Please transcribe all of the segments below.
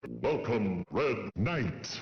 Welcome, Red Knight.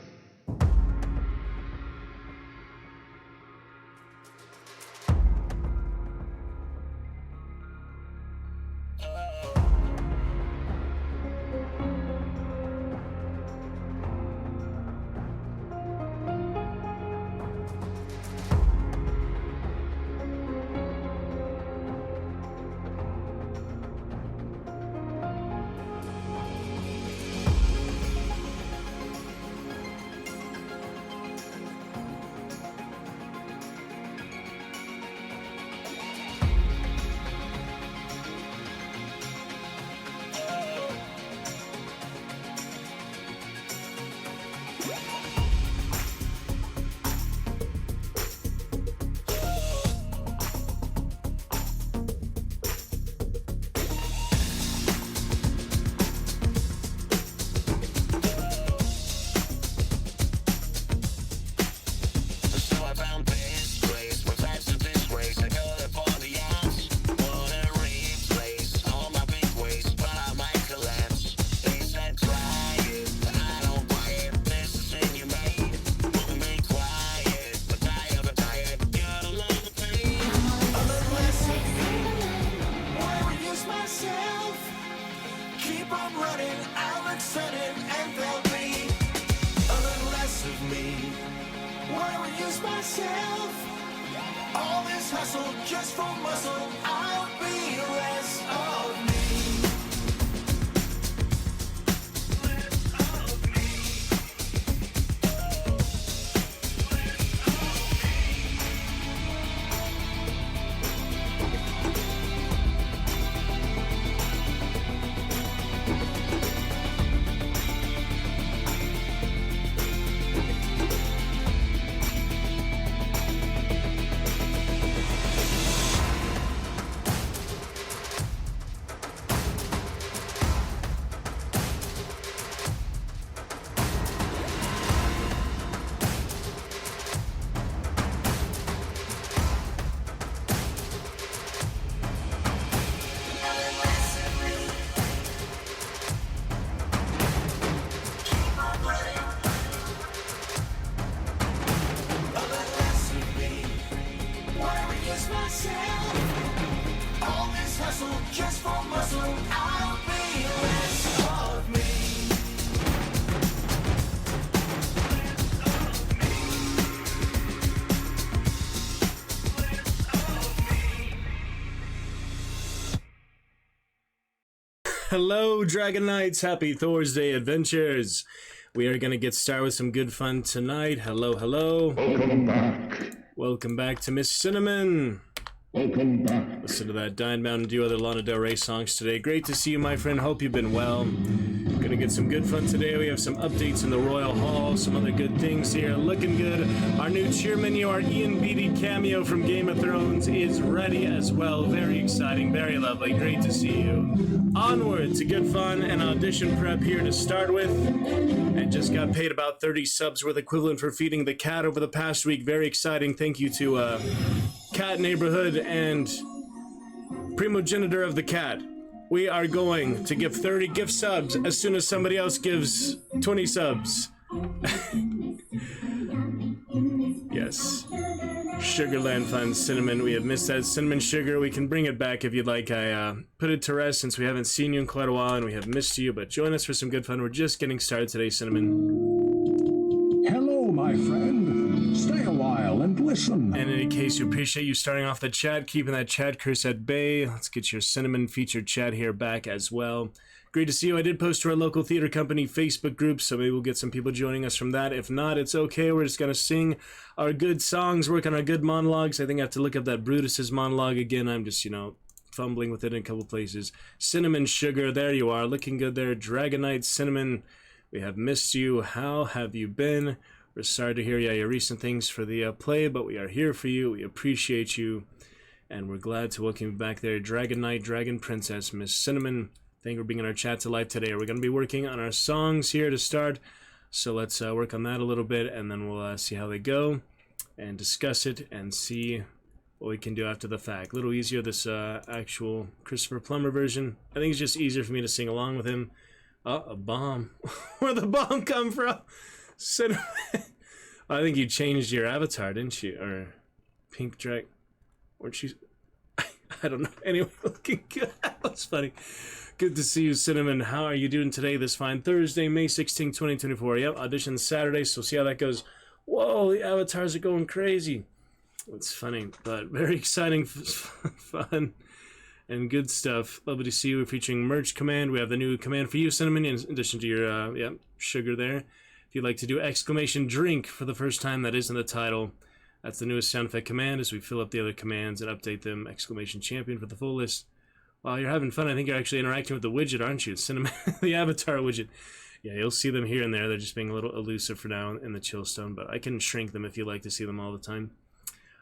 Hello, Dragon Knights. Happy Thorsday adventures. We are going to get started with some good fun tonight. Hello, hello. Welcome back. Welcome back to Miss Cinnamon. Welcome back. Listen to that Dine Mountain Dew, other Lana Del Rey songs today. Great to see you, my friend. Hope you've been well. Gonna get some good fun today. We have some updates in the Royal Hall, some other good things here. Looking good. Our new cheer menu, our Ian Beatty cameo from Game of Thrones is ready as well. Very exciting, very lovely. Great to see you. Onward to good fun and audition prep here to start with. And just got paid about 30 subs worth equivalent for feeding the cat over the past week. Very exciting. Thank you to Cat Neighborhood and Primogenitor of the Cat. We are going to give 30 gift subs as soon as somebody else gives 20 subs. Yes. Sugarland Fun Cinnamon. We have missed that cinnamon sugar. We can bring it back if you'd like. I put it to rest since we haven't seen you in quite a while and we have missed you, but join us for some good fun. We're just getting started today, Cinnamon. Hello, my friend. Stay a while and listen. And in any case, we appreciate you starting off the chat, keeping that chat curse at bay. Let's get your Cinnamon featured chat here back as well. Great to see you. I did post to our local theater company Facebook group, so maybe we'll get some people joining us from that. If not, it's okay. We're just going to sing our good songs, work on our good monologues. I think I have to look up that Brutus's monologue again. I'm just, fumbling with it in a couple places. Cinnamon Sugar, there you are. Looking good there. Dragonite Cinnamon, we have missed you. How have you been? We're sorry to hear your recent things for the play, but we are here for you. We appreciate you, and we're glad to welcome you back there. Dragon Knight, Dragon Princess, Miss Cinnamon. Thank you for bringing our chat to life today. We're going to be working on our songs here to start, so let's work on that a little bit, and then we'll see how they go and discuss it and see what we can do after the fact. A little easier, this actual Christopher Plummer version. I think it's just easier for me to sing along with him, Oh, a bomb. Where'd the bomb come from? Cinnamon. I think you changed your avatar, didn't you? Or pink drag. Or she. I don't know. Anyway, looking good. That's funny. Good to see you, Cinnamon. How are you doing today, this fine Thursday, May 16, 2024? Yep, audition Saturday, so see how that goes. Whoa, the avatars are going crazy. It's funny, but very exciting, fun, and good stuff. Lovely to see you. We're featuring Merch Command. We have the new command for you, Cinnamon, in addition to your sugar there. If you'd like to do exclamation drink for the first time, that is in the title. That's the newest sound effect command as we fill up the other commands and update them. Exclamation champion for the full list. While you're having fun, I think you're actually interacting with the widget, aren't you? Cinnamon, the avatar widget. Yeah, you'll see them here and there. They're just being a little elusive for now in the Chillstone, but I can shrink them if you like to see them all the time.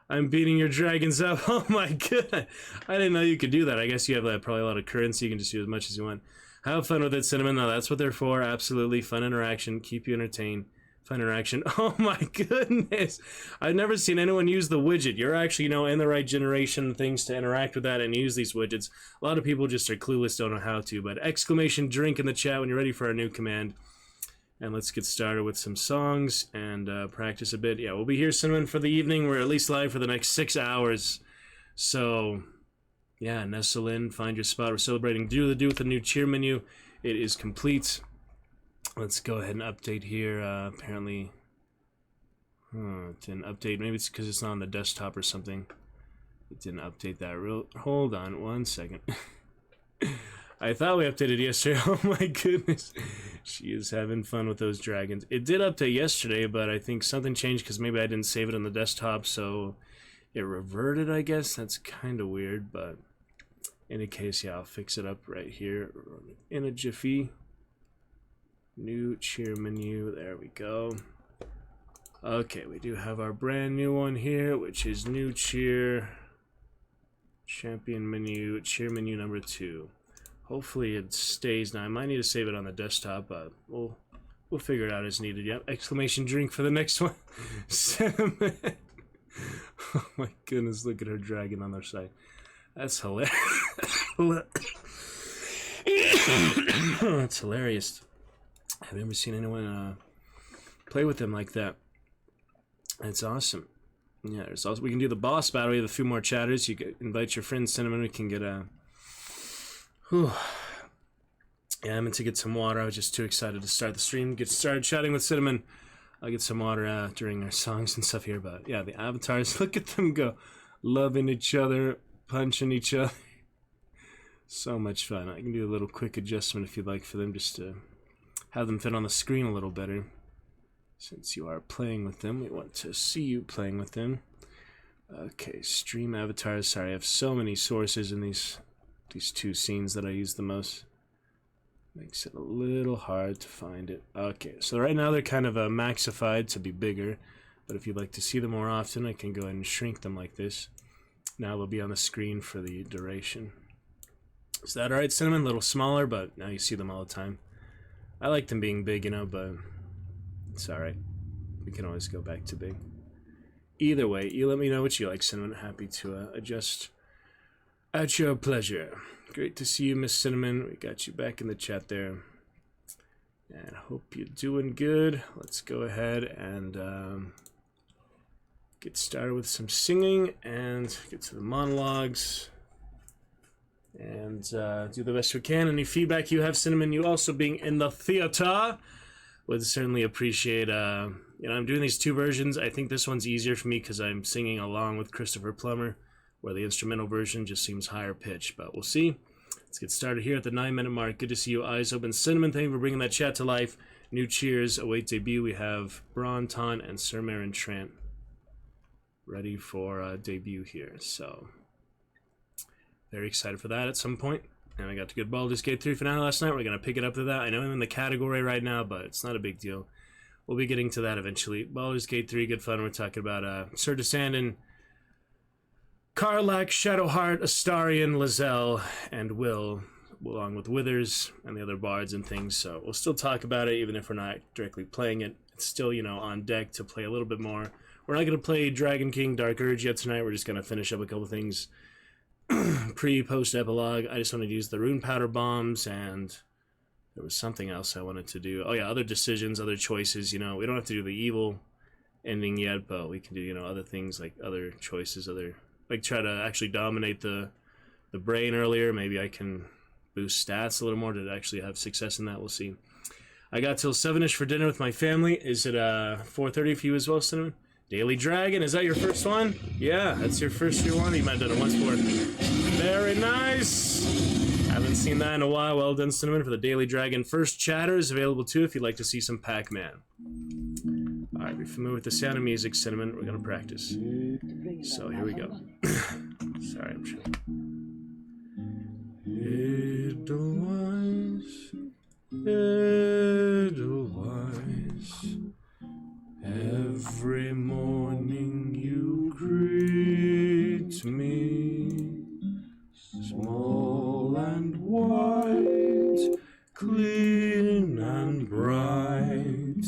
I'm beating your dragons up. Oh my god. I didn't know you could do that. I guess you have probably a lot of currency. You can just do as much as you want. Have fun with it, Cinnamon. No, that's what they're for. Absolutely. Fun interaction. Keep you entertained. Fun interaction. Oh my goodness. I've never seen anyone use the widget. You're actually, in the right generation things to interact with that and use these widgets. A lot of people just are clueless, don't know how to. But exclamation drink in the chat when you're ready for our new command. And let's get started with some songs and practice a bit. Yeah, we'll be here, Cinnamon, for the evening. We're at least live for the next 6 hours. So, yeah, nestle in, find your spot. We're celebrating Do with the new cheer menu. It is complete. Let's go ahead and update here. Apparently, it didn't update. Maybe it's because it's not on the desktop or something. It didn't update that. Hold on one second. I thought we updated yesterday. Oh my goodness. She is having fun with those dragons. It did update yesterday, but I think something changed because maybe I didn't save it on the desktop, so it reverted, I guess. That's kind of weird, but in any case, yeah, I'll fix it up right here in a jiffy. New cheer menu. There we go. Okay, we do have our brand new one here, which is new cheer. Champion menu, cheer menu number 2. Hopefully it stays. Now I might need to save it on the desktop, but we'll figure it out as needed. Yep. Exclamation drink for the next one. Cinnamon. Oh my goodness! Look at her dragon on their side. That's hilarious. That's hilarious. I've never seen anyone play with them like that. That's awesome. Yeah, there's also we can do the boss battle. We have a few more chatters. You can invite your friend Cinnamon. We can get a. Yeah, I'm meant to get some water. I was just too excited to start the stream. Get started chatting with Cinnamon. I'll get some water during our songs and stuff here. But yeah, the avatars. Look at them go, loving each other, punching each other. So much fun. I can do a little quick adjustment if you'd like for them, just to have them fit on the screen a little better. Since you are playing with them, we want to see you playing with them. Okay, stream avatars. Sorry, I have so many sources in these 2 scenes that I use the most. Makes it a little hard to find it. Okay, so right now they're kind of maxified to be bigger, but if you'd like to see them more often, I can go ahead and shrink them like this. Now they'll be on the screen for the duration. Is that alright, Cinnamon? A little smaller, but now you see them all the time. I like them being big, but it's alright. We can always go back to big. Either way, you let me know what you like, Cinnamon. Happy to adjust at your pleasure. Great to see you, Miss Cinnamon. We got you back in the chat there. And hope you're doing good. Let's go ahead and get started with some singing and get to the monologues. And do the best we can. Any feedback you have, Cinnamon, you also being in the theater, would certainly appreciate. I'm doing these 2 versions. I think this one's easier for me because I'm singing along with Christopher Plummer, where the instrumental version just seems higher pitch, but we'll see. Let's get started here at the 9-minute mark. Good to see you, Eyes Open. Cinnamon, thank you for bringing that chat to life. New cheers await debut. We have Braun, Ton, and Sir Marin Trant ready for debut here, so very excited for that at some point. And I got to good Baldur's Gate 3 finale last night. We're going to pick it up to that. I know I'm in the category right now, but it's not a big deal. We'll be getting to that eventually. Baldur's Gate 3, good fun. We're talking about Sir Descendant, Karlach, Shadowheart, Astarion, Lizelle, and Will, along with Withers and the other bards and things. So we'll still talk about it, even if we're not directly playing it. It's still, on deck to play a little bit more. We're not going to play Dragon King Dark Urge yet tonight. We're just going to finish up a couple things pre-post epilogue. I just wanted to use the rune powder bombs and There was something else I wanted to do. Oh yeah, other decisions, other choices. You know, we don't have to do the evil ending yet, but we can do, you know, other things like other choices, other, like try to actually dominate the brain earlier. Maybe I can boost stats a little more to actually have success in that. We'll see. I got till 7ish for dinner with my family. Is it 4:30 for you as well, Cinnamon? Daily Dragon, is that your first one? Yeah, that's your first one. You might have done it once before. Very nice. Haven't seen that in a while. Well done, Cinnamon, for the Daily Dragon. First chatter is available too if you'd like to see some Pac-Man. Alright, be familiar with the sound of music, Cinnamon. We're gonna practice. So here we go. Sorry, I'm trying. Edelweiss, Edelweiss, every morning you greet me, small and white, clean and bright,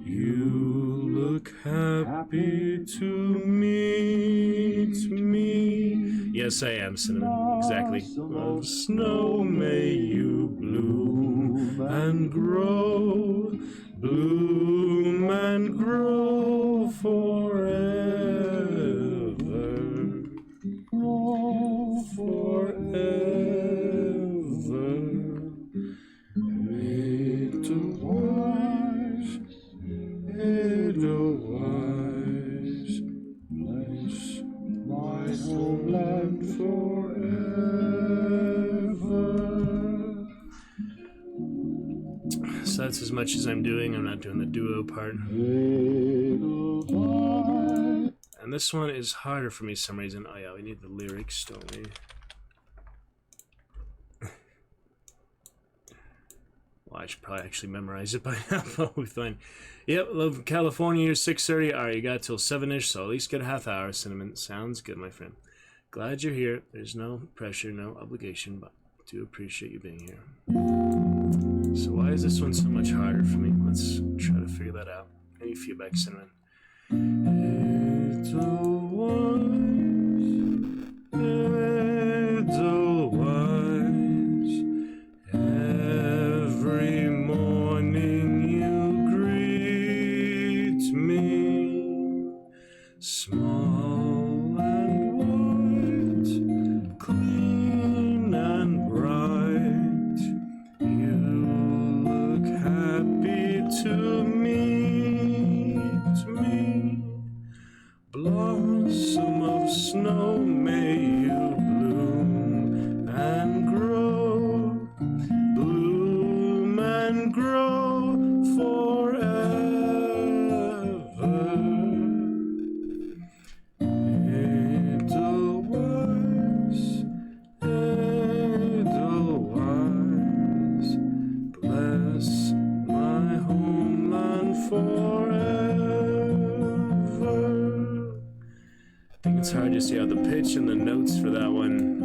you look happy to meet me. Yes, I am, Cinnamon. Exactly. Of snow may you bloom and grow, bloom and grow forever, grow forever. Edelweiss, Edelweiss, bless my homeland forever. So that's as much as I'm doing. I'm not doing the duo part. And this one is harder for me for some reason. Oh yeah, we need the lyrics, don't we? Well, I should probably actually memorize it by now, but we'll be fine. Yep, love California, 6:30. Alright, you got till 7ish, so at least get a half hour, Cinnamon. Sounds good, my friend. Glad you're here. There's no pressure, no obligation, but I do appreciate you being here. So why is this one so much harder for me? Let's try to figure that out. Any feedback, Cinnamon? Edelweiss, every morning you greet me, small and white, clean and bright, you look happy to meet me. Blossom of snow, may you bloom and grow, bloom and grow forever. Edelweiss, Edelweiss, bless my homeland forever. I think it's hard to see out the pitch and the notes for that one.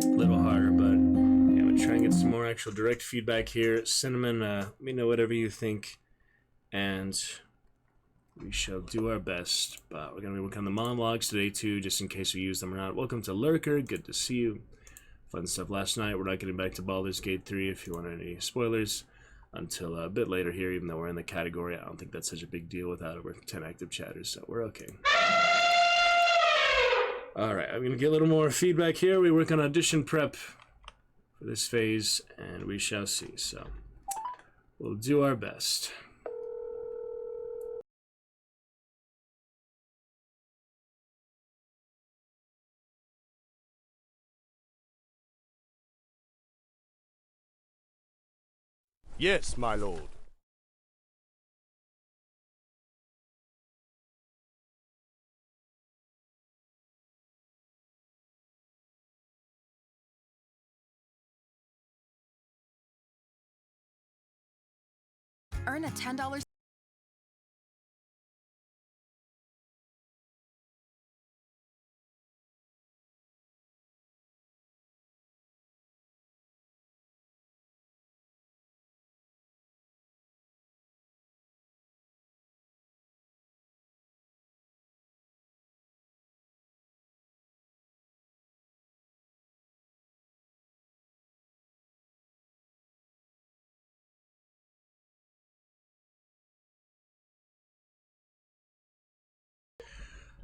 A little harder, but yeah, I'm gonna try and get some more actual direct feedback here. Cinnamon, let me know whatever you think, and we shall do our best. But we're gonna be working on the monologues today too, just in case we use them or not. Welcome to Lurker, good to see you. Fun stuff last night. We're not getting back to Baldur's Gate 3 if you want any spoilers until a bit later here, even though we're in the category. I don't think that's such a big deal without over 10 active chatters, so we're okay. Alright, I'm going to get a little more feedback here. We work on audition prep for this phase, and we shall see. So, we'll do our best. Yes, my lord. Earn a $10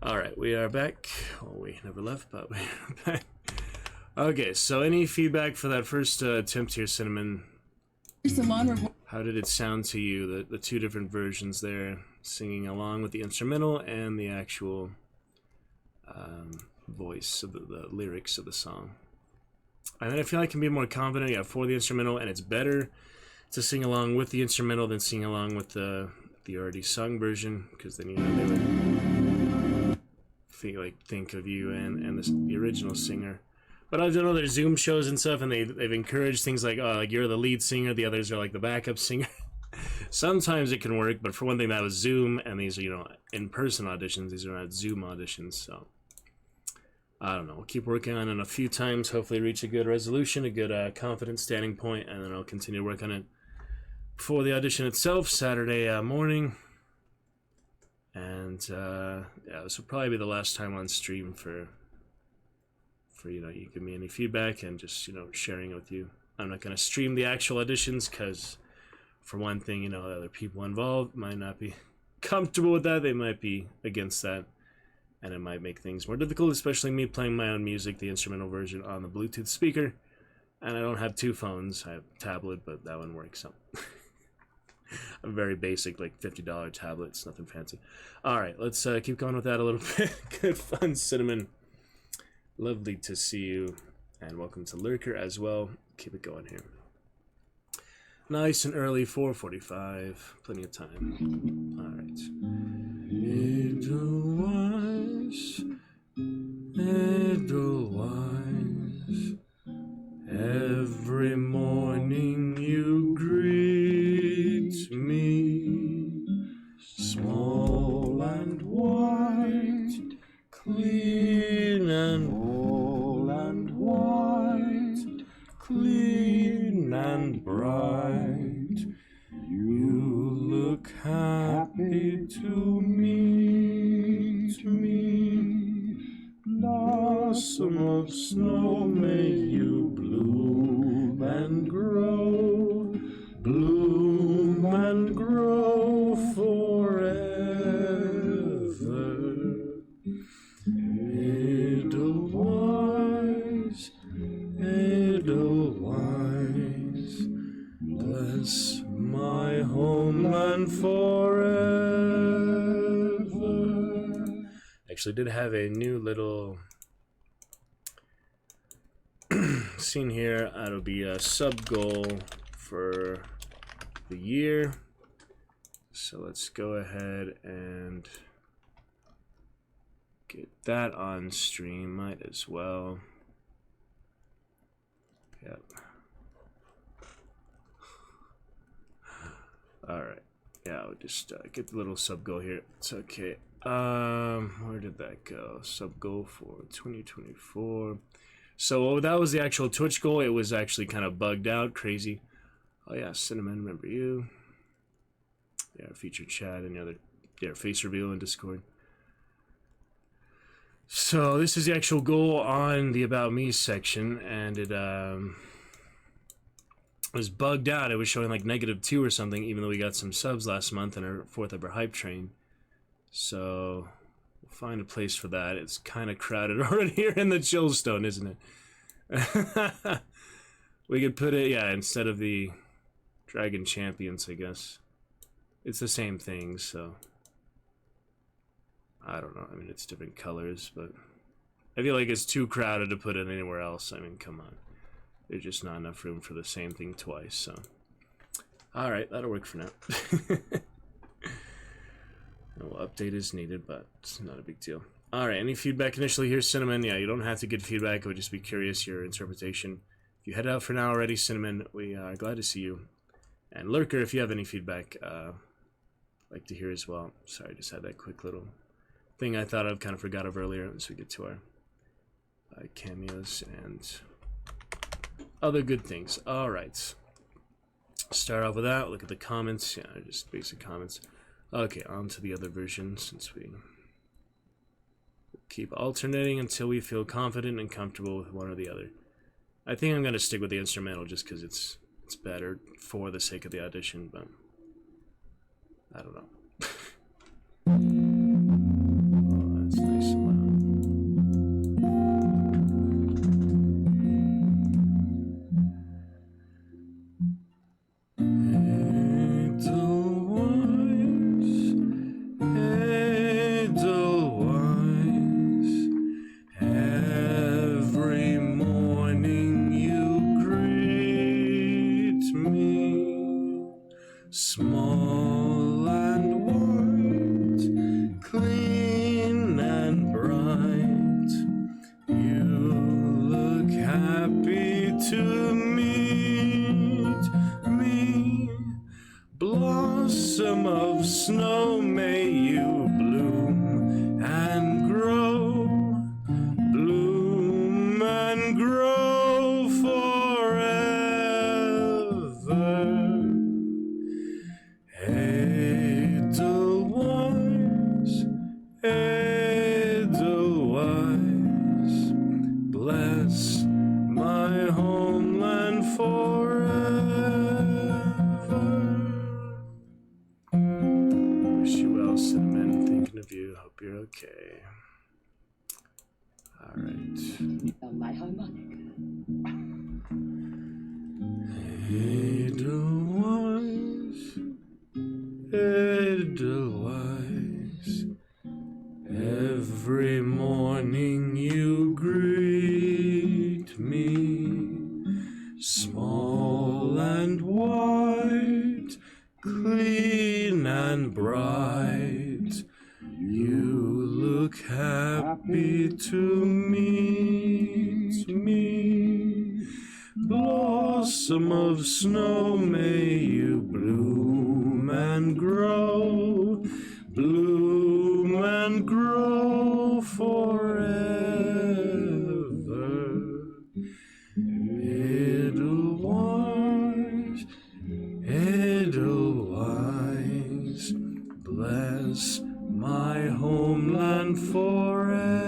Alright, we are back. Well, we never left, but we're back. Okay, so any feedback for that first attempt here, Cinnamon? How did it sound to you, the two different versions there, singing along with the instrumental and the actual voice of the lyrics of the song? And then I feel I can be more confident, yeah, for the instrumental, and it's better to sing along with the instrumental than sing along with the already sung version, because then, you know, they would think of you and the original singer. But I don't know, there's Zoom shows and stuff, and they've encouraged things like, oh, like you're the lead singer, the others are like the backup singer. Sometimes it can work, but for one thing, that was Zoom, and these are, you know, in-person auditions. These are not Zoom auditions, so I don't know. We'll keep working on it a few times, hopefully reach a good resolution, a good confident standing point, and then I'll continue to work on it before the audition itself, Saturday morning. And yeah, this will probably be the last time on stream for you know, you give me any feedback and just, you know, sharing it with you. I'm not going to stream the actual auditions because, for one thing, you know, other people involved might not be comfortable with that. They might be against that, and it might make things more difficult, especially me playing my own music, the instrumental version, on the Bluetooth speaker. And I don't have two phones. I have a tablet, but that one works. So a very basic, like $50 tablet. It's nothing fancy. All right, let's keep going with that a little bit. Good fun, Cinnamon. Lovely to see you, and welcome to Lurker as well. Keep it going here. Nice and early, 4:45, plenty of time. All right. Edelweiss, Edelweiss, every morning you greet me, small and white, clean and whole and white, clean and bright. You look happy to meet me. Blossom of snow, may you bloom and grow forever. Edelweiss, Edelweiss, bless my homeland forever. Actually did have a new little scene here. That'll be a sub goal for the year. So let's go ahead and get that on stream. Might as well. Yep. Alright. Yeah, I'll just get the little sub goal here. It's okay. Where did that go? Sub goal for 2024. So that was the actual Twitch goal. It was actually kind of bugged out, crazy. Oh yeah, Cinnamon, remember you? Yeah, featured chat and the other, yeah, face reveal in Discord. So this is the actual goal on the About Me section, and it was bugged out. It was showing like -2 or something, even though we got some subs last month and our 4th of our hype train. So we'll find a place for that. It's kind of crowded already here in the Chillstone, isn't it? We could put it, yeah, instead of the Dragon Champions, I guess. It's the same thing, so I don't know. I mean, it's different colors, but I feel like it's too crowded to put it anywhere else. I mean, come on. There's just not enough room for the same thing twice, so. Alright, that'll work for now. No update is needed, but it's not a big deal. Alright, any feedback initially here, Cinnamon? Yeah, you don't have to get feedback. I would just be curious your interpretation. If you head out for now already, Cinnamon, we are glad to see you. And Lurker, if you have any feedback, like to hear as well. Sorry, I just had that quick little thing I thought of, kind of forgot of earlier, as we get to our cameos and other good things. All right, start off with that. Look at the comments. Yeah, just basic comments. Okay, on to the other version, since we keep alternating until we feel confident and comfortable with one or the other. I think I'm gonna stick with the instrumental just because it's better for the sake of the audition, but I don't know. Oh, that's nice. small and white, clean and bright. You look happy to meet me. Blossom of snow, may you bloom and grow, bloom and grow forever. Edelweiss, Edelweiss, bless my homeland forever. Wish you well, Cinnamon. Thinking of you. Hope you're okay. All right. On my harmonica. Edelweiss, Edelweiss, every morning you greet me, small and white, clean and bright. You look happy to meet me. Blossom of snow, may you bloom and grow, bloom and grow forever. Edelweiss, Edelweiss, bless my homeland forever.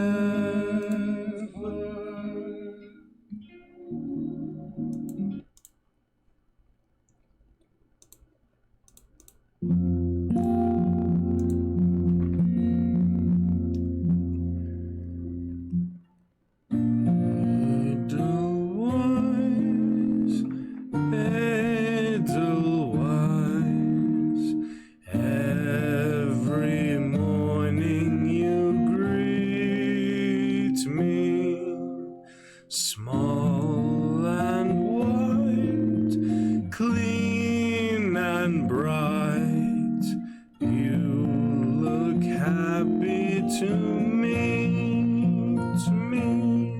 Edelweiss, Edelweiss, every morning you greet me, small and white, clean and bright. You look happy to meet me.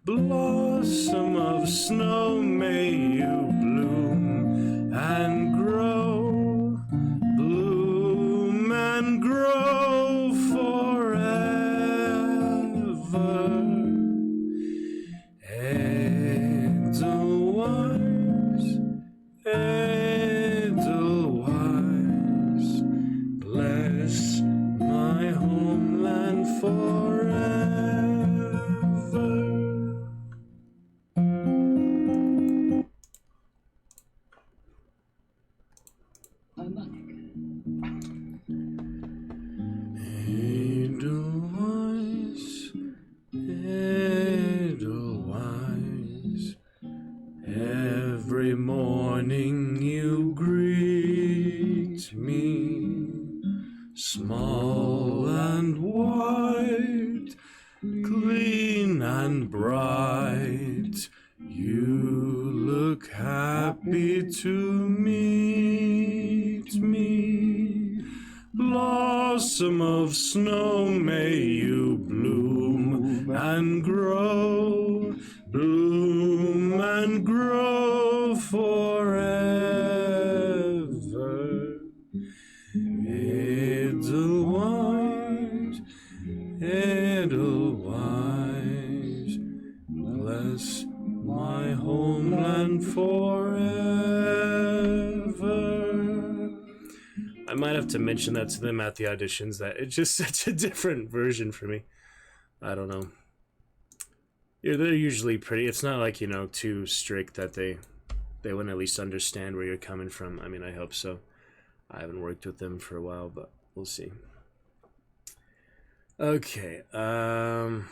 Blossom of snow, may you bloom and grow, bloom and grow forever. Edelweiss, Edelweiss, bless my homeland forever. Harmonica. Edelweiss, Edelweiss, every morning you greet me, small and white, clean and bright. You look happy to meet me. Blossom of snow, may you bloom and grow, bloom and grow forever. Edelweiss, Edelweiss, bless my homeland forever. I might have to mention that to them at the auditions, that it's just such a different version for me. I don't know. Yeah, they're usually pretty. It's not like, you know, too strict that they wouldn't at least understand where you're coming from. I mean, I hope so. I haven't worked with them for a while, but we'll see. Okay, Edelweiss,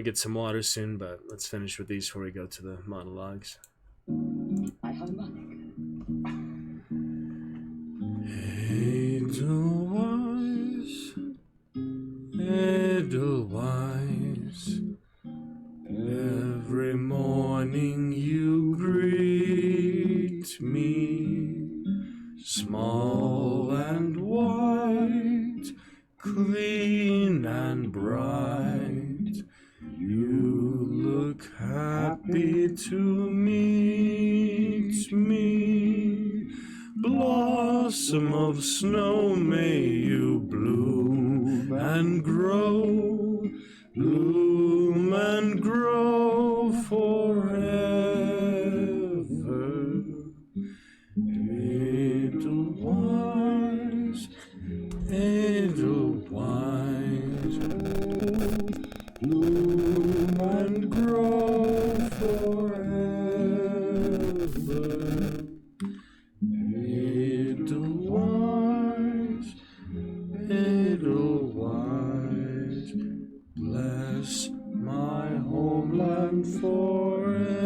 get some water soon, but let's finish with these before we go to the monologues. My harmonica. Edelweiss, Edelweiss, every morning you greet me, small and white, clean and bright, you look happy to meet me. Blossom of snow, may you bloom and grow, bloom and grow forever. Edelweiss, Edelweiss, bloom and grow forever. Edelweiss, Edelweiss, bless my homeland forever.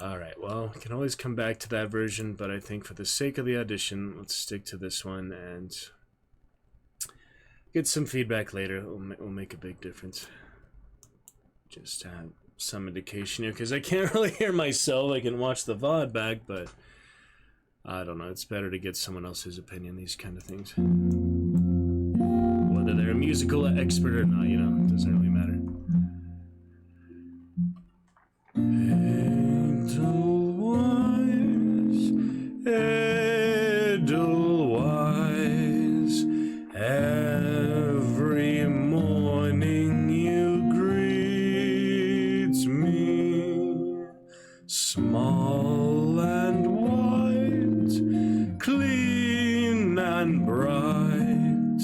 Alright, well, we can always come back to that version, but I think for the sake of the audition, let's stick to this one and get some feedback later. It will make a big difference. Just to have some indication here, because I can't really hear myself. I can watch the VOD back, but I don't know. It's better to get someone else's opinion, these kind of things. Whether they're a musical expert or not, you know, it doesn't really matter. Edelweiss, Edelweiss, every morning you greet me, small and white, clean and bright,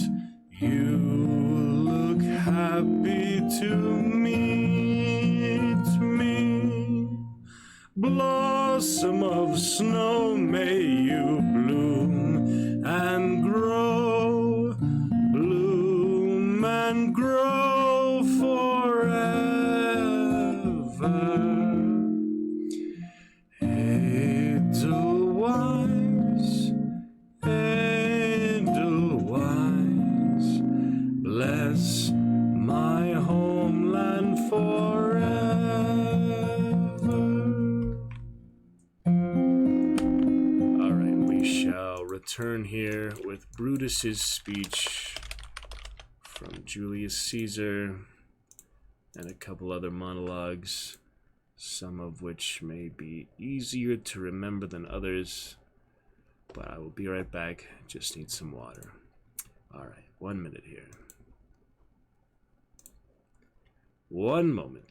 you look happy to meet me. Blossom of snow, may you bloom and grow, bloom and grow forever. Edelweiss, Edelweiss, bless my homeland forever. Alright, we shall return here with Brutus's speech from Julius Caesar and a couple other monologues, some of which may be easier to remember than others, but I will be right back. Just need some water. Alright, 1 minute here. 1 moment.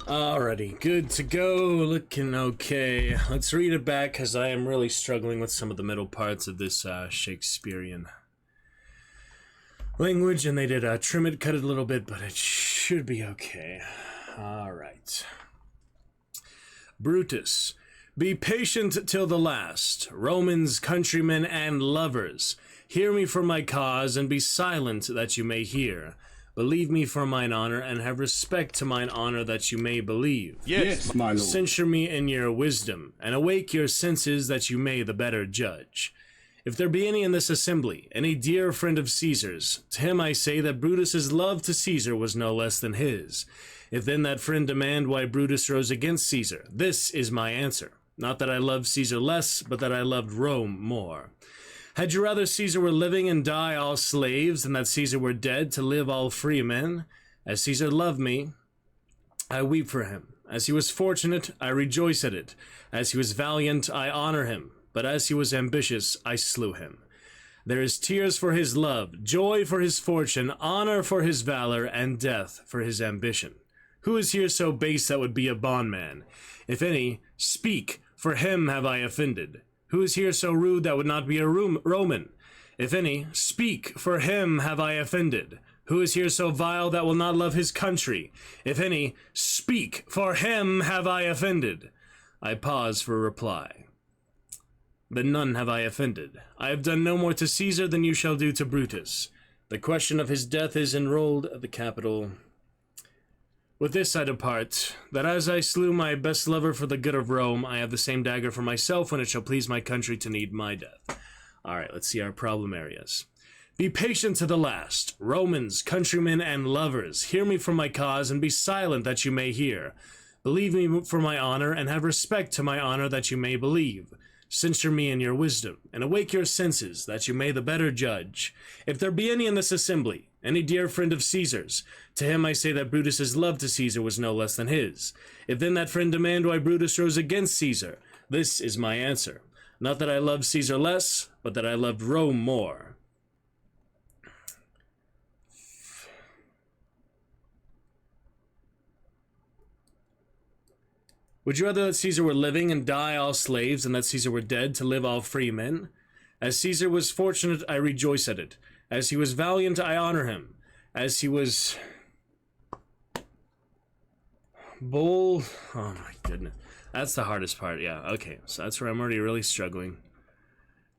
Alrighty, good to go, looking okay. Let's read it back, because I am really struggling with some of the middle parts of this Shakespearean language, and they did trim it, cut it a little bit, but it should be okay. Alright. Brutus, be patient till the last, Romans, countrymen, and lovers. Hear me for my cause, and be silent that you may hear. Believe me for mine honor, and have respect to mine honor that you may believe. Yes, my lord. Censure me in your wisdom, and awake your senses that you may the better judge. If there be any in this assembly, any dear friend of Caesar's, to him I say that Brutus's love to Caesar was no less than his. If then that friend demand why Brutus rose against Caesar, this is my answer. Not that I loved Caesar less, but that I loved Rome more. Had you rather Caesar were living and die all slaves, than that Caesar were dead to live all free men? As Caesar loved me, I weep for him. As he was fortunate, I rejoice at it. As he was valiant, I honor him. But as he was ambitious, I slew him. There is tears for his love, joy for his fortune, honor for his valor, and death for his ambition. Who is here so base that would be a bondman? If any, speak, for him have I offended. Who is here so rude that would not be a Roman? If any, speak, for him have I offended. Who is here so vile that will not love his country? If any, speak, for him have I offended. I pause for a reply. But none have I offended. I have done no more to Caesar than you shall do to Brutus. The question of his death is enrolled at the Capitol. With this I depart, that as I slew my best lover for the good of Rome, I have the same dagger for myself when it shall please my country to need my death. Alright, let's see our problem areas. Be patient to the last. Romans, countrymen, and lovers, hear me for my cause, and be silent that you may hear. Believe me for my honor, and have respect to my honor that you may believe. Censure me in your wisdom, and awake your senses, that you may the better judge. If there be any in this assembly, any dear friend of Caesar's, to him I say that Brutus's love to Caesar was no less than his. If then that friend demand why Brutus rose against Caesar, this is my answer. Not that I loved Caesar less, but that I loved Rome more. Would you rather that Caesar were living and die all slaves, than that Caesar were dead to live all free men? As Caesar was fortunate, I rejoice at it. As he was valiant, I honor him. As he was bold, oh my goodness. That's the hardest part, yeah. Okay, so that's where I'm already really struggling.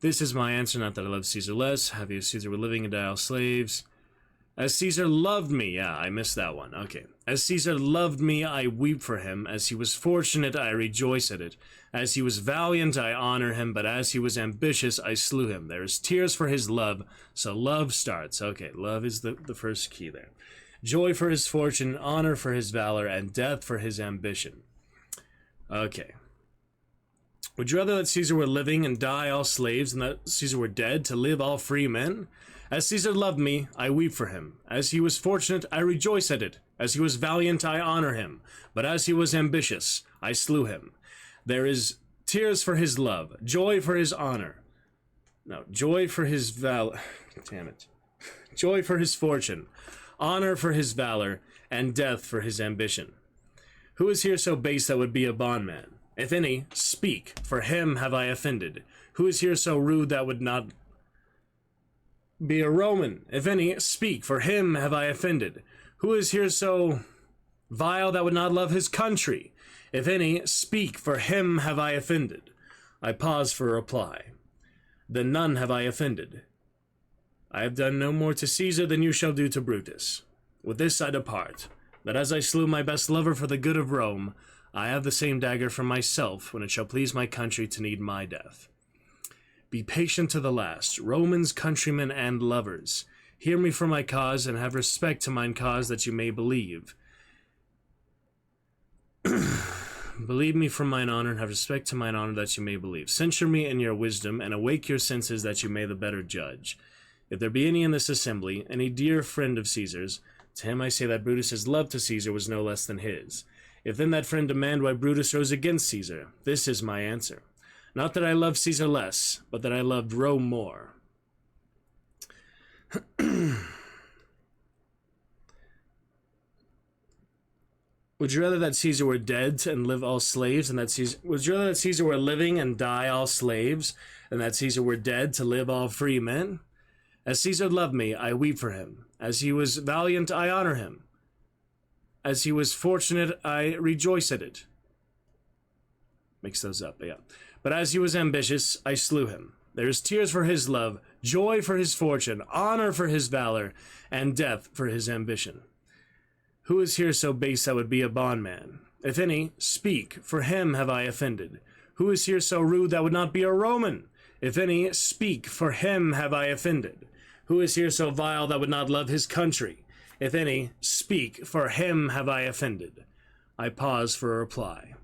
This is my answer, not that I love Caesar less. Have you Caesar were living and die all slaves? As Caesar loved me, yeah, I missed that one, okay. As Caesar loved me, I weep for him. As he was fortunate, I rejoice at it. As he was valiant, I honor him. But as he was ambitious, I slew him. There is tears for his love, so love starts. Okay, love is the first key there. Joy for his fortune, honor for his valor, and death for his ambition. Okay. Would you rather that Caesar were living and die all slaves, than that Caesar were dead to live all free men? As Caesar loved me, I weep for him. As he was fortunate, I rejoice at it. As he was valiant, I honor him. But as he was ambitious, I slew him. There is tears for his love, joy for his honor. No, joy for his damn it. Joy for his fortune, honor for his valor, and death for his ambition. Who is here so base that would be a bondman? If any, speak, for him have I offended. Who is here so rude that would not be a Roman? If any, speak, for him have I offended. Who is here so vile that would not love his country? If any, speak, for him have I offended. I pause for a reply. Then none have I offended. I have done no more to Caesar than you shall do to Brutus. With this I depart, that as I slew my best lover for the good of Rome, I have the same dagger for myself when it shall please my country to need my death. Be patient to the last, Romans, countrymen, and lovers. Hear me for my cause, and have respect to mine cause that you may believe. Believe me for mine honor, and have respect to mine honor that you may believe. Censure me in your wisdom, and awake your senses that you may the better judge. If there be any in this assembly, any dear friend of Caesar's, to him I say that Brutus's love to Caesar was no less than his. If then that friend demand why Brutus rose against Caesar, this is my answer. Not that I loved Caesar less, but that I loved Rome more. Would you rather that Caesar were dead and live all slaves, and that Caesar... Would you rather that Caesar were living and die all slaves, and that Caesar were dead to live all free men? As Caesar loved me, I weep for him. As he was valiant, I honor him. As he was fortunate, I rejoice at it. Mix those up, yeah. But as he was ambitious, I slew him. There is tears for his love, joy for his fortune, honor for his valor, and death for his ambition. Who is here so base that would be a bondman? If any, speak, for him have I offended. Who is here so rude that would not be a Roman? If any, speak, for him have I offended. Who is here so vile that would not love his country? If any, speak, for him have I offended. I pause for a reply.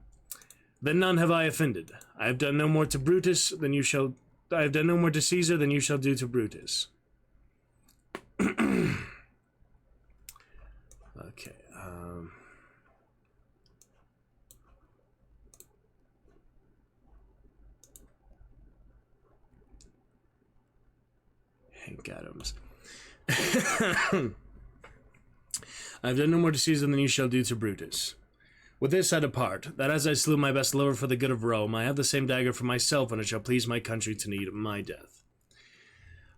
Then none have I offended. I have done no more to Brutus than you shall I have done no more to Caesar than you shall do to Brutus. Okay, Hank Adams. I have done no more to Caesar than you shall do to Brutus. With this I depart, that as I slew my best lover for the good of Rome, I have the same dagger for myself when it shall please my country to need my death.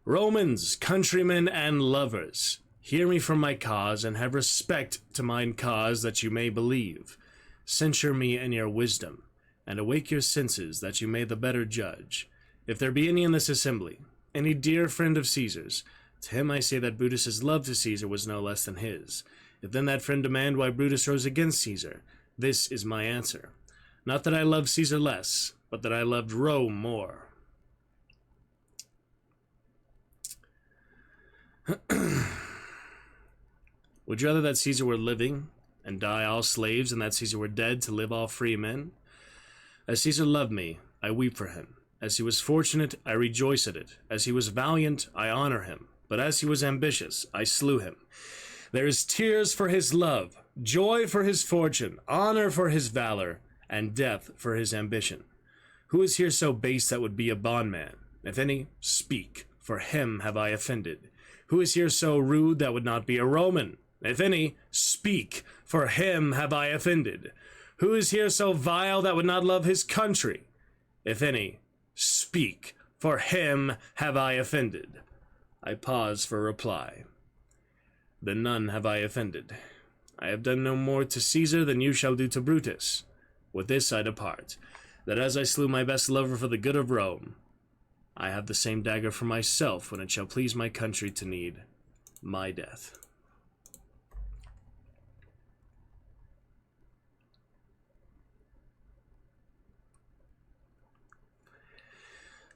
Romans, countrymen, and lovers, hear me from my cause, and have respect to mine cause, that you may believe. Censure me in your wisdom, and awake your senses, that you may the better judge. If there be any in this assembly, any dear friend of Caesar's, to him I say that Brutus's love to Caesar was no less than his. If then that friend demand why Brutus rose against Caesar, this is my answer. Not that I loved Caesar less, but that I loved Rome more. Would you rather that Caesar were living, and die all slaves, and that Caesar were dead, to live all free men? As Caesar loved me, I weep for him. As he was fortunate, I rejoice at it. As he was valiant, I honor him. But as he was ambitious, I slew him. There is tears for his love, joy for his fortune, honor for his valor, and death for his ambition. Who is here so base that would be a bondman? If any, speak, for him have I offended. Who is here so rude that would not be a Roman? If any, speak, for him have I offended. Who is here so vile that would not love his country? If any, speak, for him have I offended. I pause for reply. Then none have I offended. I have done no more to Caesar than you shall do to Brutus. With this I depart, that as I slew my best lover for the good of Rome, I have the same dagger for myself when it shall please my country to need my death.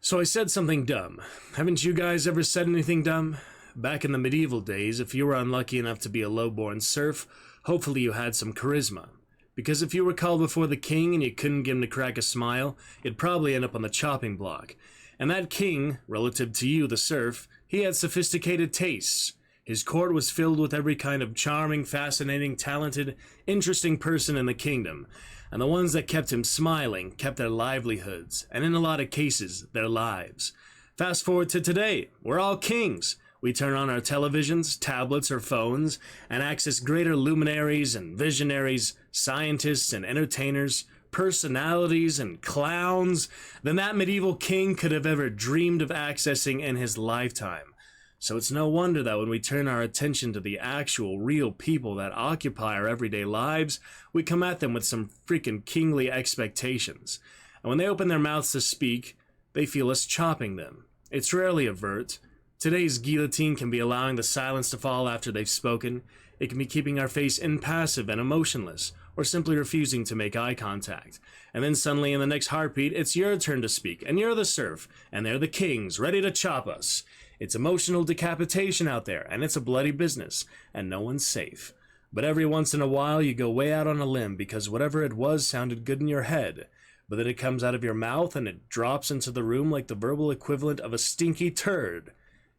So I said something dumb. Haven't you guys ever said anything dumb? Back in the medieval days, if you were unlucky enough to be a low-born serf, hopefully you had some charisma. Because if you were called before the king and you couldn't get him to crack a smile, you'd probably end up on the chopping block. And that king, relative to you, the serf, he had sophisticated tastes. His court was filled with every kind of charming, fascinating, talented, interesting person in the kingdom. And the ones that kept him smiling kept their livelihoods, and in a lot of cases, their lives. Fast forward to today, we're all kings. We turn on our televisions, tablets, or phones, and access greater luminaries and visionaries, scientists and entertainers, personalities and clowns than that medieval king could have ever dreamed of accessing in his lifetime. So it's no wonder that when we turn our attention to the actual, real people that occupy our everyday lives, we come at them with some freaking kingly expectations. And when they open their mouths to speak, they feel us chopping them. It's rarely overt. Today's guillotine can be allowing the silence to fall after they've spoken. It can be keeping our face impassive and emotionless, or simply refusing to make eye contact. And then suddenly in the next heartbeat, it's your turn to speak, and you're the serf, and they're the kings, ready to chop us. It's emotional decapitation out there, and it's a bloody business, and no one's safe. But every once in a while, you go way out on a limb because whatever it was sounded good in your head. But then it comes out of your mouth, and it drops into the room like the verbal equivalent of a stinky turd.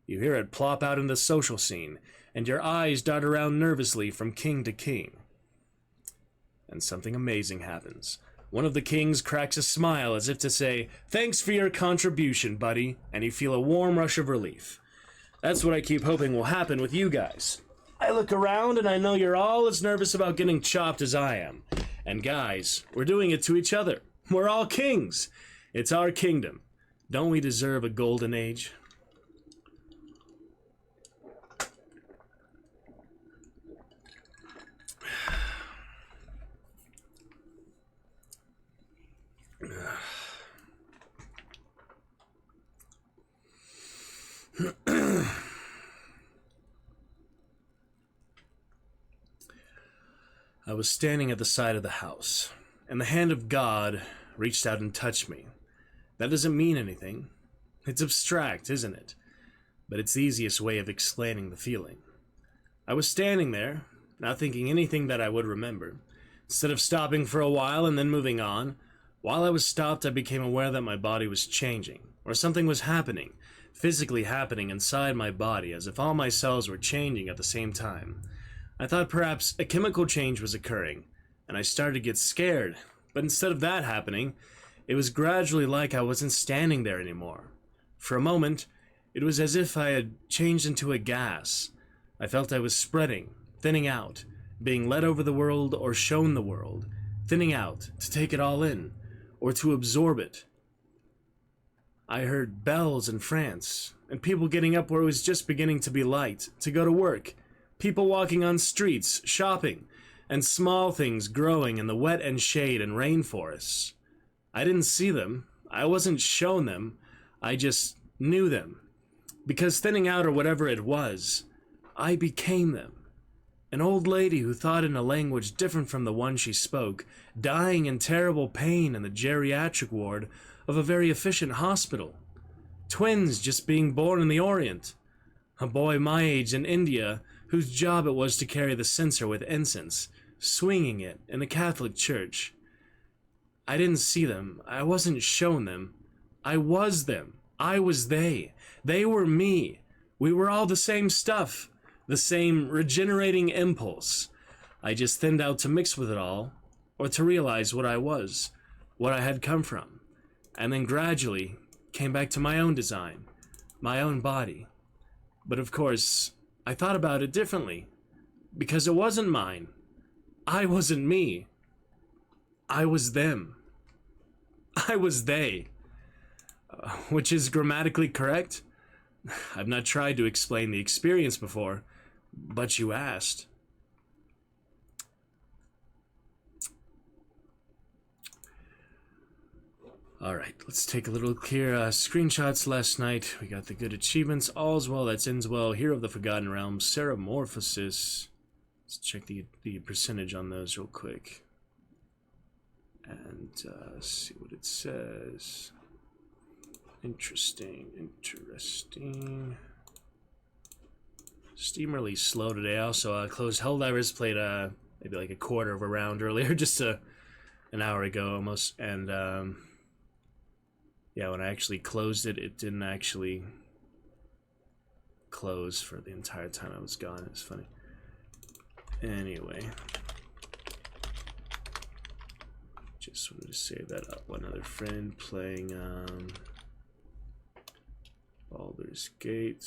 You hear it plop out in the social scene, and your eyes dart around nervously from king to king. And something amazing happens. One of the kings cracks a smile as if to say, "Thanks for your contribution, buddy," and you feel a warm rush of relief. That's what I keep hoping will happen with you guys. I look around and I know you're all as nervous about getting chopped as I am. And guys, we're doing it to each other. We're all kings. It's our kingdom. Don't we deserve a golden age? I was standing at the side of the house, and the hand of God reached out and touched me. That doesn't mean anything. It's abstract, isn't it? But it's the easiest way of explaining the feeling. I was standing there, not thinking anything that I would remember. Instead of stopping for a while and then moving on, while I was stopped, I became aware that my body was changing, or something was happening, physically happening inside my body, as if all my cells were changing at the same time. I thought perhaps a chemical change was occurring, and I started to get scared, but instead of that happening, it was gradually like I wasn't standing there anymore. For a moment, it was as if I had changed into a gas. I felt I was spreading, thinning out, being led over the world or shown the world, thinning out to take it all in, or to absorb it. I heard bells in France, and people getting up where it was just beginning to be light, to go to work, people walking on streets, shopping, and small things growing in the wet and shade and rainforests. I didn't see them, I wasn't shown them, I just knew them. Because thinning out or whatever it was, I became them. An old lady who thought in a language different from the one she spoke, dying in terrible pain in the geriatric ward of a very efficient hospital. Twins just being born in the Orient. A boy my age in India whose job it was to carry the censer with incense, swinging it in a Catholic church. I didn't see them. I wasn't shown them. I was them. I was they. They were me. We were all the same stuff. The same regenerating impulse. I just thinned out to mix with it all, or to realize what I was, what I had come from, and then gradually came back to my own design, my own body. But of course, I thought about it differently, because it wasn't mine. I wasn't me. I was them. I was they. Which is grammatically correct? I've not tried to explain the experience before, but you asked. Alright, let's take a little clear screenshots last night. We got the good achievements. All's well that ends well. Hero of the Forgotten Realms. Ceramorphosis. Let's check the percentage on those real quick. And see what it says. Interesting. Steam really slow today. I also closed Helldivers, played maybe like a quarter of a round earlier, just an hour ago almost, and yeah, when I actually closed it, it didn't actually close for the entire time I was gone. It's funny. Anyway, just wanted to save that up. One other friend playing Baldur's Gate.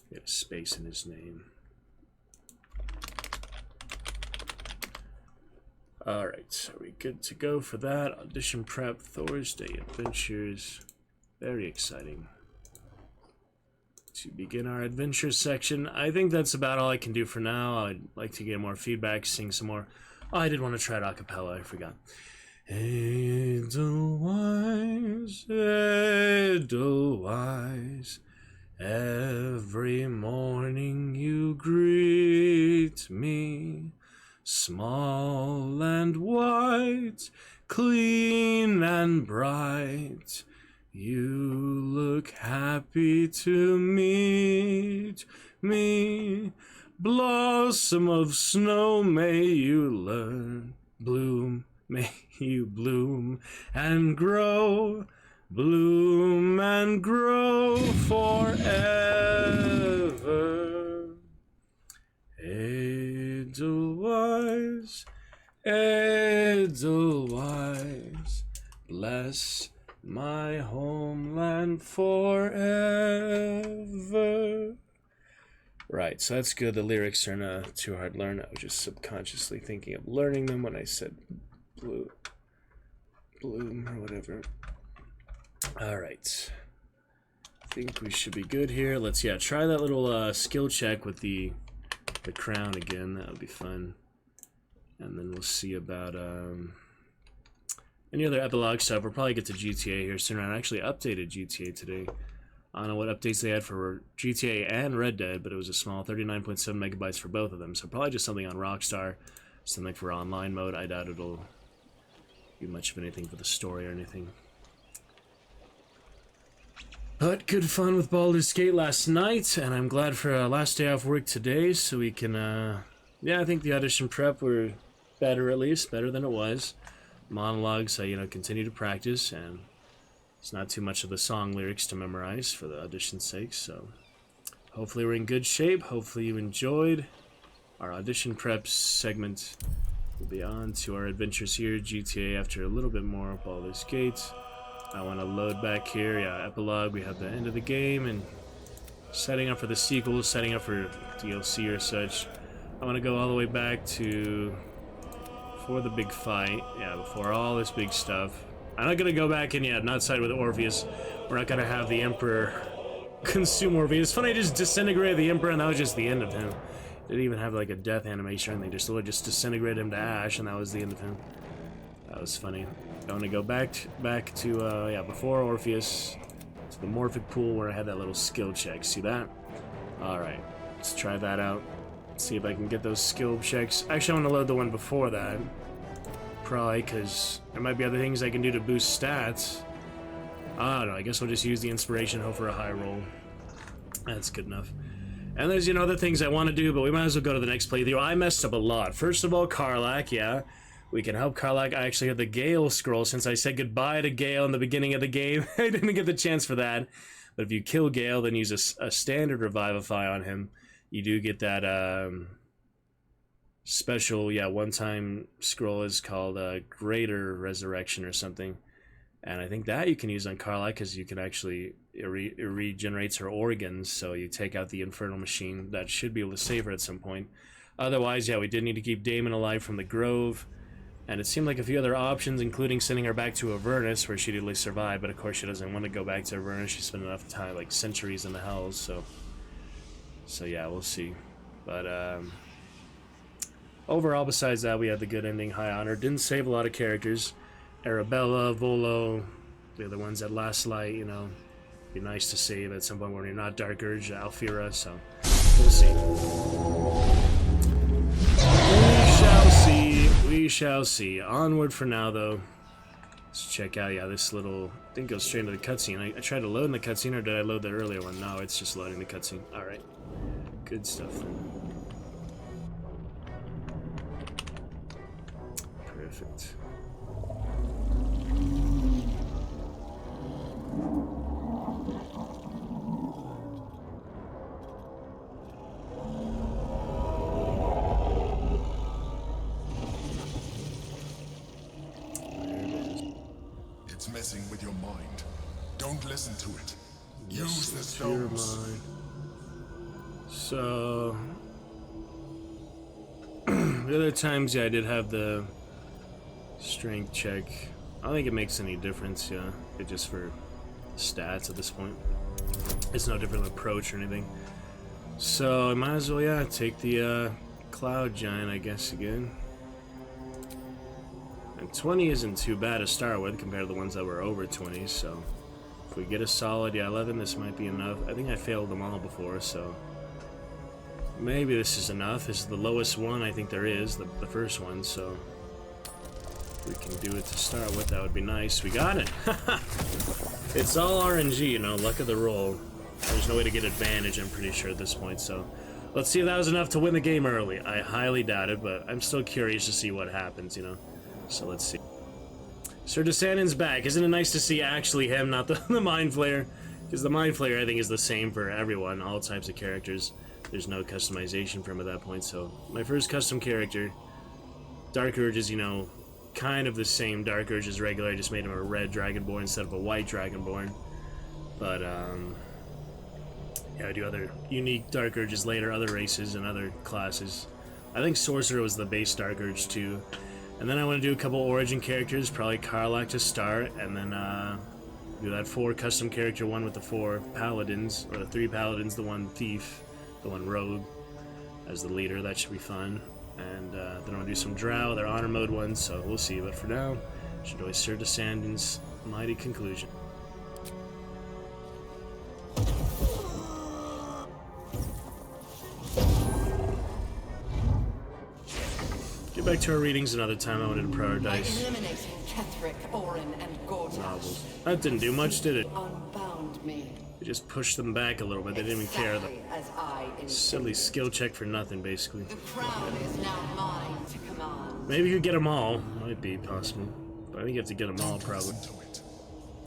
He had a space in his name. Alright, are we good to go for that? Audition prep, Thorsday adventures. Very exciting. To begin our adventure section, I think that's about all I can do for now. I'd like to get more feedback, sing some more. Oh, I did want to try it a cappella, I forgot. Edelweiss, Edelweiss, every morning you greet me, small and white, clean and bright, you look happy to meet me, blossom of snow, may you learn, bloom, may you bloom and grow forever. Edelweiss, Edelweiss, bless my homeland forever. Right, so that's good. The lyrics are not too hard to learn. I was just subconsciously thinking of learning them when I said bloom or whatever. Alright. I think we should be good here. Let's, try that little skill check with the crown again. That would be fun. And then we'll see about any other epilogue stuff. We'll probably get to GTA here soon. I actually updated GTA today. I don't know what updates they had for GTA and Red Dead, but it was a small 39.7 megabytes for both of them. So probably just something on Rockstar, something for online mode. I doubt it'll be much of anything for the story or anything. But good fun with Baldur's Gate last night, and I'm glad for last day off work today, so we can, yeah, I think the audition prep were better, at least, better than it was. Monologues, continue to practice, and It's not too much of the song lyrics to memorize for the audition's sake, so hopefully we're in good shape. Hopefully you enjoyed our audition prep segment. We'll be on to our adventures here, GTA, after a little bit more of Baldur's Gate. I want to load back here, yeah, epilogue, we have the end of the game, and setting up for the sequel, setting up for DLC or such. I want to go all the way back to before the big fight, yeah, before all this big stuff. I'm not going to go back in yet, not side with Orpheus. We're not going to have the Emperor consume Orpheus. It's funny, I just disintegrated the Emperor and that was just the end of him. Didn't even have like a death animation or anything, just disintegrated him to ash and that was the end of him. That was funny. I want to go back to yeah, before Orpheus, to the Morphic pool where I had that little skill check. See that? Alright, let's try that out. See if I can get those skill checks. Actually, I want to load the one before that. Probably, because there might be other things I can do to boost stats. I don't know, I guess we'll just use the inspiration, hope for a high roll. That's good enough. And there's, you know, other things I want to do, but we might as well go to the next playthrough. I messed up a lot. First of all, Karlach, yeah. We can help Karlach. I actually have the Gale scroll since I said goodbye to Gale in the beginning of the game. I didn't get the chance for that. But if you kill Gale, then use a standard Revivify on him. You do get that special, yeah, one-time scroll is called Greater Resurrection or something. And I think that you can use on Karlach because you can actually, it regenerates her organs. So you take out the Infernal Machine. That should be able to save her at some point. Otherwise, yeah, we did need to keep Damon alive from the Grove. And it seemed like a few other options, including sending her back to Avernus, where she'd at least survive, but of course she doesn't want to go back to Avernus. She's spent enough time, like centuries in the Hells, so yeah, we'll see. But overall, besides that, we had the good ending, High Honor. Didn't save a lot of characters. Arabella, Volo, the other ones at Last Light, you know, be nice to save at some point when you're not Dark Urge, Alfira, so we'll see. We shall see. Onward for now, though. Let's check out, yeah, this little... I think it goes straight into the cutscene. I tried to load in the cutscene, or did I load the earlier one? No, it's just loading the cutscene. Alright. Good stuff. Perfect. Messing with your mind. Don't listen to it. Use the stones. So the other times, yeah, I did have the strength check. I don't think it makes any difference, yeah. It's just for stats at this point. It's no different approach or anything. So I might as well, yeah, take the Cloud Giant, I guess, again. And 20 isn't too bad to start with compared to the ones that were over 20, so if we get a solid, yeah, 11, this might be enough. I think I failed them all before, so maybe this is enough. This is the lowest one I think there is, the first one, so if we can do it to start with, that would be nice. We got it! It's all RNG, you know, luck of the roll. There's no way to get advantage, I'm pretty sure, at this point, so let's see if that was enough to win the game early. I highly doubt it, but I'm still curious to see what happens, you know. So let's see. Sir Descendant's back. Isn't it nice to see actually him, not the Mind Flayer? Because the Mind Flayer, I think, is the same for everyone, all types of characters. There's no customization for him at that point, so my first custom character, Dark Urge, is, you know, kind of the same Dark Urge as regular. I just made him a red Dragonborn instead of a white Dragonborn. But, yeah, I do other unique Dark Urges later, other races and other classes. I think Sorcerer was the base Dark Urge, too. And then I want to do a couple origin characters, probably Karlach to start, and then do that 4 custom character one with the 4 paladins, or the 3 paladins, the 1 thief, the 1 rogue as the leader. That should be fun. And then I want to do some drow, their honor mode ones, so we'll see. But for now, should always Sir Descendant's mighty conclusion. Back to our readings another time. I wanted to prioritize novels. That didn't do much, did it? They just pushed them back a little bit. They didn't even care. The silly skill check for nothing, basically. The crown is now mine to command. Maybe you could get them all. Might be possible. But I think you have to get them all, probably.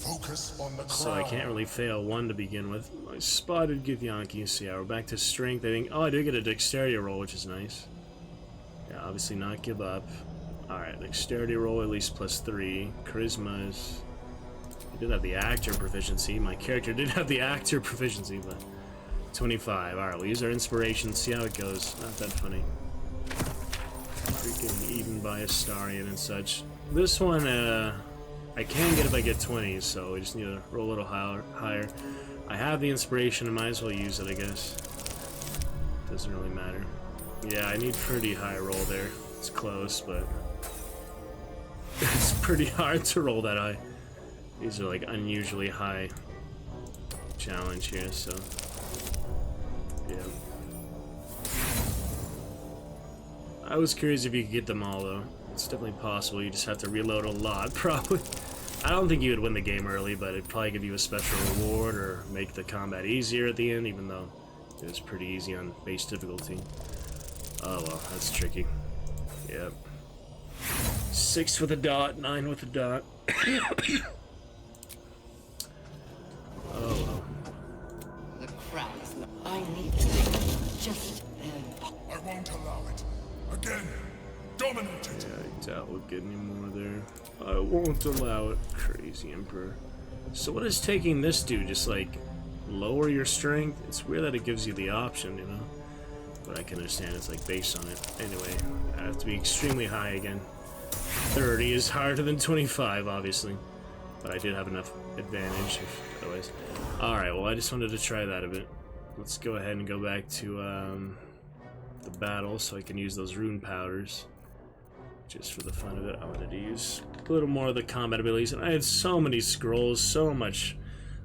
Focus on the crown. So I can't really fail one to begin with. I spotted Githyanki, so yeah, we're back to strength. I think. Oh, I did get a dexterity roll, which is nice. Yeah, obviously not give up. Alright, dexterity roll at least +3. Charisma is... I did have the actor proficiency. My character did have the actor proficiency, but... 25. Alright, we'll use our inspiration, see how it goes. Not that funny. Freaking eaten by a Starian and such. This one, I can get if I get 20, so we just need to roll a little higher. I have the inspiration, I might as well use it, I guess. Doesn't really matter. Yeah, I need pretty high roll there. It's close, but... it's pretty hard to roll that high. These are like unusually high challenge here, so... yeah. I was curious if you could get them all, though. It's definitely possible. You just have to reload a lot, probably. I don't think you would win the game early, but it'd probably give you a special reward or make the combat easier at the end, even though it was pretty easy on base difficulty. Oh well, that's tricky. Yep. 6 with a dot, 9 with a dot. Oh well. The crowds. I need to be just then. I won't allow it. Again, dominate it. Yeah, I doubt we'll get any more there. I won't allow it. Crazy Emperor. So what does taking this do? Just like lower your strength? It's weird that it gives you the option, you know? But I can understand it's like based on it. Anyway, I have to be extremely high again. 30 is harder than 25, obviously. But I did have enough advantage otherwise. Alright, well I just wanted to try that a bit. Let's go ahead and go back to the battle so I can use those rune powders. Just for the fun of it, I wanted to use a little more of the combat abilities. And I had so many scrolls, so much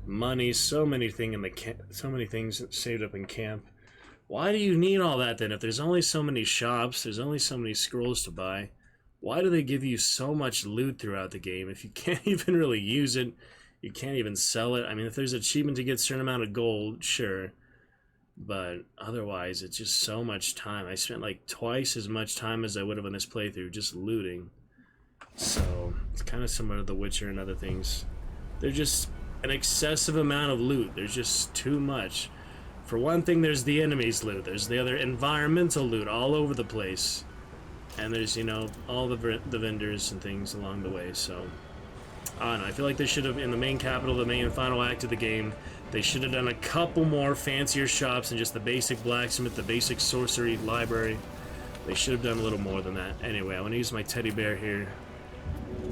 money, so many things saved up in camp. Why do you need all that then? If there's only so many shops, there's only so many scrolls to buy. Why do they give you so much loot throughout the game if you can't even really use it? You can't even sell it. I mean, if there's an achievement to get a certain amount of gold, sure. But otherwise, it's just so much time. I spent like twice as much time as I would have on this playthrough just looting. So, it's kind of similar to The Witcher and other things. There's just an excessive amount of loot. There's just too much. For one thing, there's the enemy's loot. There's the other environmental loot all over the place. And there's, you know, all the vendors and things along the way, so... I don't know, I feel like they should have, in the main capital, the main final act of the game, they should have done a couple more fancier shops than just the basic blacksmith, the basic sorcery library. They should have done a little more than that. Anyway, I want to use my teddy bear here.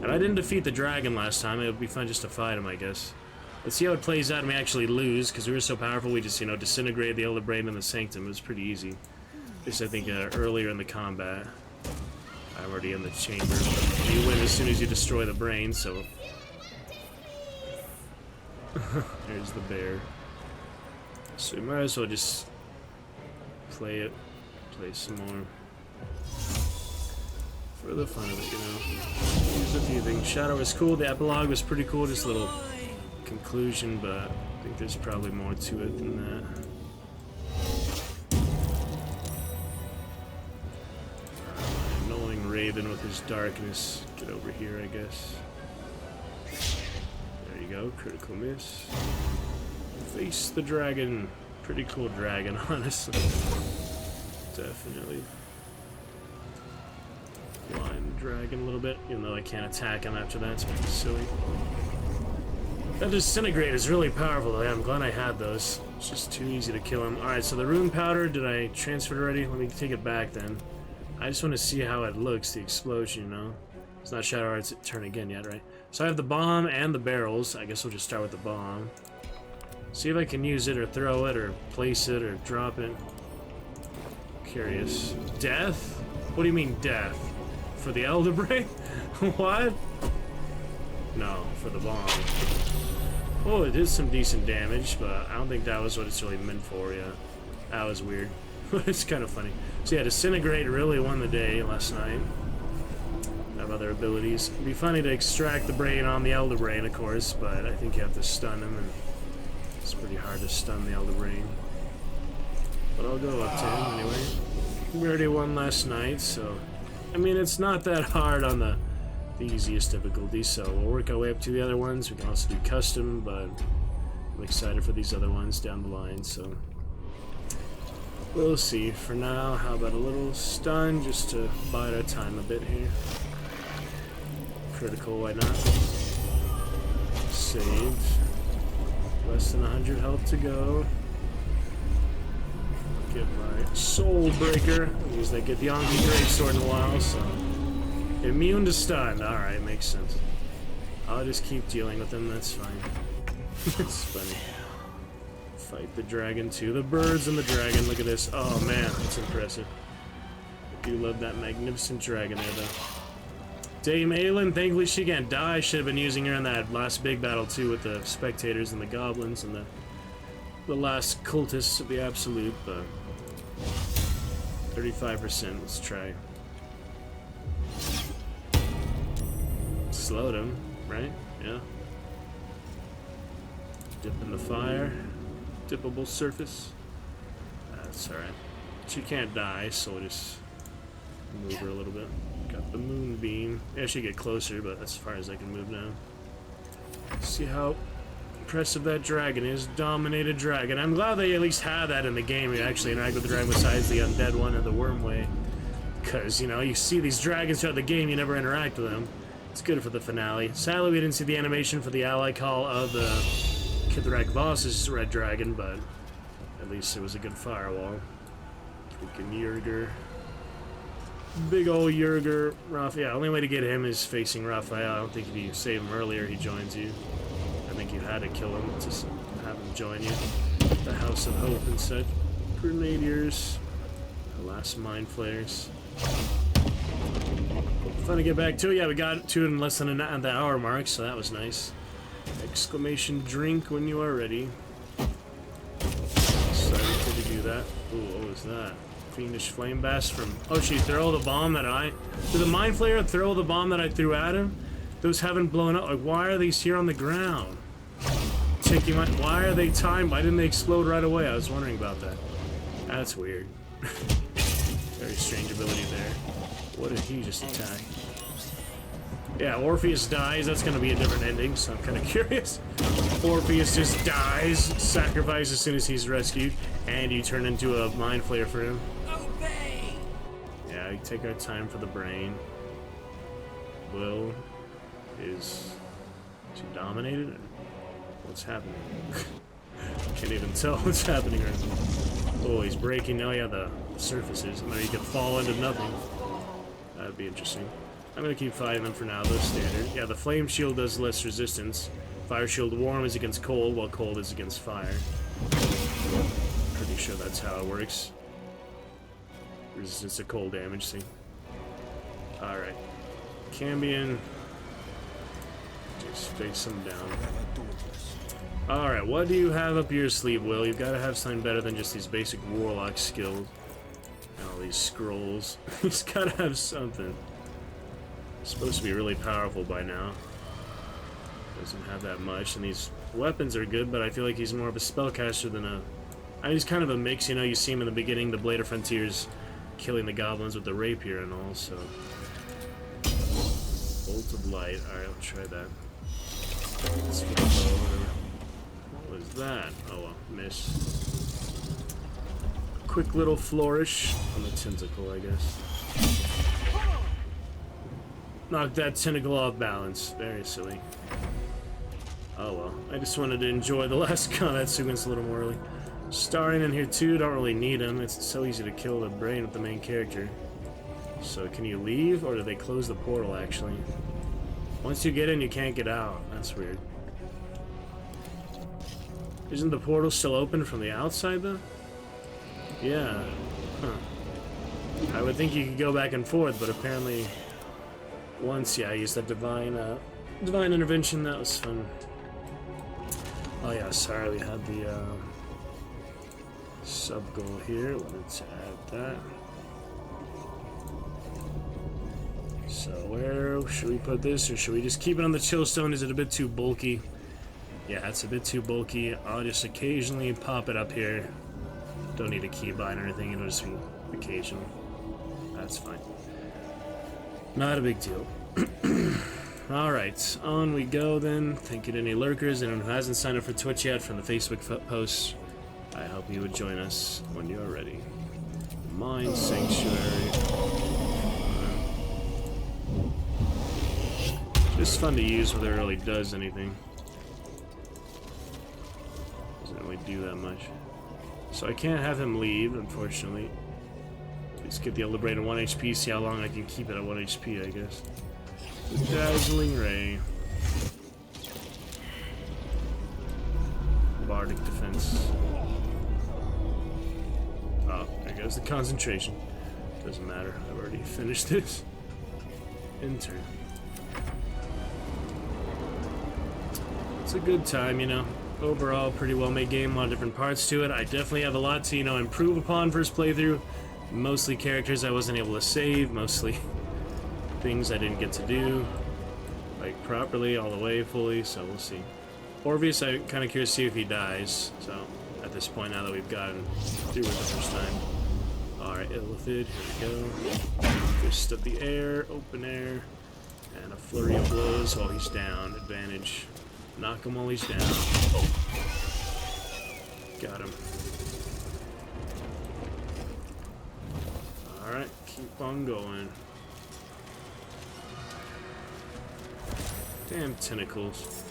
And I didn't defeat the dragon last time, it would be fun just to fight him, I guess. Let's see how it plays out and we actually lose, because we were so powerful, we just, you know, disintegrated the Elder Brain and the Sanctum. It was pretty easy. Just, I think, earlier in the combat. I'm already in the chamber. You win as soon as you destroy the brain, so... There's the bear. So we might as well just play some more. For the fun of it, you know. There's a few things. Shadow was cool, the epilogue was pretty cool, just a little conclusion, but I think there's probably more to it than that. Raven with his darkness. Get over here, I guess. There you go, critical miss. Face the dragon. Pretty cool dragon, honestly. Definitely. Blind dragon a little bit, even though I can't attack him after that, it's silly. That disintegrate is really powerful, though. I'm glad I had those. It's just too easy to kill him. Alright, so the rune powder, did I transfer it already? Let me take it back then. I just want to see how it looks, the explosion, you know? It's not Shadow Art's turn again yet, right? So I have the bomb and the barrels. I guess we'll just start with the bomb. See if I can use it or throw it or place it or drop it. Curious. Death? What do you mean death? For the Elder Brain? What? No, for the bomb. Oh, it did some decent damage, but I don't think that was what it's really meant for, yeah. That was weird. It's kind of funny. So yeah, Disintegrate really won the day last night. I have other abilities. It'd be funny to extract the brain on the Elder Brain, of course, but I think you have to stun him, and it's pretty hard to stun the Elder Brain. But I'll go up to him anyway. We already won last night, so... I mean, it's not that hard on the the easiest difficulty, so we'll work our way up to the other ones. We can also do custom, but I'm excited for these other ones down the line, so we'll see. For now, how about a little stun just to bide our time a bit here. Critical, why not? Saved. Less than 100 health to go. Get my soul breaker. Use that get the Anki Gravesword in a while, so immune to stun. Alright, makes sense. I'll just keep dealing with him, that's fine. It's funny. Fight the dragon too. The birds and the dragon. Look at this. Oh man, that's impressive. I do love that magnificent dragon there though. Dame Aelin, thankfully she can't die. Should have been using her in that last big battle too with the spectators and the goblins and the last cultists of the absolute, but 35%, let's try. Slowed him, right? Yeah. Dip in the fire. Dippable surface. That's alright. She can't die, so we'll just move her a little bit. Got the moonbeam. Yeah, she get closer, but as far as I can move now. See how impressive that dragon is. Dominated dragon. I'm glad they at least had that in the game. You actually interact with the dragon besides the undead one and the worm way. Because, you know, you see these dragons throughout the game, you never interact with them. It's good for the finale. Sadly, we didn't see the animation for the ally call of the Kithrak Voss's red dragon, but at least it was a good firewall. Freaking Yerger. Big ol' Yerger. Raphael. Only way to get him is facing Raphael. I don't think if you save him earlier, he joins you. I think you had to kill him to have him join you. The House of Hope and such. Grenadiers. The last Mind Flayers. Fun to get back to. Yeah, we got to it in less than the hour mark, so that was nice. Exclamation drink when you are ready. Excited to do that. Ooh, what was that? Fiendish Flame Bass from... Oh, she throw the bomb that I... Did the Mind Flayer throw the bomb that I threw at him? Those haven't blown up. Like, why are these here on the ground? Taking my... Why are they timed? Why didn't they explode right away? I was wondering about that. That's weird. Very strange ability there. What did he just attack? Yeah, Orpheus dies. That's going to be a different ending, so I'm kind of curious. Orpheus just dies, sacrificed as soon as he's rescued, and you turn into a Mind Flayer for him. Obey! Yeah, we take our time for the brain. Will is she dominated? Or what's happening? Can't even tell what's happening right now. Oh, he's breaking. Oh yeah, the surfaces. And then he could fall into nothing. That'd be interesting. I'm gonna keep fighting them for now, though standard. Yeah, the flame shield does less resistance. Fire shield warm is against cold, while cold is against fire. Pretty sure that's how it works. Resistance to cold damage, see? Alright. Cambion. Just face him down. Alright, what do you have up your sleeve, Will? You've got to have something better than just these basic warlock skills. And all these scrolls. He's got to have something. Supposed to be really powerful by now. Doesn't have that much, and these weapons are good, but I feel like he's more of a spellcaster than a... I mean, he's kind of a mix, you know, you see him in the beginning, the Blade of Frontiers, killing the goblins with the rapier and all, so... Bolt of Light, alright, I'll try that. Let's get what was that? Oh well, miss. Quick little flourish on the tentacle, I guess. Knocked that tentacle off balance. Very silly. Oh well. I just wanted to enjoy the last combat sequence a little more early. Starring in here too, don't really need him. It's so easy to kill the brain with the main character. So can you leave, or do they close the portal actually? Once you get in, you can't get out. That's weird. Isn't the portal still open from the outside though? Yeah. Huh. I would think you could go back and forth, but apparently... Once, yeah, I used that divine intervention. That was fun. Oh yeah, sorry, we had the sub goal here. Let's add that. So where should we put this, or should we just keep it on the chill stone? Is it a bit too bulky? Yeah, it's a bit too bulky. I'll just occasionally pop it up here. Don't need a keybind or anything. It'll just be occasional. That's fine. Not a big deal. Alright, on we go then. Thank you to any lurkers. Anyone who hasn't signed up for Twitch yet from the Facebook posts, I hope you would join us when you're ready. Mind Sanctuary. Just fun to use whether it really does anything. Doesn't really do that much. So I can't have him leave, unfortunately. Just get the Liberate at 1 HP, see how long I can keep it at 1 HP, I guess. Dazzling Ray. Bardic Defense. Oh, there goes the concentration. Doesn't matter, I've already finished this. Enter. It's a good time, you know. Overall, pretty well made game, a lot of different parts to it. I definitely have a lot to, you know, improve upon first playthrough. Mostly characters I wasn't able to save, mostly things I didn't get to do, like, properly, all the way, fully, so we'll see. Orpheus, I'm kind of curious to see if he dies, so, at this point, now that we've gotten through it the first time. Alright, Illithid, here we go. Fist of the air, open air, and a flurry of blows while he's down. Advantage. Knock him while he's down. Got him. Alright, keep on going. Damn tentacles.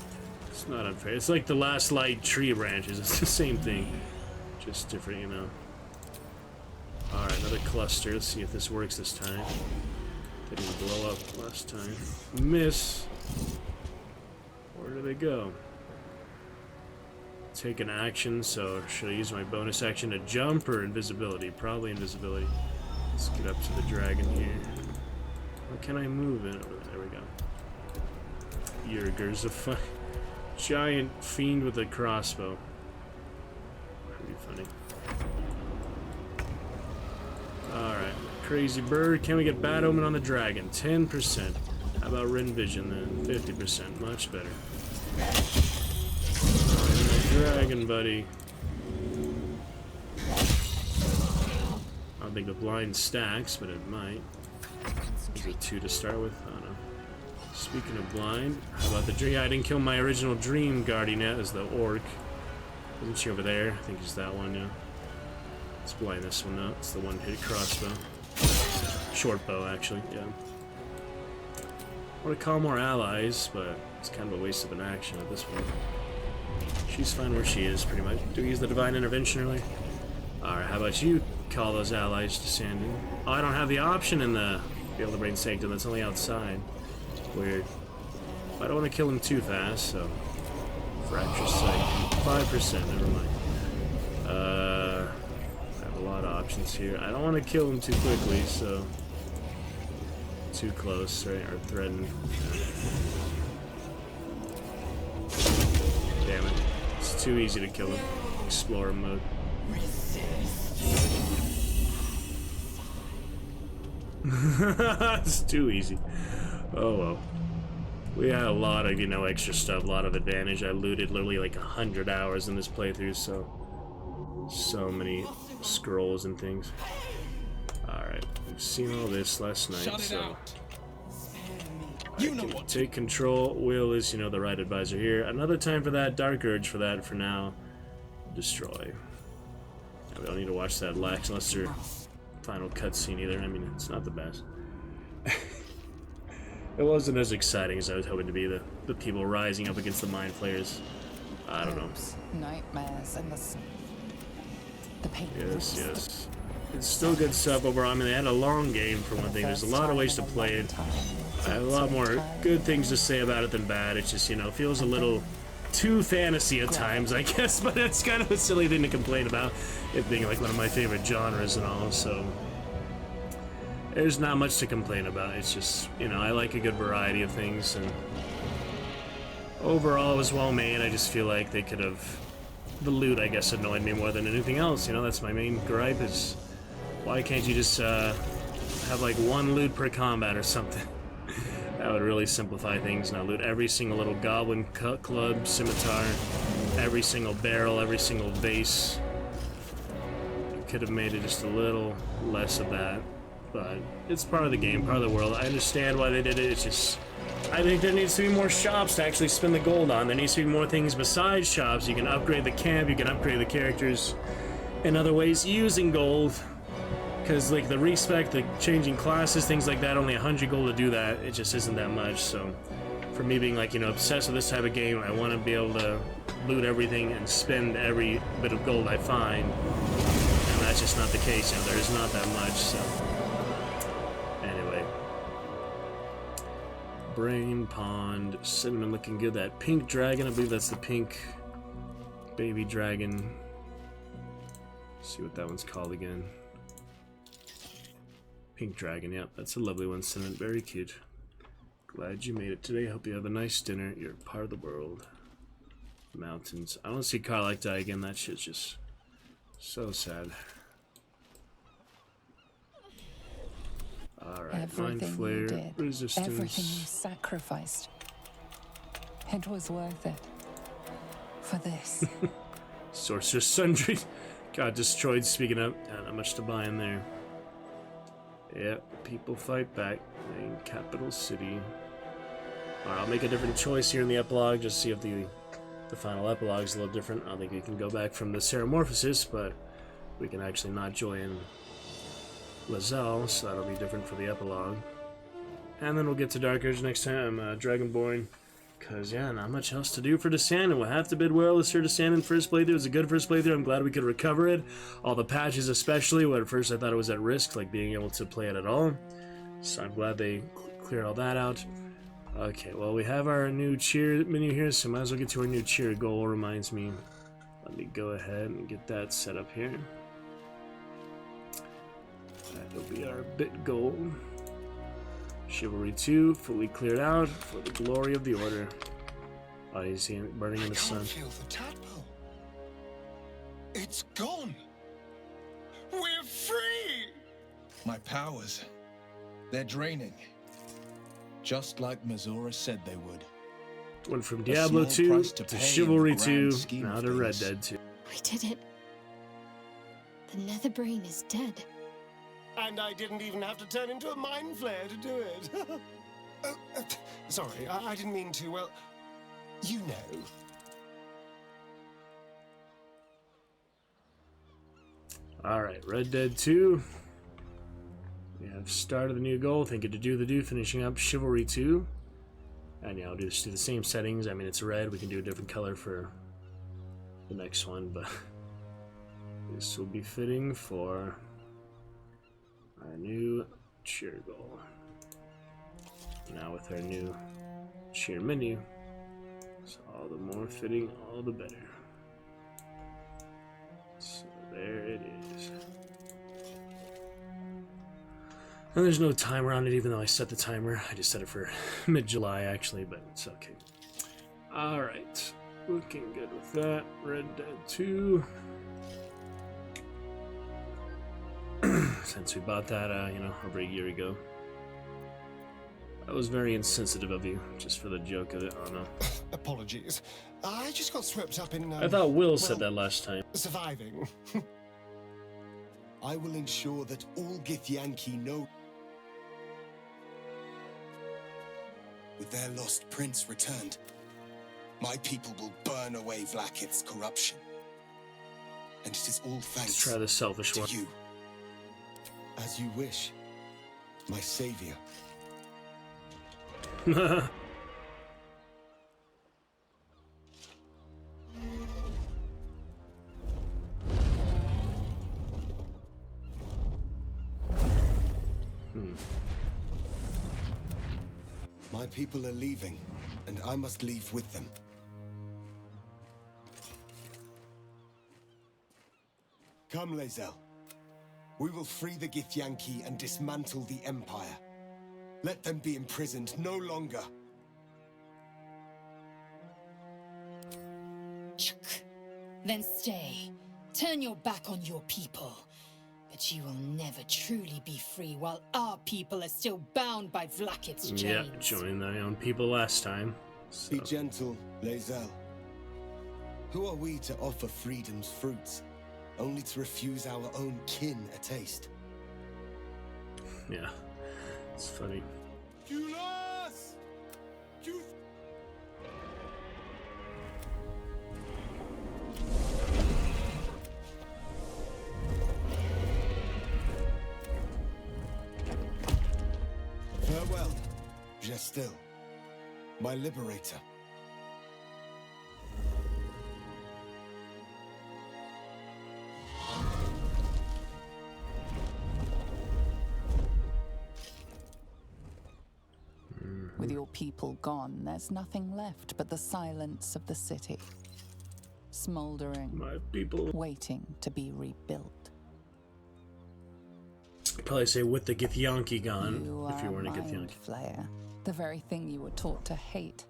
It's not unfair. It's like the last light tree branches. It's the same thing. Just different, you know. Alright, another cluster. Let's see if this works this time. Didn't blow up last time. Miss. Where do they go? Take an action, so should I use my bonus action to jump or invisibility? Probably invisibility. Let's get up to the dragon here. Where can I move it? Oh, there we go. Yerger's a giant fiend with a crossbow. Pretty funny. Alright. Crazy bird. Can we get Bad Omen on the dragon? 10%. How about Rin Vision then? 50%. Much better. Alright, my dragon buddy. I don't think the blind stacks, but it might. Is it 2 to start with? I don't know. Speaking of blind, how about the dream? I didn't kill my original dream guardian yet, as the orc. Isn't she over there? I think it's that one, yeah. Let's blind this one out. It's the one-hit crossbow. Short bow, actually, yeah. I want to call more allies, but it's kind of a waste of an action at this point. She's fine where she is, pretty much. Do we use the Divine Intervention early? Alright, how about you call those allies to stand in? Oh, I don't have the option in the Brain Sanctum. That's only outside. Weird. I don't want to kill him too fast, so... Fracture Sight. 5%, never mind. I have a lot of options here. I don't want to kill him too quickly, so... Too close, right? Or threaten. Damn it. It's too easy to kill him. Explorer mode. It's too easy. Oh well. We had a lot of, you know, extra stuff, a lot of advantage. I looted literally like 100 hours in this playthrough, so many scrolls and things. Alright, we've seen all this last night, so I can take control. Will is, you know, the right advisor here. Another time for that, Dark Urge for that. For now, destroy. We don't need to watch that lackluster final cutscene either. I mean, it's not the best. It wasn't as exciting as I was hoping to be. The people rising up against the Mind Flayers. I don't know. Nightmares and the pain. Yes. It's still good stuff overall. I mean, they had a long game for one thing. There's a lot of ways to play it. I have a lot more good things to say about it than bad. It's just, you know, feels a little too fantasy at times, I guess, but it's kind of a silly thing to complain about, it being like one of my favorite genres and all, so there's not much to complain about. It's just, you know, I like a good variety of things, and overall it was well made. I just feel like they could have, the loot, I guess, annoyed me more than anything else. You know, that's my main gripe, is why can't you just have like one loot per combat or something? That would really simplify things. Now loot every single little goblin club, scimitar, every single barrel, every single vase. You could have made it just a little less of that. but it's part of the game, part of the world. I understand why they did it. It's just, I think there needs to be more shops to actually spend the gold on. There needs to be more things besides shops. You can upgrade the camp, you can upgrade the characters in other ways using gold. Because like the respec, the changing classes, things like that, only 100 gold to do that. It just isn't that much. So for me being like, you know, obsessed with this type of game, I want to be able to loot everything and spend every bit of gold I find. And that's just not the case. You know, there's not that much. So anyway, Brain Pond, Cinnamon looking good. That pink dragon, I believe that's the pink baby dragon. Let's see what that one's called again. Pink dragon, yep, that's a lovely one, Cinnamon. Very cute. Glad you made it today. Hope you have a nice dinner. You're part of the world. Mountains. I don't see Karlach die again. That shit's just so sad. Alright, Mind Flare, Resistance. Everything you sacrificed. It was worth it. For this. Sorcerer's Sundry. Got destroyed, speaking of. Not much to buy in there. Yep, people fight back. Main capital city. Alright, I'll make a different choice here in the epilogue, just see if the final epilogue is a little different. I don't think we can go back from the Ceramorphosis, but we can actually not join Lae'zel, so that'll be different for the epilogue. And then we'll get to Dark Age next time, Dragonborn. Because, yeah, not much else to do for Descent, and we'll have to bid well to Sir Descent in first playthrough. It was a good first playthrough. I'm glad we could recover it. All the patches especially, where at first I thought it was at risk, like being able to play it at all. So I'm glad they cleared all that out. Okay, well, we have our new cheer menu here, so might as well get to our new cheer goal, reminds me. Let me go ahead and get that set up here. That'll be our bit goal. Chivalry 2, fully cleared out for the glory of the Order. Oh, you see it burning in the sun. I can't feel the tadpole. It's gone. We're free! My powers, they're draining. Just like Mazora said they would. Went from Diablo 2 to Chivalry 2, now to Red Dead 2. We did it. The Netherbrain is dead. And I didn't even have to turn into a mind flare to do it. Sorry, I didn't mean to, well, you know. Alright, Red Dead 2. We have started the new goal, thinking to do the do, finishing up Chivalry 2. And yeah, I'll just do the same settings. I mean, it's red, we can do a different color for the next one, but this will be fitting for our new cheer goal. Now with our new cheer menu, so all the more fitting, all the better. So there it is. And there's no timer on it, even though I set the timer. I just set it for mid-July, actually, but it's okay. Alright, looking good with that. Red Dead 2. Since we bought that, over a year ago. That was very insensitive of you, just for the joke of it. Oh no. Apologies. I just got swept up in... I thought Will said that last time. Surviving. I will ensure that all Githyanki know. With their lost prince returned, my people will burn away Vlaakith's corruption. And it is all thanks Let's try the selfish to one. you. As you wish, my savior. My people are leaving, and I must leave with them. Come, Lae'zel. We will free the Githyanki and dismantle the Empire. Let them be imprisoned no longer. Then stay. Turn your back on your people. But you will never truly be free while our people are still bound by Vlaakith's chains. Yeah, joined thy own people last time. So. Be gentle, Lae'zel. Who are we to offer freedom's fruits, only to refuse our own kin a taste? Yeah, it's funny. Culas! Farewell, Gestil, my liberator. With your people gone, there's nothing left but the silence of the city. Smoldering, My people. waiting to be rebuilt. Probably say with the Githyanki gone, You if you are weren't a a mind Githyanki. flayer, the very thing you were taught to hate.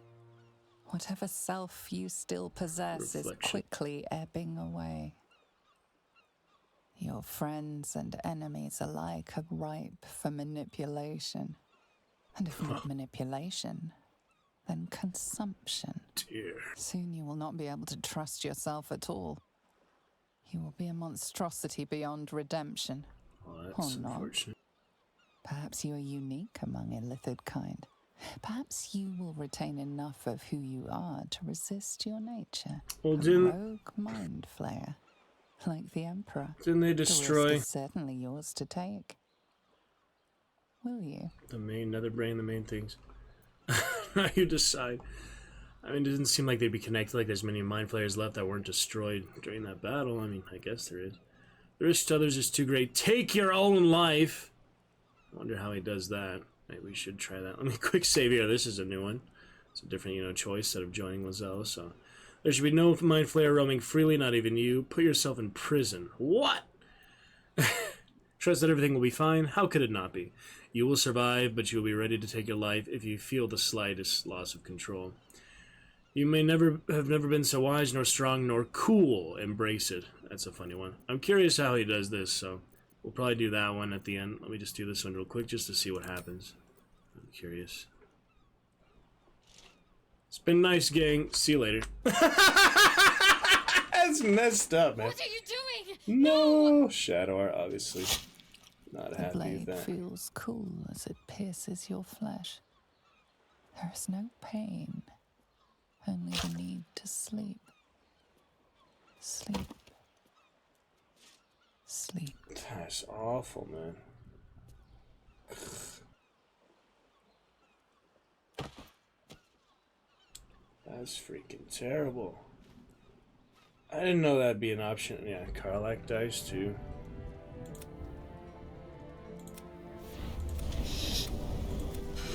Whatever self you still possess is Reflection. quickly ebbing away. Your friends and enemies alike are ripe for manipulation. And if not manipulation, then consumption. Dear. Soon you will not be able to trust yourself at all. You will be a monstrosity beyond redemption. Well, that's Or not. unfortunate. Perhaps you are unique among illithid kind. Perhaps you will retain enough of who you are to resist your nature. Well, a didn't rogue mind flayer, like the Emperor. they The destroy risk is certainly yours to take. Will you? the main nether brain, the main things? Now you decide. I mean, it doesn't seem like they'd be connected, like there's many mind flayers left that weren't destroyed during that battle. I mean, I guess there is. The risk to others is too great. Take your own life! I wonder how he does that. Maybe we should try that. Let me quick save here. This is a new one. It's a different, choice instead of joining Lizelle, so... There should be no mind flayer roaming freely, not even you. Put yourself in prison. What? Trust that everything will be fine? How could it not be? You will survive, but you will be ready to take your life if you feel the slightest loss of control. You may have never been so wise, nor strong, nor cool. Embrace it. That's a funny one. I'm curious how he does this, so we'll probably do that one at the end. Let me just do this one real quick just to see what happens. I'm curious. It's been nice, gang. See you later. That's messed up, man. What are you doing? No! Shadow, obviously. Not The happy with blade that. feels cool as it pierces your flesh. There is no pain, only the need to sleep. Sleep. Sleep. That's awful, man. That's freaking terrible. I didn't know that'd be an option. Yeah, Karlach dies too.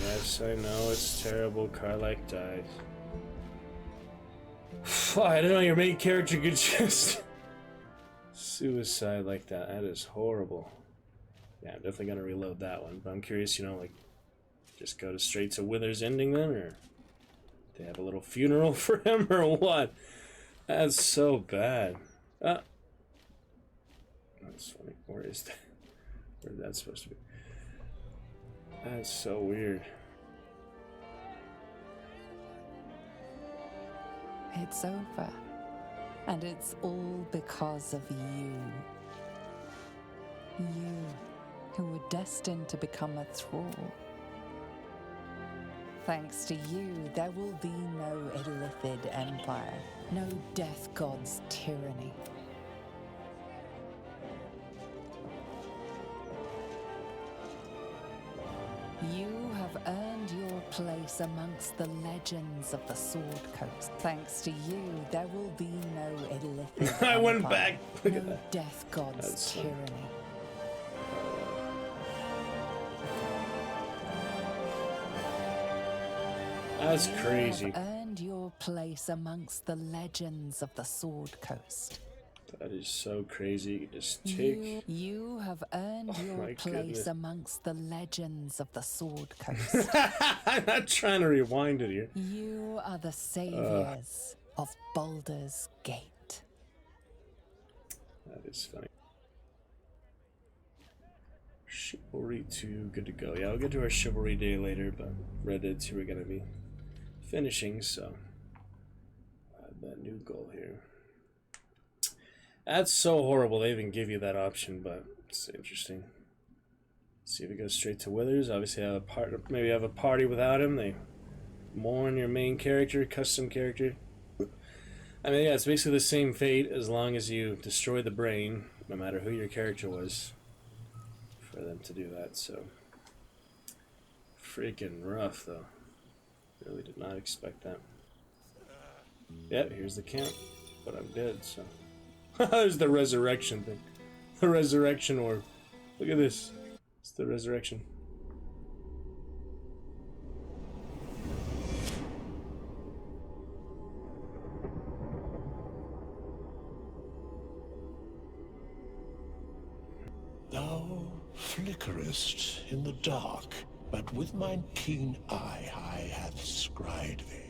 Yes, I know it's terrible. Karlach dies. I didn't know your main character could just suicide like that. That is horrible. Yeah, I'm definitely gonna reload that one. But I'm curious, like, just go straight to Wither's ending then, or they have a little funeral for him, or what? That's so bad. That's funny. Where is that? Where's that supposed to be? That's so weird. It's over. And it's all because of you. You, who were destined to become a thrall. Thanks to you, there will be no illithid empire, no death god's tyranny. You have earned your place amongst the legends of the Sword Coast. Thanks to you, there will be no illithid I went empire, back. Look at no that. death god's That's funny. tyranny. That's You crazy. have earned your place amongst the legends of the Sword Coast. That is so crazy. Just take. You have earned Oh your my place goodness. amongst the legends of the Sword Coast. I'm not trying to rewind it here. You are the saviors of Baldur's Gate. That is funny. Chivalry 2, good to go. Yeah, I'll get to our Chivalry Day later, but Red Dead 2 we're gonna be finishing, so I have that new goal here. That's so horrible they even give you that option, but it's interesting. See if it goes straight to Withers. Obviously, have a partner. Maybe have a party without him. They mourn your main character, custom character. I mean, yeah, it's basically the same fate as long as you destroy the brain, no matter who your character was, for them to do that. So, freaking rough, though. Really did not expect that. Yeah, here's the camp, but I'm dead. So, there's the resurrection thing. The resurrection orb. Look at this. It's the resurrection. Thou flickerest in the dark, but with mine keen eye I have descried thee.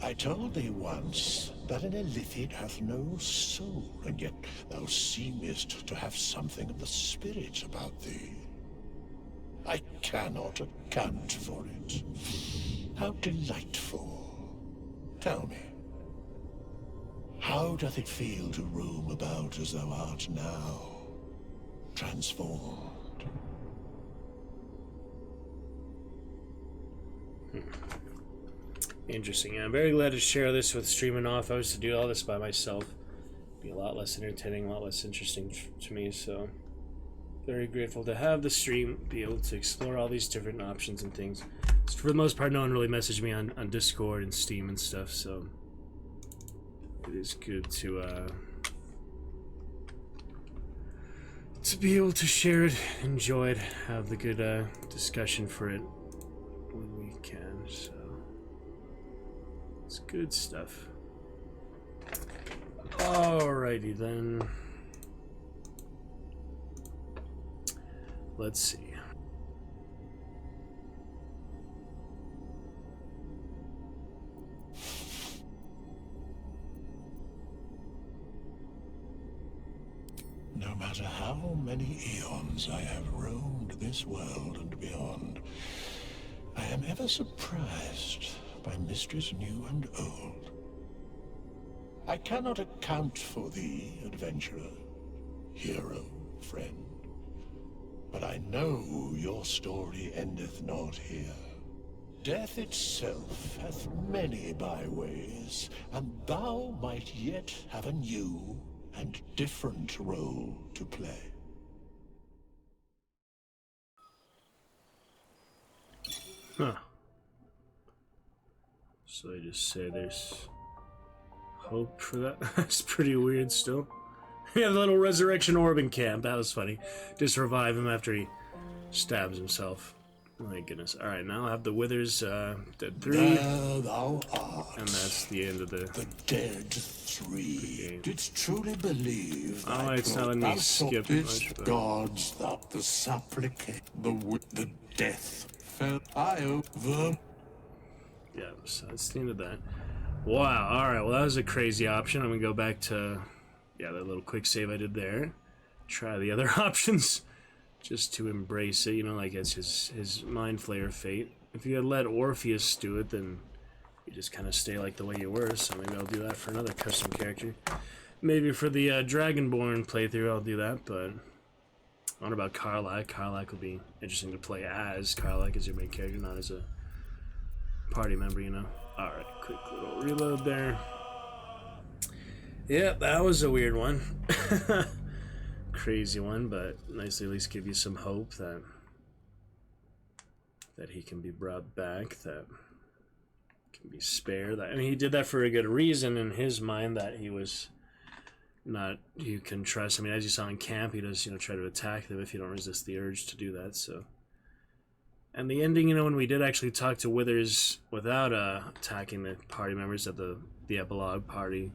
I told thee once that an illithid hath no soul, and yet thou seemest to have something of the spirit about thee. I cannot account for it. How delightful. Tell me, how doth it feel to roam about as thou art now, transformed? Interesting. Yeah, I'm very glad to share this with Streaming Off. I was to do all this by myself. It'd be a lot less entertaining, a lot less interesting to me, so very grateful to have the stream, be able to explore all these different options and things. So for the most part, no one really messaged me on Discord and Steam and stuff, so it is good to be able to share it, enjoy it, have the good discussion for it when we can, so it's good stuff. Alrighty then. Let's see. No matter how many eons I have roamed this world and beyond, I am ever surprised by mysteries new and old. I cannot account for thee, adventurer, hero, friend, but I know your story endeth not here. Death itself hath many byways, and thou might yet have a new and different role to play. Huh. So I just say there's hope for that. That's pretty weird still. Yeah, the little resurrection orb in camp. That was funny. Just revive him after he stabs himself. My goodness. Alright, now I have the Withers dead 3. There thou art. And that's the end of the dead 3. Didst truly believe oh, it's not letting me skip much, but gods that the supplicate, the death fell I over. yeah, so that's the end of that. Wow, alright, well that was a crazy option. I'm gonna go back to, yeah, that little quick save I did there. Try the other options, just to embrace it, you know, like it's his Mind Flayer fate. If you had let Orpheus do it, then you just kind of stay like the way you were, so maybe I'll do that for another custom character. Maybe for the Dragonborn playthrough I'll do that, but I wonder about Karlach. Karlach will be interesting to play as. Karlach is your main character, not as a party member, you know. Alright, quick little reload there. Yep, that was a weird one. Crazy one, but nice to at least give you some hope that he can be brought back, that can be spared. I mean, he did that for a good reason in his mind, that he was not, you can trust. I mean, as you saw in camp, he does, you know, try to attack them if you don't resist the urge to do that, so. And the ending, you know, when we did actually talk to Withers without attacking the party members at the epilogue party,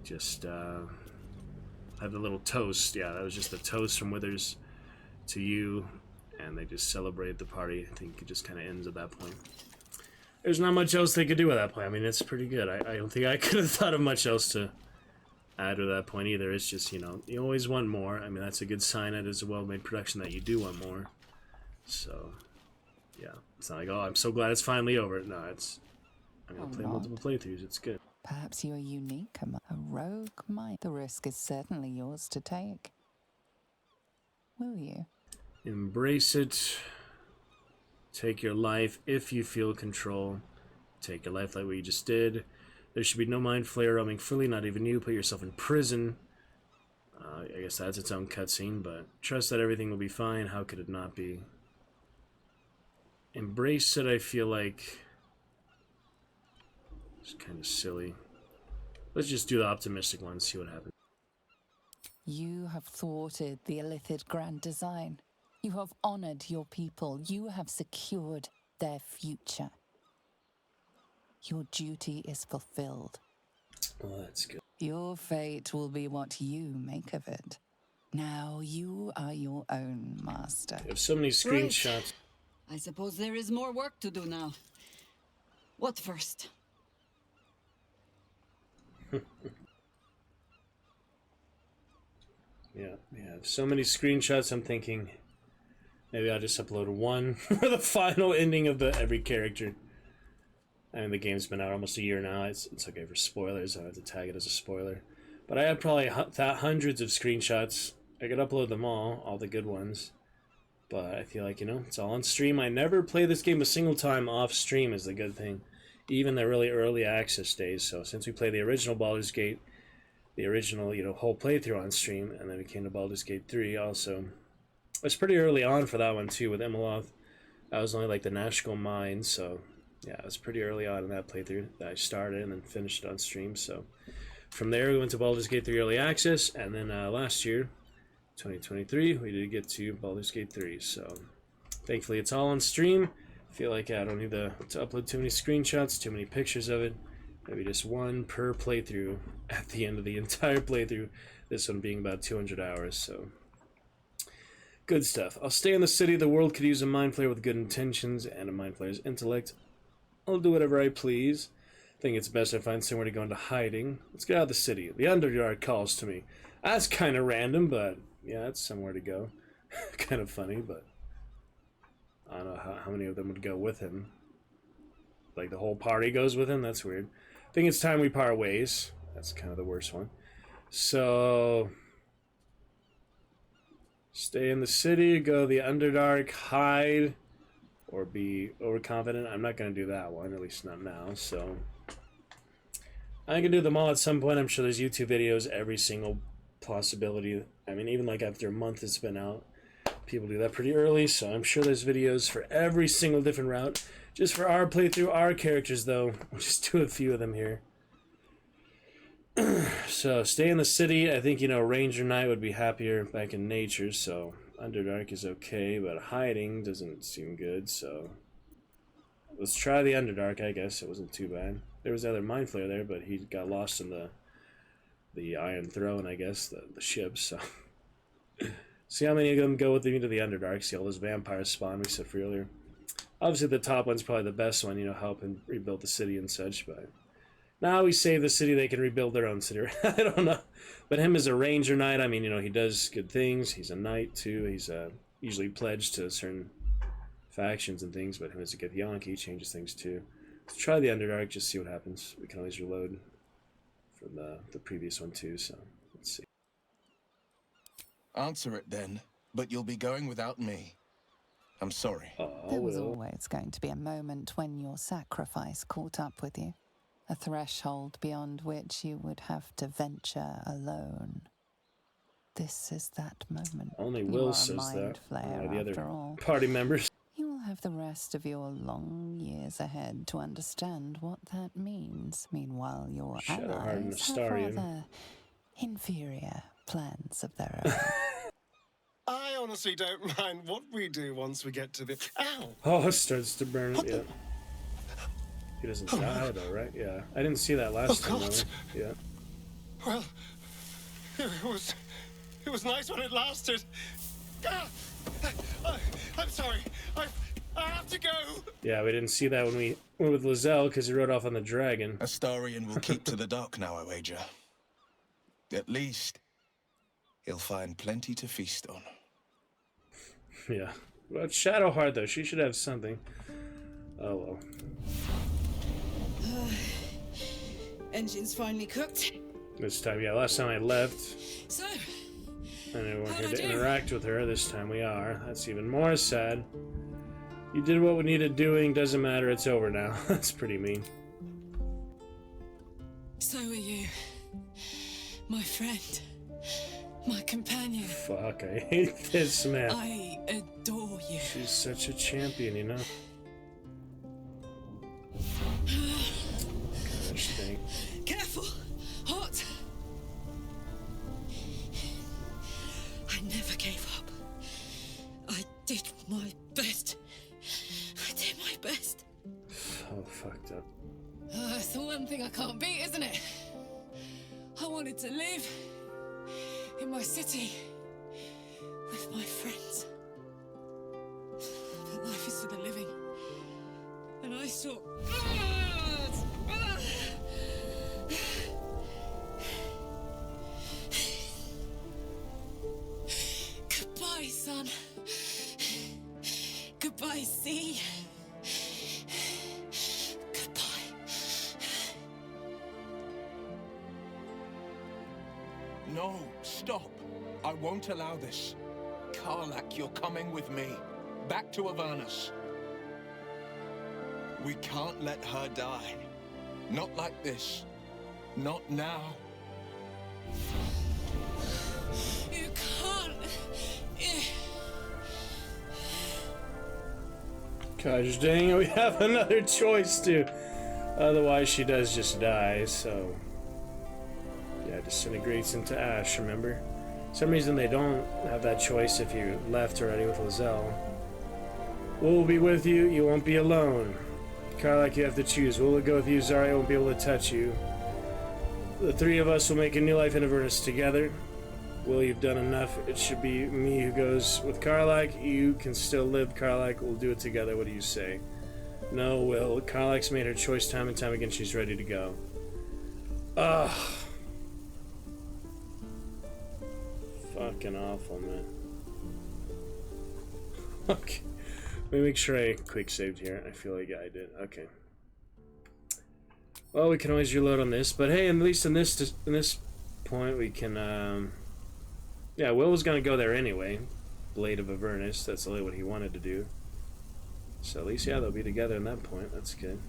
just had the little toast. Yeah, that was just the toast from Withers to you, and they just celebrate the party. I think it just kind of ends at that point. There's not much else they could do at that point. I mean, it's pretty good. I don't think I could have thought of much else to add to that point either. It's just, you know, you always want more. I mean, that's a good sign that it's a well-made production that you do want more. So, yeah. It's not like, oh, I'm so glad it's finally over. No, it's, I'm going to play multiple playthroughs. It's good. Perhaps you're unique, a rogue might. The risk is certainly yours to take. Will you? Embrace it. Take your life if you feel control. Take your life like what you just did. There should be no mind flayer roaming freely, not even you. Put yourself in prison. I guess that's its own cutscene, but trust that everything will be fine. How could it not be? Embrace it, I feel like it's kind of silly. Let's just do the optimistic one, see what happens. You have thwarted the Illithid grand design. You have honored your people. You have secured their future. Your duty is fulfilled. Oh, that's good. Your fate will be what you make of it. Now you are your own master. We have so many screenshots. I suppose there is more work to do now. What first? Yeah, we have so many screenshots. I'm thinking maybe I'll just upload one for the final ending of every character. I mean, the game's been out almost a year now. It's okay for spoilers. I don't have to tag it as a spoiler. But I have probably hundreds of screenshots. I could upload them all the good ones. But I feel like, you know, it's all on stream. I never play this game a single time off stream is the good thing. Even the really early access days. So since we played the original Baldur's Gate, the original, you know, whole playthrough on stream, and then we came to Baldur's Gate 3 also. It was pretty early on for that one too with Imaloth. I was only like the Nashkel Mine, so yeah, it was pretty early on in that playthrough that I started and then finished it on stream. So from there we went to Baldur's Gate 3 Early Access, and then last year, 2023, we did get to Baldur's Gate 3. So thankfully it's all on stream. I feel like I don't need to upload too many screenshots, too many pictures of it. Maybe just one per playthrough at the end of the entire playthrough. This one being about 200 hours, so good stuff. I'll stay in the city. The world could use a mind flayer with good intentions and a mind flayer's intellect. I'll do whatever I please. I think it's best I find somewhere to go into hiding. Let's get out of the city. The Underdark calls to me. That's kind of random, but yeah, it's somewhere to go. Kind of funny, but I don't know how many of them would go with him. Like the whole party goes with him? That's weird. I think it's time we part ways. That's kind of the worst one. So stay in the city, go to the Underdark, hide, or be overconfident. I'm not going to do that one, at least not now. So I can do them all at some point. I'm sure there's YouTube videos, every single possibility. I mean, even like after a month it's been out, people do that pretty early. So I'm sure there's videos for every single different route. Just for our playthrough, our characters though, we'll just do a few of them here. So stay in the city. I think, you know, Ranger Knight would be happier back in nature, so Underdark is okay, but hiding doesn't seem good, so let's try the Underdark, I guess. It wasn't too bad. There was another Mind Flayer there, but he got lost in the Iron Throne, I guess, the ship, so see how many of them go with me to the Underdark. See all those vampires spawn we said earlier. Obviously the top one's probably the best one, you know, helping rebuild the city and such, but now we save the city, they can rebuild their own city. I don't know. But him as a Ranger Knight, I mean, you know, he does good things. He's a knight, too. He's usually pledged to certain factions and things, but him as a Githyanki, he changes things, too. Let's try the Underdark, just see what happens. We can always reload from the previous one, too, so let's see. Answer it, then, but you'll be going without me. I'm sorry. There was always going to be a moment when your sacrifice caught up with you. A threshold beyond which you would have to venture alone. This is that moment. Only You Will are a says mind that. flayer, The other after all. party members. You will have the rest of your long years ahead to understand what that means. Meanwhile, your Shadowheart and allies have Astarion. rather inferior plans of their own. I honestly don't mind what we do once we get to the... Ow! Oh, it starts to burn it, yeah. He doesn't die, though, right? Yeah. I didn't see that last time, God. though. Yeah. Well, it was nice when it lasted. Ah! I'm sorry. I have to go. Yeah, we didn't see that when we went with Lizelle, because he rode off on the dragon. Astarion will keep to the dark now, I wager. At least, he'll find plenty to feast on. Yeah. Well, Shadowheart, though. She should have something. Oh, well. Engine's finally cooked. This time, yeah. Last time I left, So, And we're here to interact with her. This time we are. That's even more sad. You did what we needed doing. Doesn't matter. It's over now. That's pretty mean. So are you. My friend. My companion. Fuck, I hate this, man. I adore you. She's such a champion, you know? Gosh dang. Careful! Hot! I never gave up. I did my best. I did my best. Oh, fucked up. It's the one thing I can't beat, isn't it? I wanted to live in my city with my friends. But life is for the living. And I saw... Goodbye, son. Goodbye, sea. No, stop. I won't allow this. Karlak, you're coming with me. Back to Avernus. We can't let her die. Not like this. Not now. You can't. Gosh dang it, we have another choice too. Otherwise she does just die, so... Yeah, disintegrates into ash, remember? For some reason they don't have that choice if you left already with Lizelle. We'll be with you, you won't be alone. Karlak, you have to choose. We'll go with you, Zarya won't be able to touch you. The three of us will make a new life in Avernus together. Will, you've done enough. It should be me who goes with Karlak. You can still live, Karlak. We'll do it together. What do you say? No, Will. Karlak's made her choice time and time again. She's ready to go. Ugh. Fucking awful, man. Okay. Let me make sure I quick saved here. I feel like I did. Okay. Well, we can always reload on this, but hey, at least in this point, we can. Yeah, Will was gonna go there anyway. Blade of Avernus. That's only what he wanted to do. So at least, yeah, they'll be together in that point. That's good.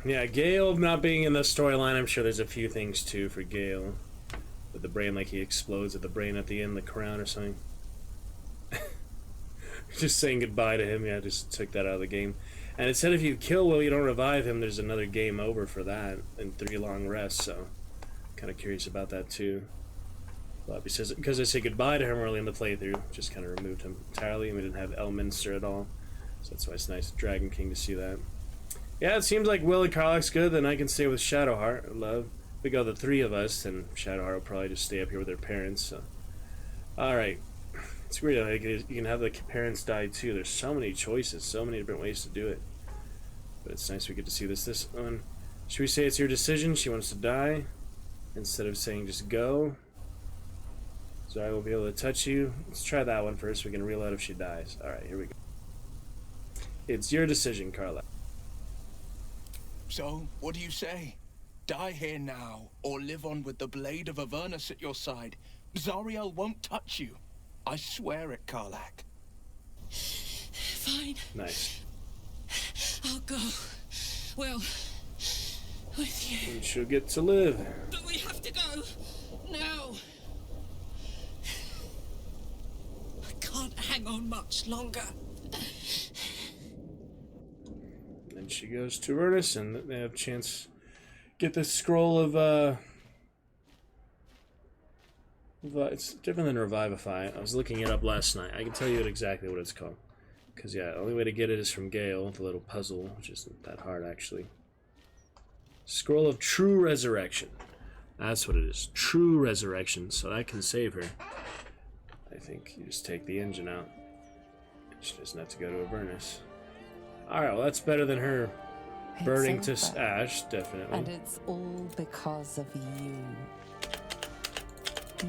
Yeah, Gale not being in the storyline, I'm sure there's a few things too for Gale. With the brain, like he explodes at the brain at the end, the crown or something. Just saying goodbye to him, yeah, just took that out of the game. And it said if you kill Will, you don't revive him, there's another game over for that, and 3 long rests, so... Kind of curious about that too. But because I said goodbye to him early in the playthrough, just kind of removed him entirely, and we didn't have Elminster at all. So that's why it's nice, Dragon King, to see that. Yeah, it seems like Will and Karlak's good, then I can stay with Shadowheart. Love. If we go the 3 of us, then Shadowheart will probably just stay up here with their parents. So, alright. It's weird, like, you can have the parents die too. There's so many choices, so many different ways to do it. But it's nice we get to see this one. Should we say it's your decision? She wants to die. Instead of saying just go. So I will be able to touch you. Let's try that one first. We can reload if she dies. Alright, here we go. It's your decision, Karlak. So, what do you say? Die here now, or live on with the Blade of Avernus at your side. Zariel won't touch you. I swear it, Karlak. Fine. Nice. I'll go. Well, with you. And she'll get to live. But we have to go. Now. I can't hang on much longer. And she goes to Avernus, and they have a chance get the scroll of it's different than Revivify. I was looking it up last night. I can tell you exactly what it's called. Because, yeah, the only way to get it is from Gale, the little puzzle, which isn't that hard, actually. Scroll of True Resurrection. That's what it is. True Resurrection. So that can save her. I think you just take the engine out. She doesn't have to go to Avernus. Alright, well, that's better than her burning to ash, definitely. And it's all because of you. You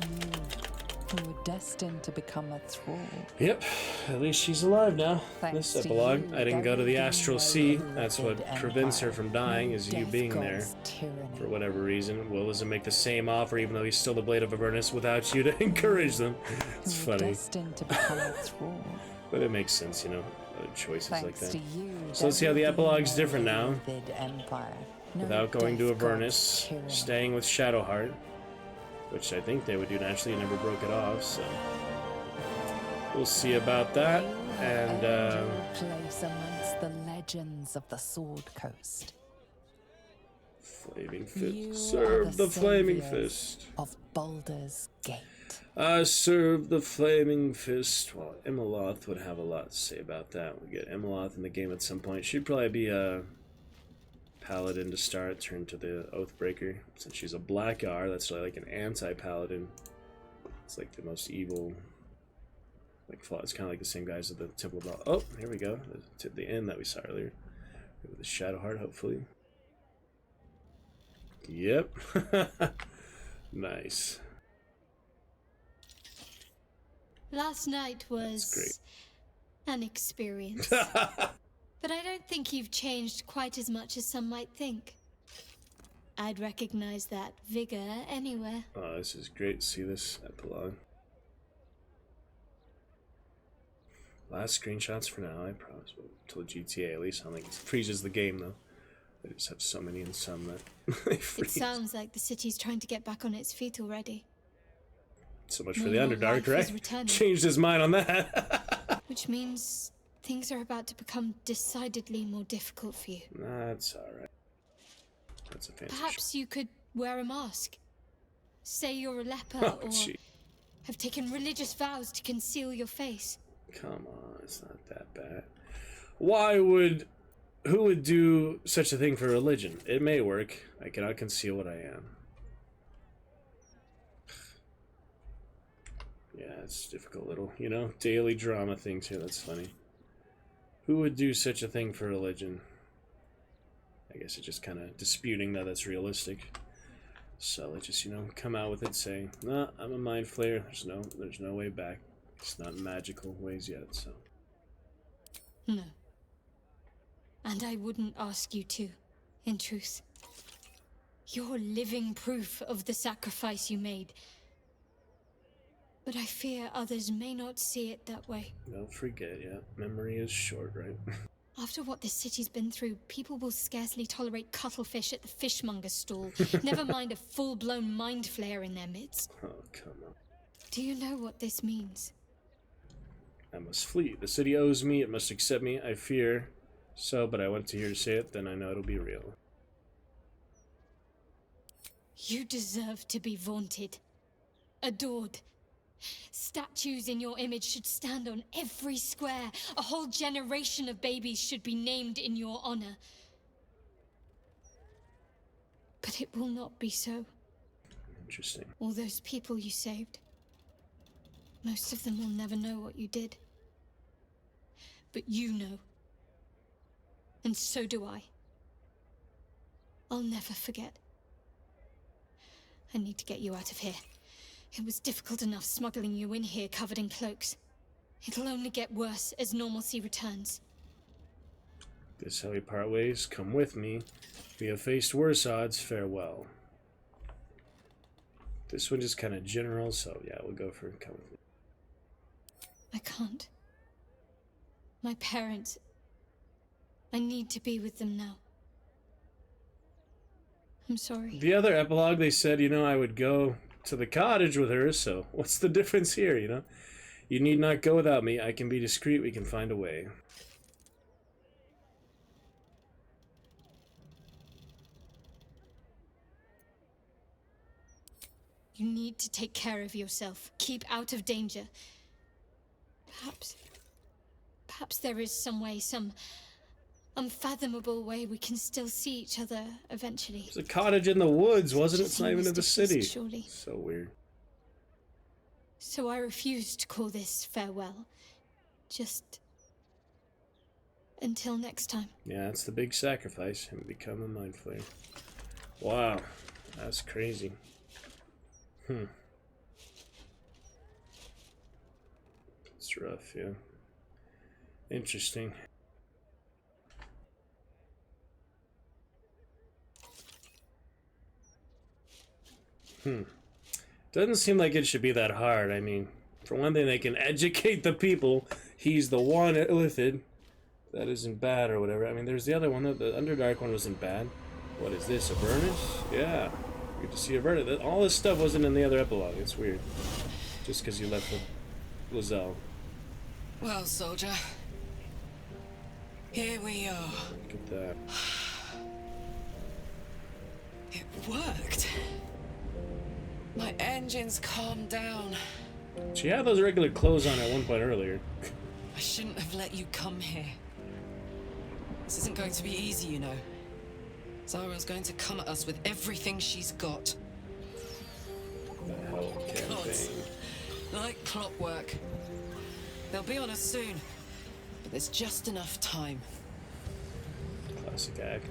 You were destined to become a thrall. Yep, at least she's alive now. Thanks This to epilogue. you, I didn't go to the there will be Astral no Sea. That's what Illithid prevents her Empire, from dying, no is you Death being there. God's tyranny. For whatever reason. Will doesn't make the same offer even though he's still the Blade of Avernus without you to encourage them. It's You were funny. destined to become a thrall. But it makes sense, you know, other choices like Thanks that. to you, So let's see how the there will be epilogue's no different now. Illithid Empire, no Without going to Death God's Avernus, tyranny. staying with Shadowheart, which I think they would do naturally, you never broke it off, so we'll see about that. And Your place amongst the legends of the Sword Coast. Flaming You Fist. are Serve the Flaming saviors Fist. of Baldur's Gate. Serve the Flaming Fist. Well, Imaloth would have a lot to say about that. We'll get Imaloth in the game at some point. She'd probably be a Paladin to start, turn to the Oathbreaker. Since she's a Blackar, that's really like an anti-Paladin. It's like the most evil, like, flaw. It's kind of like the same guys at the Temple of Bal. Oh, here we go. The end that we saw earlier. With the Shadowheart, hopefully. Yep. Nice. Last night That's great. was an experience. But I don't think you've changed quite as much as some might think. I'd recognize that vigor anywhere. Oh, this is great to see this epilogue. Last screenshots for now, I promise. Well, till GTA at least. I don't think it freezes the game though. They just have so many and some that they freeze. It sounds like the city's trying to get back on its feet already. So much for More the and more Underdark, life is right? returning. Changed his mind on that. Which means things are about to become decidedly more difficult for you. That's alright. That's a fancy Perhaps you could wear a mask. Say you're a leper Oh, or gee. have taken religious vows to conceal your face. Come on, it's not that bad. Who would do such a thing for religion? It may work. I cannot conceal what I am. Yeah, it's difficult little, you know, daily drama things here. That's funny. Who would do such a thing for religion? I guess it's just kind of disputing that that's realistic. So let's just, you know, come out with it saying, nah, I'm a mind flayer. There's no way back. It's not magical ways yet, so. No. And I wouldn't ask you to, in truth. You're living proof of the sacrifice you made. But I fear others may not see it that way. Don't forget, yeah, memory is short, right? After what this city's been through, people will scarcely tolerate cuttlefish at the fishmonger's stall, never mind a full-blown mind flayer in their midst. Oh, come on. Do you know what this means? I must flee. The city owes me, it must accept me, I fear. So, but I want to hear to say it, then I know it'll be real. You deserve to be vaunted, adored. Statues in your image should stand on every square. A whole generation of babies should be named in your honor. But it will not be so. Interesting. All those people you saved, most of them will never know what you did. But you know. And so do I. I'll never forget. I need to get you out of here. It was difficult enough smuggling you in here covered in cloaks. It'll only get worse as normalcy returns. This how we part ways. Come with me. We have faced worse odds. Farewell. This one just kind of general, so yeah, we'll go for come with me. I can't. My parents... I need to be with them now. I'm sorry. The other epilogue, they said, you know, I would go to the cottage with her, so what's the difference here, you know? You need not go without me. I can be discreet. We can find a way. You need to take care of yourself. Keep out of danger. Perhaps there is some way, some unfathomable way we can still see each other eventually. It's a cottage in the woods, wasn't it? It's not even in the city. Surely. So weird. So I refuse to call this farewell. Just until next time. Yeah, that's the big sacrifice. Him become a mind flayer. Wow, that's crazy. It's rough, yeah. Interesting. Doesn't seem like it should be that hard. I mean, for one thing, they can educate the people. He's the one illithid. That isn't bad or whatever. I mean, there's the other one. The Underdark one wasn't bad. What is this, Avernus? Yeah. Good to see Avernus. All this stuff wasn't in the other epilogue. It's weird. Just because you left with Lizelle. Well, soldier. Here we are. Look at that. It worked. My engines calmed down. She had those regular clothes on at one point earlier. I shouldn't have let you come here. This isn't going to be easy, you know. Zara's going to come at us with everything she's got. The hell campaign. Like clockwork. They'll be on us soon, but there's just enough time. Classic act.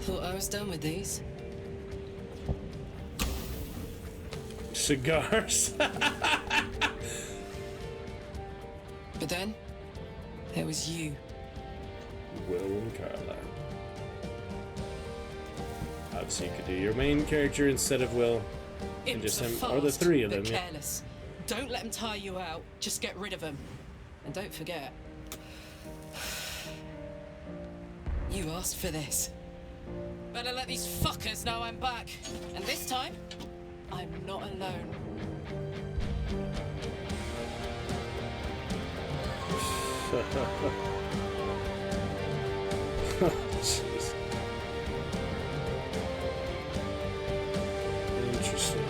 Thought I was done with these. Cigars. But then, there was you. Will and Carla. Obviously, you could do your main character instead of Will. And just him, or the three of them. But careless. Don't let them tire you out. Just get rid of them. And don't forget, you asked for this. Better let these fuckers know I'm back. And this time, I'm not alone. Jeez. Interesting.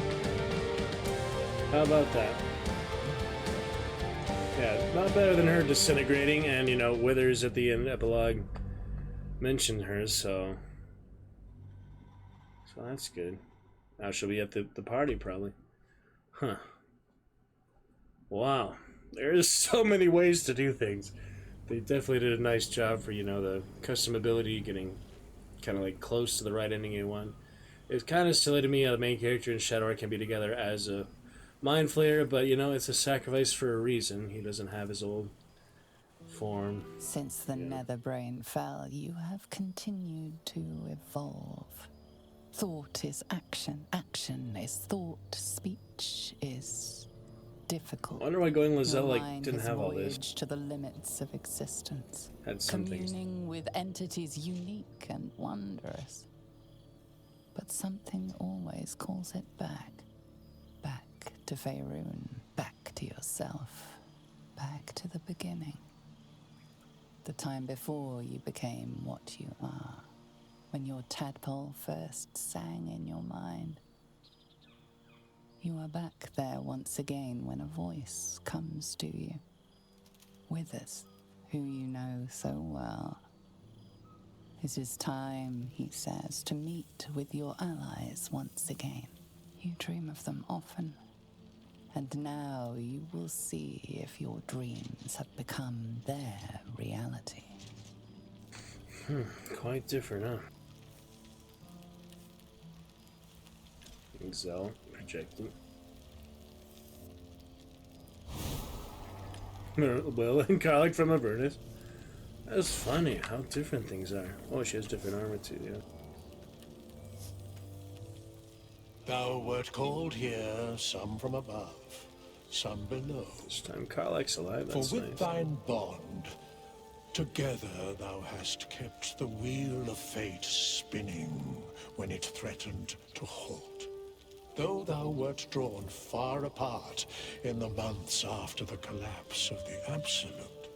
How about that? Yeah, not better than her disintegrating, and you know, Withers at the end epilogue mentioned her, so that's good. Now she'll be at the party probably. Huh. Wow. There's so many ways to do things. They definitely did a nice job for, you know, the customability, getting kind of like close to the right ending you want. It's kind of silly to me how the main character and Shadowheart can be together as a Mind Flayer, but you know, it's a sacrifice for a reason. He doesn't have his old form. Since the nether brain fell, you have continued to evolve. Thought is action. Action is thought. Speech is difficult. I wonder why going Lizelle Your like mind didn't has have all this. voyaged to the limits of existence. Had some things. Communing with entities unique and wondrous. But something always calls it back. Back to Faerun. Back to yourself. Back to the beginning. The time before you became what you are. When your tadpole first sang in your mind. You are back there once again when a voice comes to you. Withers, who you know so well. It is time, he says, to meet with your allies once again. You dream of them often. And now you will see if your dreams have become their reality. Quite different, huh? Zell projecting. Will and Garlic from Avernus. That's funny how different things are. Oh, she has different armor too, yeah. Thou wert called here, some from above, some below. This time Karlach's alive, that's For with nice. thine bond, together thou hast kept the wheel of fate spinning when it threatened to halt. Though thou wert drawn far apart in the months after the collapse of the Absolute,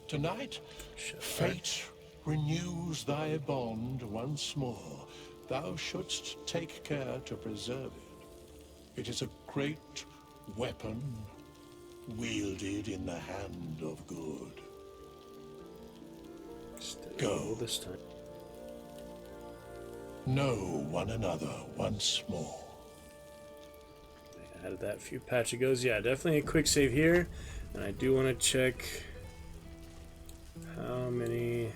tonight, fate renews thy bond once more. Thou shouldst take care to preserve it. It is a great weapon, wielded in the hand of good. Go this time. Know one another once more. Added that a few patch goes. Yeah, definitely a quick save here. And I do want to check how many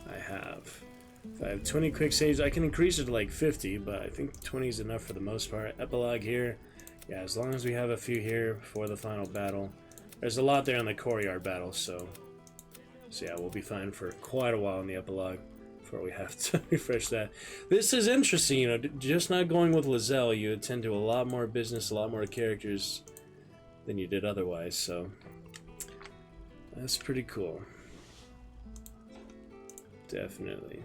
I have. If I have 20 quick saves, I can increase it to like 50, but I think 20 is enough for the most part. Epilogue here. Yeah, as long as we have a few here before the final battle. There's a lot there in the courtyard battle, so yeah, we'll be fine for quite a while in the epilogue before we have to refresh that. This is interesting, you know, just not going with Lizelle, you attend to a lot more business, a lot more characters than you did otherwise, so that's pretty cool. Definitely.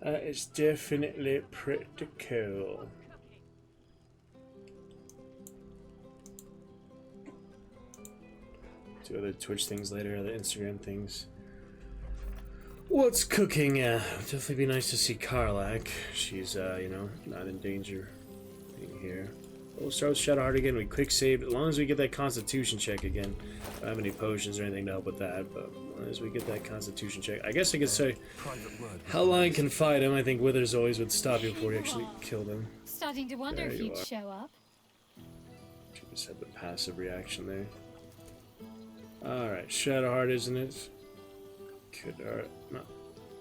It's definitely pretty cool. Do other Twitch things later, other Instagram things. What's cooking? Definitely be nice to see Karlak. She's, you know, not in danger being here. We'll start with Shadowheart again. We quick save as long as we get that Constitution check again. I don't have any potions or anything to help with that, but as long as we get that Constitution check, I guess I could say how long can fight him. I think Withers always would stop you before you actually killed him. Starting to wonder if you'd show up. She just had the passive reaction there. All right, Shadowheart, isn't it? Could no,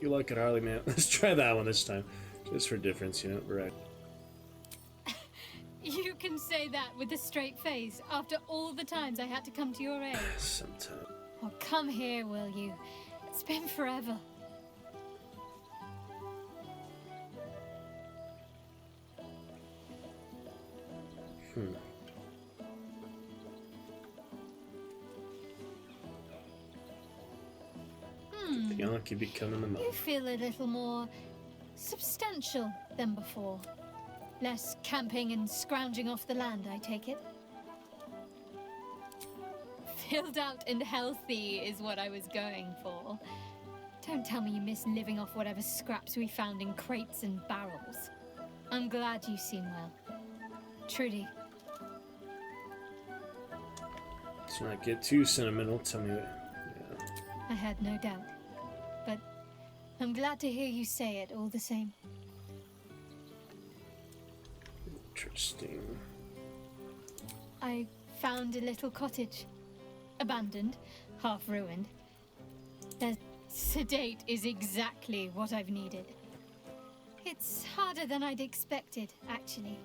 you like it, Harley, man. Let's try that one this time, just for difference, you know. Right. You can say that with a straight face after all the times I had to come to your aid. Sometimes. Oh, come here, will you? It's been forever. Yankee becoming the You feel a little more substantial than before. Less camping and scrounging off the land, I take it. Filled out and healthy is what I was going for. Don't tell me you miss living off whatever scraps we found in crates and barrels. I'm glad you seem well. Trudy. Let's not get too sentimental. Tell me what. Yeah. I had no doubt. But I'm glad to hear you say it all the same. Interesting. I found a little cottage. Abandoned, half ruined. The sedate is exactly what I've needed. It's harder than I'd expected, actually.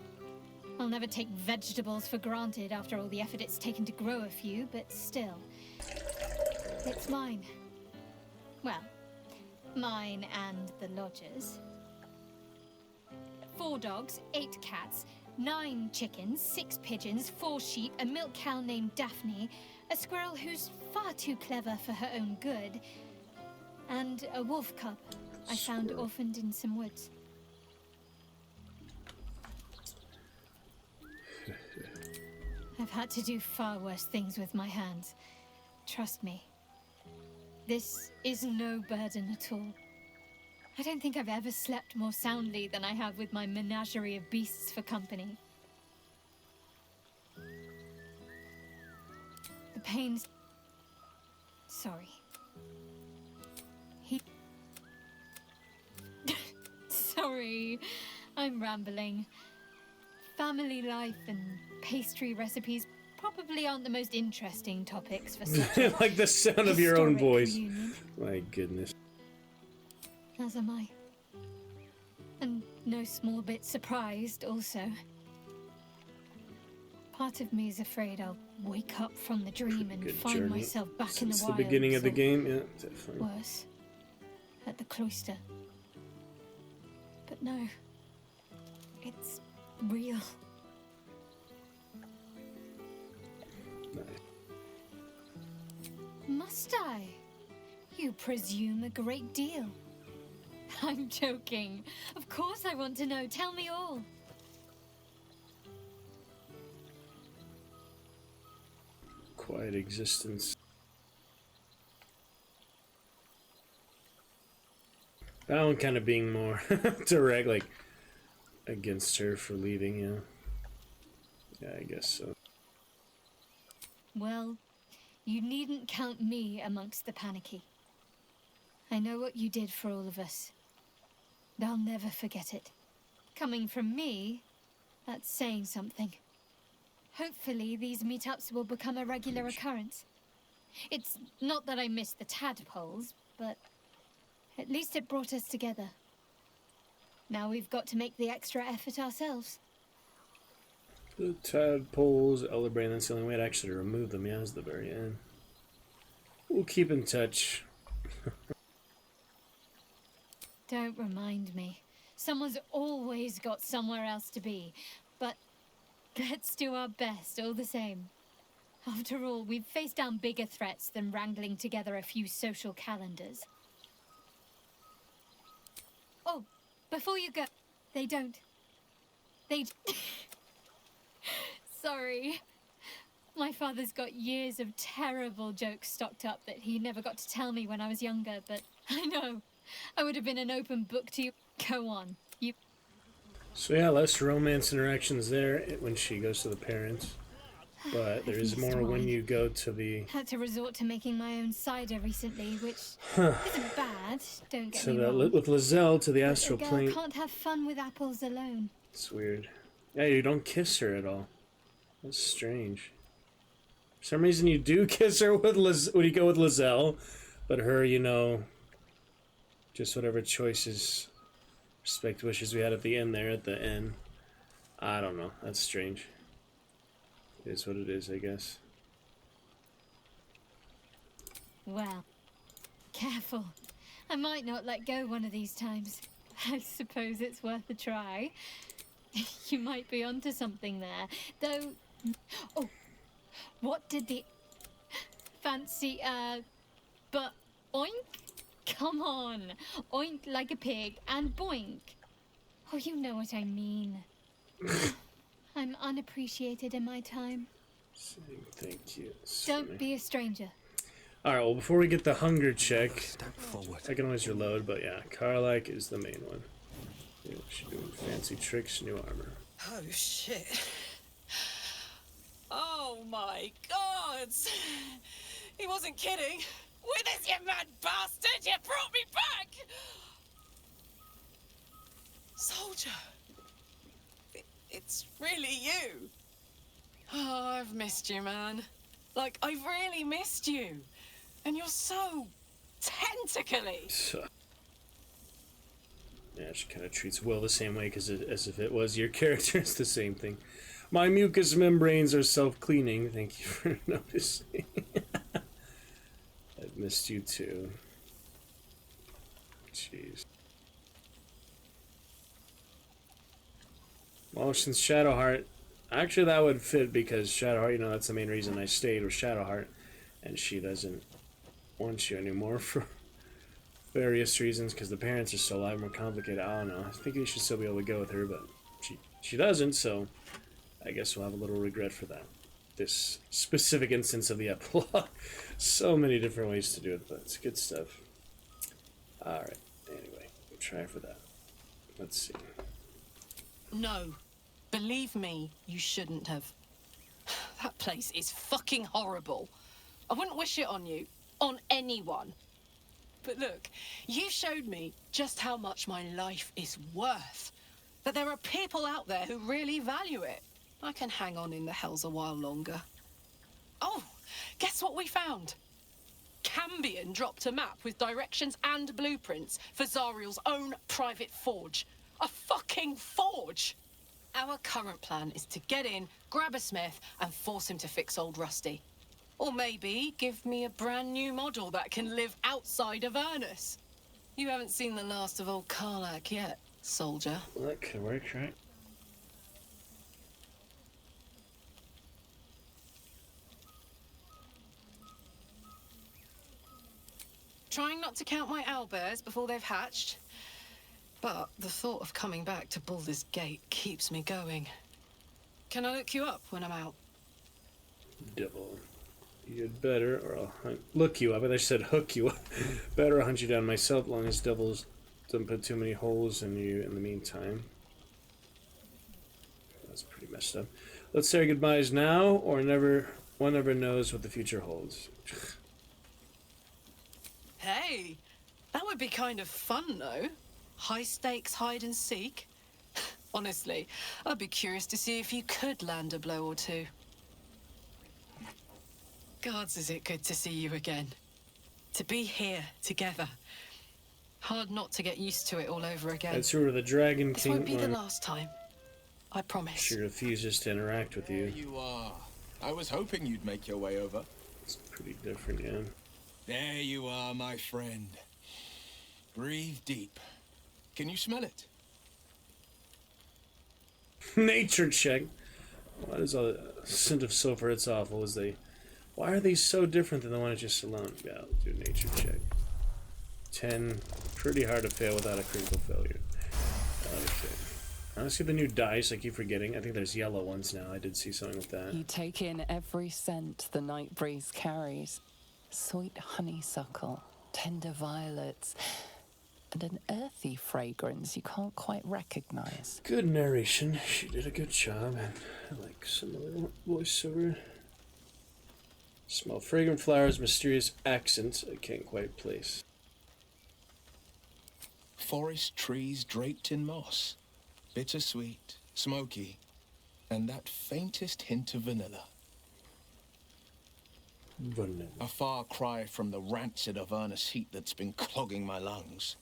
I'll never take vegetables for granted after all the effort it's taken to grow a few, but still. It's mine. Well, mine and the lodger's. 4 dogs, 8 cats, 9 chickens, 6 pigeons, 4 sheep, a milk cow named Daphne, a squirrel who's far too clever for her own good, and a wolf cub I found orphaned in some woods. I've had to do far worse things with my hands. Trust me. This is no burden at all. I don't think I've ever slept more soundly than I have with my menagerie of beasts for company. The pains... Sorry. Sorry, I'm rambling. Family life and pastry recipes probably aren't the most interesting topics for such a like the sound of your own voice. reunion. My goodness. As am I. And no small bit surprised, also. Part of me is afraid I'll wake up from the dream and find journey. myself back Since in the the wilds. beginning of the or game, yeah, definitely. worse, at the cloister. But no, it's real. Must I? You presume a great deal. I'm joking. Of course I want to know. Tell me all. Quiet existence. That one kind of being more direct, like against her for leaving, yeah. Yeah, I guess so. Well, you needn't count me amongst the panicky. I know what you did for all of us. And I'll never forget it. Coming from me, that's saying something. Hopefully, these meetups will become a regular occurrence. It's not that I miss the tadpoles, but At least it brought us together. Now we've got to make the extra effort ourselves. The tadpoles, Elder Brain, that's the only way to actually remove them, yeah, is the very end. We'll keep in touch. Don't remind me. Someone's always got somewhere else to be. But let's do our best all the same. After all, we've faced down bigger threats than wrangling together a few social calendars. Oh, before you go, they don't. Sorry. My father's got years of terrible jokes stocked up that he never got to tell me when I was younger, but I know. I would have been an open book to you. Go on. You. So yeah, less romance interactions there when she goes to the parents. But there is more when you go to the... Had to resort to making my own cider recently, which isn't bad, don't get me wrong. With Lizelle to the astral But a plane. girl can't have fun with apples alone. It's weird. Yeah, you don't kiss her at all. That's strange. For some reason you do kiss her with when you go with Lizelle, but her, you know, just whatever choices, respect wishes we had at the end there, at the end. I don't know. That's strange. It is what it is, I guess. Well, careful. I might not let go one of these times. I suppose it's worth a try. You might be onto something there. Though... Oh, what did the... Fancy, but oink? Come on. Oink like a pig and boink. Oh, you know what I mean. I'm unappreciated in my time. Thank you. Don't be a stranger. Alright, well, before we get the hunger check, I can always reload, but yeah, Karlak is the main one. Yeah, she's doing fancy tricks, new armor. Oh, shit. Oh, my God. He wasn't kidding. Withers, you mad bastard! You brought me back! Soldier. It's really you. Oh, I've missed you, man. Like, I've really missed you. And you're so tentacly. Yeah, she kind of treats Will the same way, because as if it was your character. It's the same thing. My mucous membranes are self-cleaning. Thank you for noticing. I've missed you too. Jeez. Well, since Shadowheart, actually that would fit, because Shadowheart, you know, that's the main reason I stayed with Shadowheart, and she doesn't want you anymore for various reasons, because the parents are still alive, more complicated. I don't know. I think you should still be able to go with her, but she doesn't, so I guess we'll have a little regret for that. This specific instance of the epilogue. So many different ways to do it, but it's good stuff. Alright, anyway, we'll try for that. Let's see. No. Believe me, you shouldn't have. That place is fucking horrible. I wouldn't wish it on you. On anyone. But look, you showed me just how much my life is worth. That there are people out there who really value it. I can hang on in the hells a while longer. Oh, guess what we found? Cambion dropped a map with directions and blueprints for Zariel's own private forge. A fucking forge! Our current plan is to get in, grab a smith, and force him to fix old Rusty. Or maybe give me a brand new model that can live outside of Ernest. You haven't seen the last of old Karlak yet, soldier. Well, that could work, right? Trying not to count my owlbears before they've hatched. But the thought of coming back to Baldur's Gate keeps me going. Can I look you up when I'm out? Devil. You'd better, or I'll look you up. I said hook you up. Better hunt you down myself, long as devils don't put too many holes in you in the meantime. That's pretty messed up. Let's say our goodbyes now, or never. One never knows what the future holds. Hey, that would be kind of fun, though. High stakes hide and seek. Honestly, I'd be curious to see if you could land a blow or two. Gods, is it good to see you again. To be here together. Hard not to get used to it all over again. That's sort of the Dragon This King won't be the one. last time. I promise. She refuses to interact with There you. you are. I was hoping you'd make your way over. It's pretty different, yeah. There you are, my friend. Breathe deep. Can you smell it? Nature check. Why does a scent of sulfur? It's awful. Why are they so different than the one I just alone? Yeah, I'll do a nature check. 10. Pretty hard to fail without a critical failure. Okay. I see the new dice. I keep forgetting. I think there's yellow ones now. I did see something with that. You take in every scent the night breeze carries. Sweet honeysuckle, tender violets, and an earthy fragrance you can't quite recognize. Good narration. She did a good job. And I like some other voiceover. Smell fragrant flowers, mysterious accents I can't quite place. Forest trees draped in moss. Bittersweet, smoky, and that faintest hint of vanilla. Vanilla. A far cry from the rancid Avernus heat that's been clogging my lungs.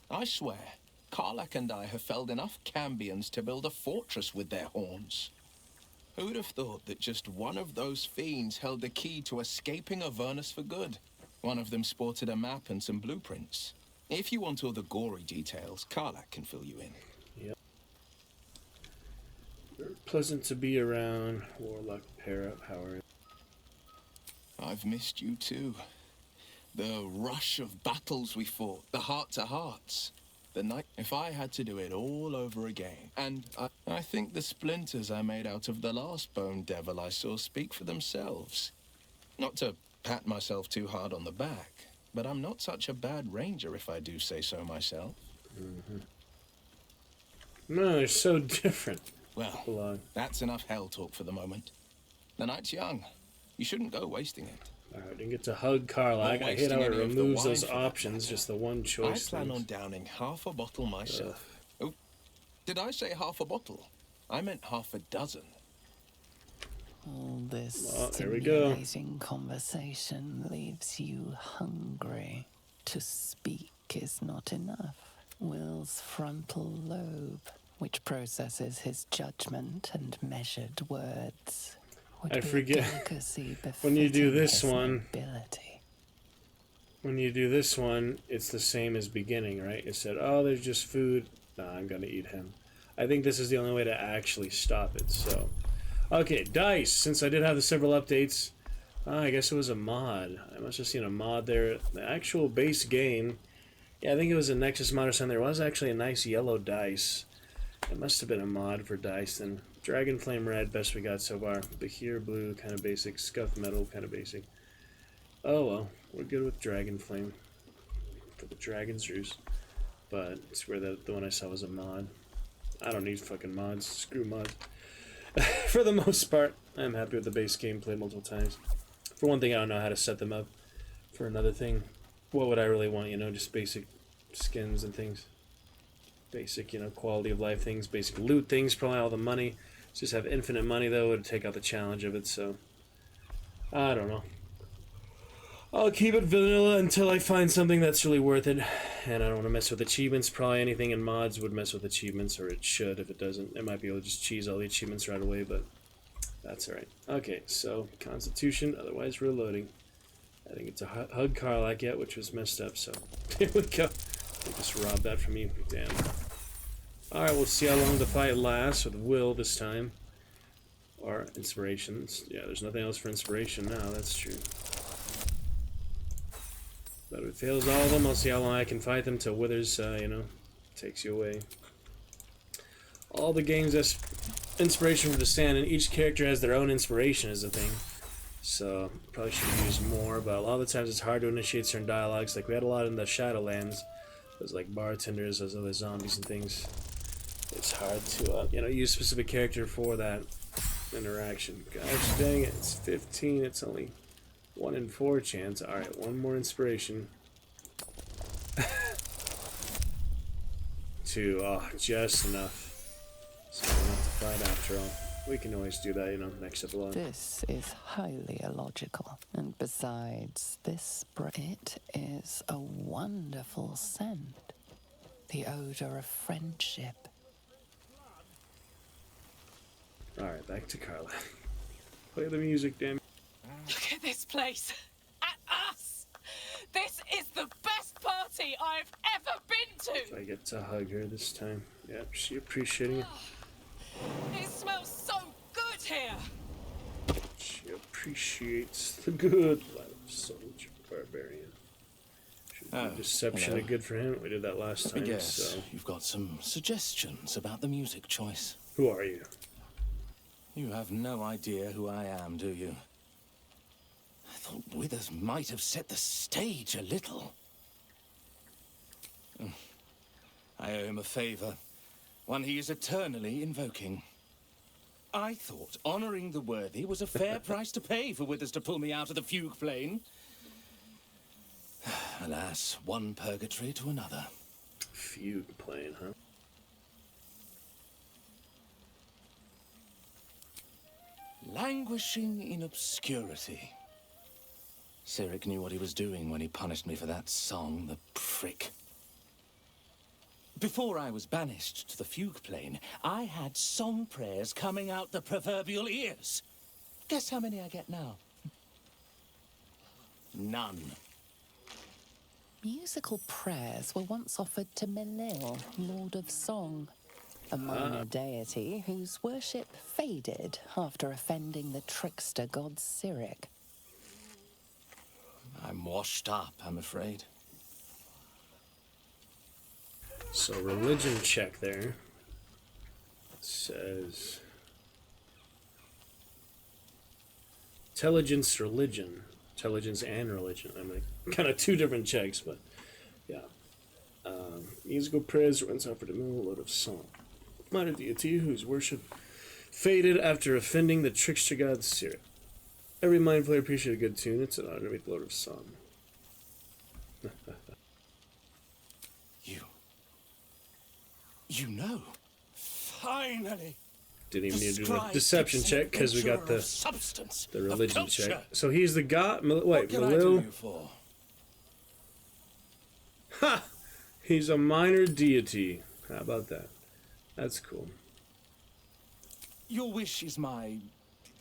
I swear, Karlach and I have felled enough cambions to build a fortress with their horns. Who'd have thought that just one of those fiends held the key to escaping Avernus for good? One of them sported a map and some blueprints. If you want all the gory details, Karlach can fill you in. Yep. Pleasant to be around. Warlock pair up, Howard. I've missed you too. The rush of battles we fought, the heart-to-hearts. The night, if I had to do it all over again. And I think the splinters I made out of the last bone devil I saw speak for themselves. Not to pat myself too hard on the back, but I'm not such a bad ranger if I do say so myself. Mm-hmm. No, they're so different. Well, that's enough hell talk for the moment. The night's young. You shouldn't go wasting it. Alright, didn't get to hug Karlach. I hate how it removes those options, just the one choice. I plan on downing half a bottle myself. Oh, did I say half a bottle? I meant half a dozen. All this here we go. stimulating conversation leaves you hungry. To speak is not enough. Will's frontal lobe, which processes his judgment and measured words, I forget when you do this one. Nobility. When you do this one, it's the same as beginning, right? It said, "Oh, there's just food. Nah, I'm gonna eat him." I think this is the only way to actually stop it. So, okay, dice. Since I did have the several updates, I guess it was a mod. I must have seen a mod there. The actual base game, yeah, I think it was a Nexus mod or something. There was actually a nice yellow dice. It must have been a mod for dice then. Dragon Flame Red, best we got so far. Bahir Blue, kind of basic. Scuff Metal, kind of basic. Oh well, we're good with Dragon Flame for the Dragon's Roost. But it's where the one I saw was a mod. I don't need fucking mods. Screw mods. For the most part, I'm happy with the base game. Played multiple times. For one thing, I don't know how to set them up. For another thing, what would I really want? You know, just basic skins and things. Basic, you know, quality of life things. Basic loot things. Probably all the money. Just have infinite money, though, would take out the challenge of it, so... I don't know. I'll keep it vanilla until I find something that's really worth it. And I don't want to mess with achievements. Probably anything in mods would mess with achievements, or it should if it doesn't. It might be able to just cheese all the achievements right away, but that's alright. Okay, so Constitution, otherwise reloading. I think it's a hug Karlach yet, which was messed up, so here we go. I just robbed that from you. Damn. Alright, we'll see how long the fight lasts with Will this time. Or inspirations. Yeah, there's nothing else for inspiration now, that's true. But if it fails all of them, I'll see how long I can fight them till Withers, you know, takes you away. All the games that's inspiration for the stand, and each character has their own inspiration is the thing. So, probably should use more, but a lot of the times it's hard to initiate certain dialogues. Like, we had a lot in the Shadowlands. Those, like, bartenders, those other zombies and things. It's hard to, you know, use a specific character for that interaction. Gosh dang it, it's 15, it's only 1 in 4 chance. Alright, one more inspiration. 2, oh, just enough. So we don't have to fight after all. We can always do that, you know, next episode. This is highly illogical. And besides, it is a wonderful scent. the odor of friendship. Alright, back to Carla. Play the music, damn. Look at this place. At us. This is the best party I've ever been to. If I get to hug her this time. Yep, she appreciating it. It smells so good here. She appreciates the good life. Soldier, barbarian. Should be deception hello. good for him. We did that last time. Yes, So. you've got some suggestions about the music choice. Who are you? You have no idea who I am, do you? I thought Withers might have set the stage a little. I owe him a favor, one he is eternally invoking. I thought honoring the worthy was a fair price to pay for Withers to pull me out of the fugue plane. Alas, one purgatory to another. Fugue plane, huh? Languishing in obscurity. Cyric knew what he was doing when he punished me for that song, the prick. Before I was banished to the fugue plane, I had song prayers coming out the proverbial ears. Guess how many I get now? None. Musical prayers were once offered to Melil, Lord of Song, a minor deity whose worship faded after offending the trickster god Cyric. I'm washed up, I'm afraid. So religion check there. It says intelligence, religion, intelligence and religion. I'm like kind of two different checks, but yeah. Musical prayers were once offered to Mill, Lord of Song, minor deity whose worship faded after offending the trickster god Cyric. Every mind player appreciates a good tune. It's an honor to meet the Lord of Song. You know. Finally. Didn't even need to do a deception check because we got the religion check. So he's the god. Wait, Melil. Ha! He's a minor deity. How about that? That's cool. Your wish is my,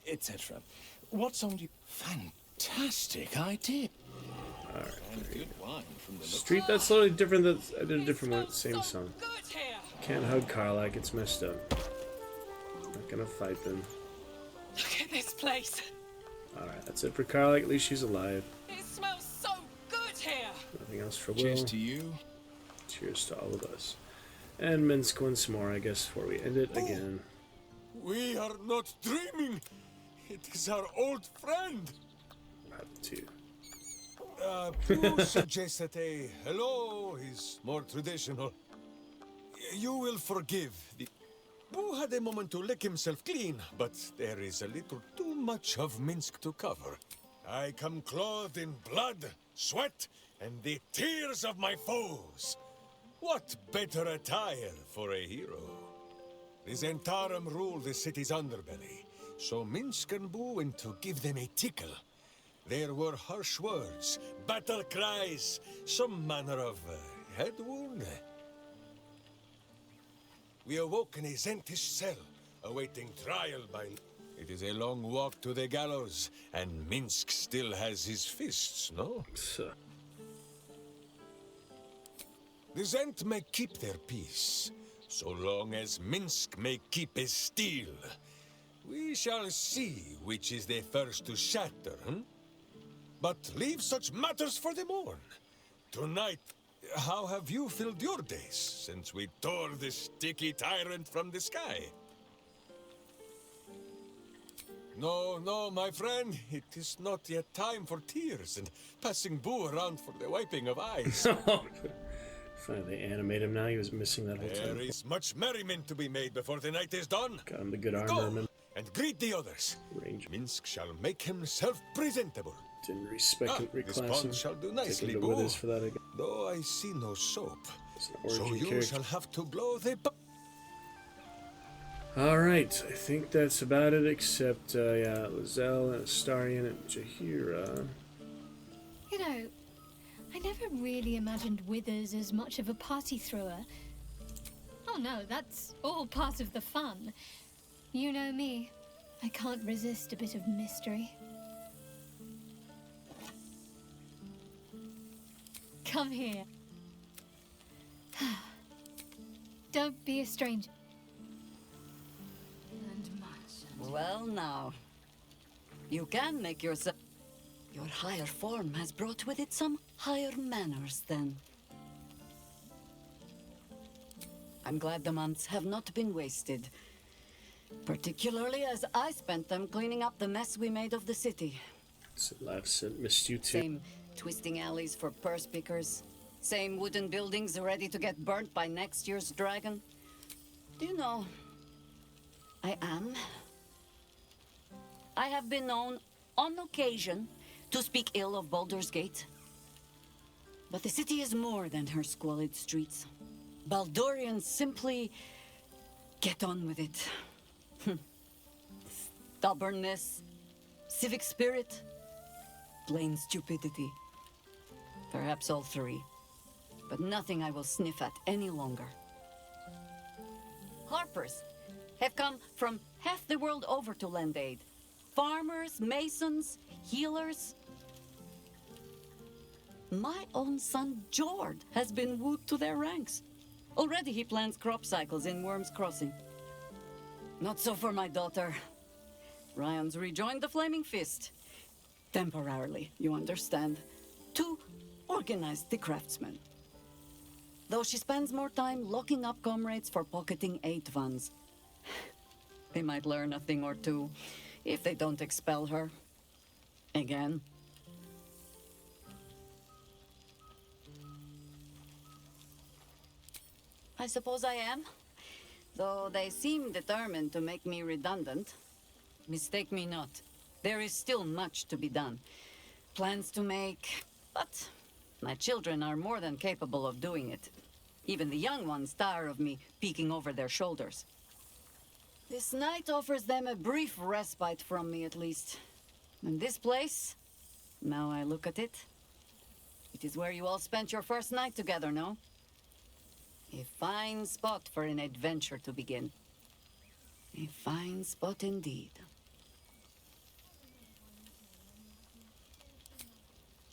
etc. What song do you? Fantastic idea. All right. And good wine from the Street. That's slightly different. I did a different one. Same song. Can't hug Karlak. It's messed up. Not gonna fight them. Look at this place. All right. That's it for Karlak. At least she's alive. It smells so good here. Nothing else for Will. Cheers to you. Cheers to all of us. And Minsk once more, I guess, before we end it again. We are not dreaming. It is our old friend. Two. Who suggested a hello is more traditional. You will forgive. Boo had a moment to lick himself clean, but there is a little too much of Minsk to cover. I come clothed in blood, sweat, and the tears of my foes. What better attire for a hero? The Zentarum rule the city's underbelly, so Minsk and Boo went to give them a tickle. There were harsh words, battle cries, some manner of head wound. We awoke in a Zentish cell, awaiting trial by... It is a long walk to the gallows, and Minsk still has his fists, no? The Zent may keep their peace, so long as Minsk may keep his steel. We shall see which is the first to shatter, But leave such matters for the morn. Tonight, how have you filled your days since we tore this sticky tyrant from the sky? No, my friend. It is not yet time for tears and passing Boo around for the wiping of eyes. Finally, they animate him now. He was missing that whole time. There is much merriment to be made before the night is done. Got him the good Go armor. and greet the others. Ranger. Minsk shall make himself presentable. Didn't respect him, this reclass pond him. shall do Take nicely, him to Boo. Withers for that again. Though I see no soap, It's an so origin you character. shall have to blow the... Alright, I think that's about it, except, yeah, Lizelle and Astarion and Jahira. You know, I never really imagined Withers as much of a party thrower. Oh no, that's all part of the fun. You know me. I can't resist a bit of mystery. Come here. Don't be a stranger. Well now, you can make yourself... Your higher form has brought with it some higher manners, then. I'm glad the months have not been wasted. Particularly as I spent them cleaning up the mess we made of the city. So laughs at missed you too. Same twisting alleys for purse pickers. Same wooden buildings ready to get burnt by next year's dragon. Do you know, I have been known, on occasion, to speak ill of Baldur's Gate. But the city is more than her squalid streets. Baldurians simply get on with it. Stubbornness, civic spirit, plain stupidity. Perhaps all three. But nothing I will sniff at any longer. Harpers have come from half the world over to lend aid. Farmers, masons, healers. My own son, Jord, has been wooed to their ranks. Already he plans crop cycles in Worm's Crossing. Not so for my daughter. Ryan's rejoined the Flaming Fist. Temporarily, you understand. To organize the craftsmen. Though she spends more time locking up comrades for pocketing aid funds. They might learn a thing or two, if they don't expel her. Again. I suppose I am. Though they seem determined to make me redundant. Mistake me not. There is still much to be done. Plans to make, but my children are more than capable of doing it. Even the young ones tire of me peeking over their shoulders. This night offers them a brief respite from me, at least. And this place, now I look at it, it is where you all spent your first night together, no? A fine spot for an adventure to begin. A fine spot indeed.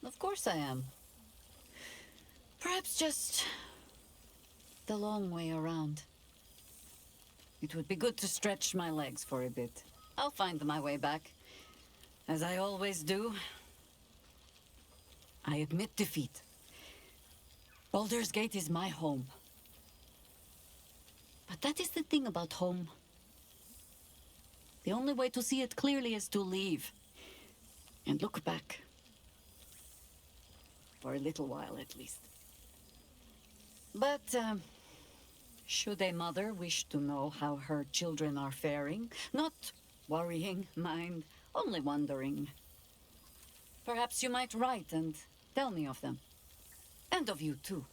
Of course I am. Perhaps just the long way around. It would be good to stretch my legs for a bit. I'll find my way back, as I always do. I admit defeat. Baldur's Gate is my home. But that is the thing about home. The only way to see it clearly is to leave. And look back. For a little while, at least. But, should a mother wish to know how her children are faring, not worrying, mind, only wondering, perhaps you might write and tell me of them. And of you, too.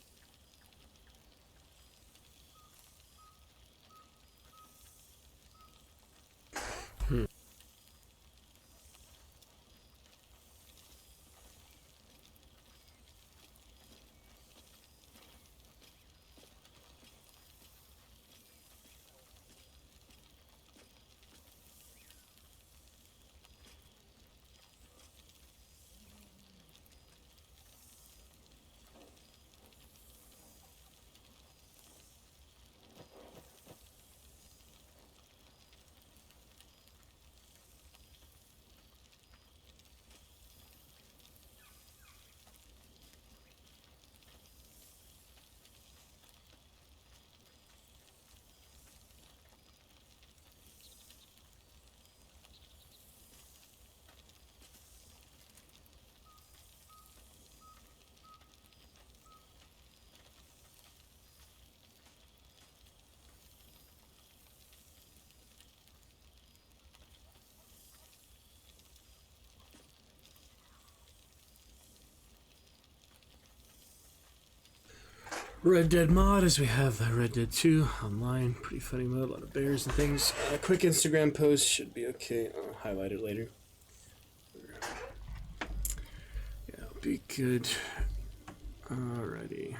Red Dead mod, as we have Red Dead 2 online. Pretty funny mode, a lot of bears and things. A quick Instagram post should be okay. I'll highlight it later. Yeah, it'll be good. Alrighty.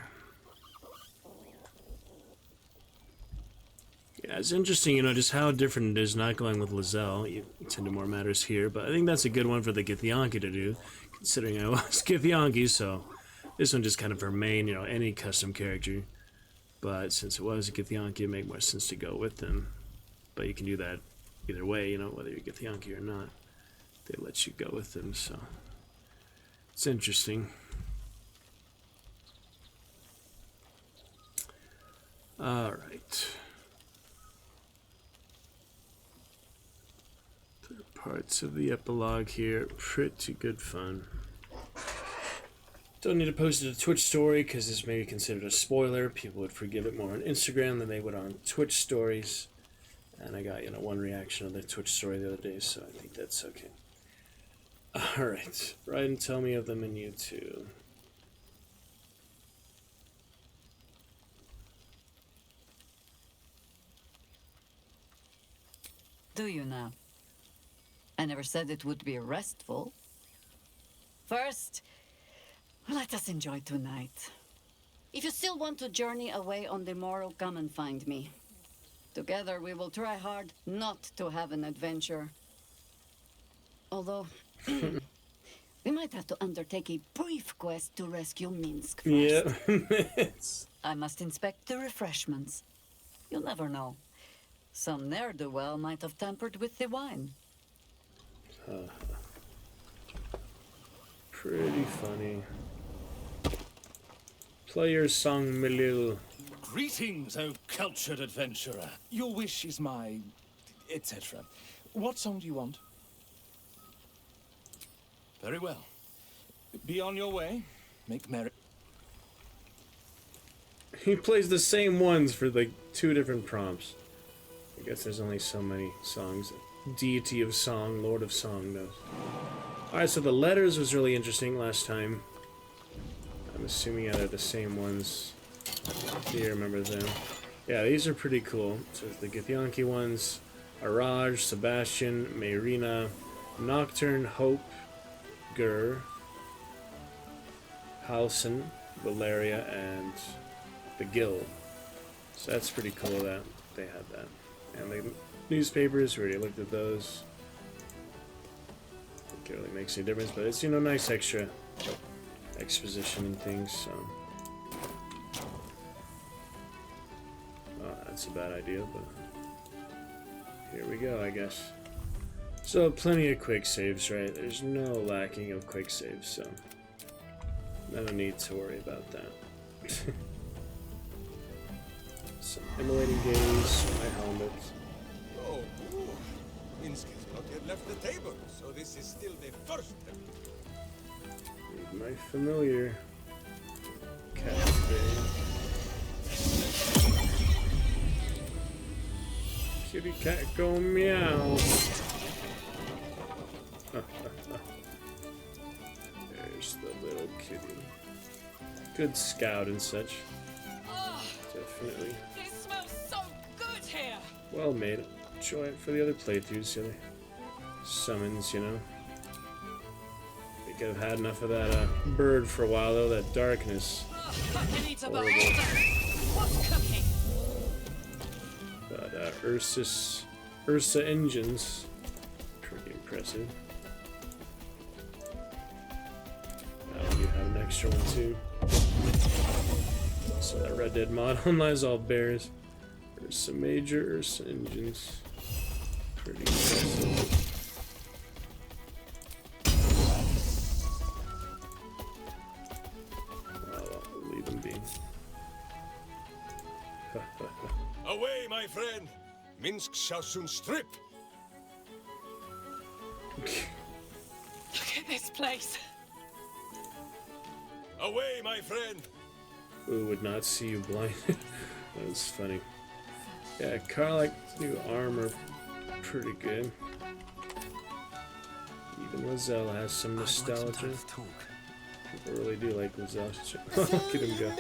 Yeah, it's interesting, you know, just how different it is not going with Lizelle. You tend to more matters here, but I think that's a good one for the Githyanki to do, considering I was Githyanki, so this one just kind of for main, you know, any custom character. But since it was a Githyanki, it made more sense to go with them. But you can do that either way, you know, whether you're Githyanki or not. They let you go with them, so it's interesting. Alright. Parts of the epilogue here, pretty good fun. Don't need to post it to Twitch story because this may be considered a spoiler. People would forgive it more on Instagram than they would on Twitch stories. And I got, you know, one reaction on the Twitch story the other day, so I think that's okay. Alright, write and tell me of them in YouTube. Do you now? I never said it would be restful. First, let us enjoy tonight. If you still want to journey away on the morrow, come and find me. Together we will try hard not to have an adventure. Although, we might have to undertake a brief quest to rescue Minsk first. Yeah. I must inspect the refreshments. You'll never know. Some ne'er-do-well might have tampered with the wine. Pretty funny. Play your song, Milil. Greetings, O cultured adventurer. Your wish is my... etc. What song do you want? Very well. Be on your way. Make merry. He plays the same ones for like 2 different prompts. I guess there's only so many songs. Deity of Song, Lord of Song does. Alright, so the letters was really interesting last time. I'm assuming yeah, they're the same ones. Do you remember them? Yeah, these are pretty cool. So the Githyanki ones, Araj, Sebastian, Mayrina, Nocturne, Hope, Gur, Halson, Valeria, and the Guild. So that's pretty cool that they had that. And the newspapers, we already looked at those. I don't think it really makes any difference, but it's, you know, nice extra exposition and things, so. Oh, that's a bad idea, but here we go, I guess. So, plenty of quick saves, right? There's no lacking of quick saves, so no need to worry about that. Some immolating gaze, my helmet. Oh, Minsk has not yet left the table, so this is still the first. My familiar cat Kitty cat go meow. There's the little kitty. Good scout and such. Definitely. It smells so good here. Well made. Enjoy it for the other playthroughs, the other summons, you know. I think I've had enough of that bird for a while, though. That darkness. Horrible. What's cooking? But Ursa engines, pretty impressive. Oh, you have an extra one too. So that Red Dead mod online all bears. Ursa Major, Ursa engines, pretty impressive. I'll leave them be. Away, my friend! Minsk shall soon strip! Look at this place. Away, my friend! Who would not see you blind? That was funny. Yeah, Karlak new armor, pretty good. Even Lizelle has some nostalgia. People really do like Lizelle. Look at him go.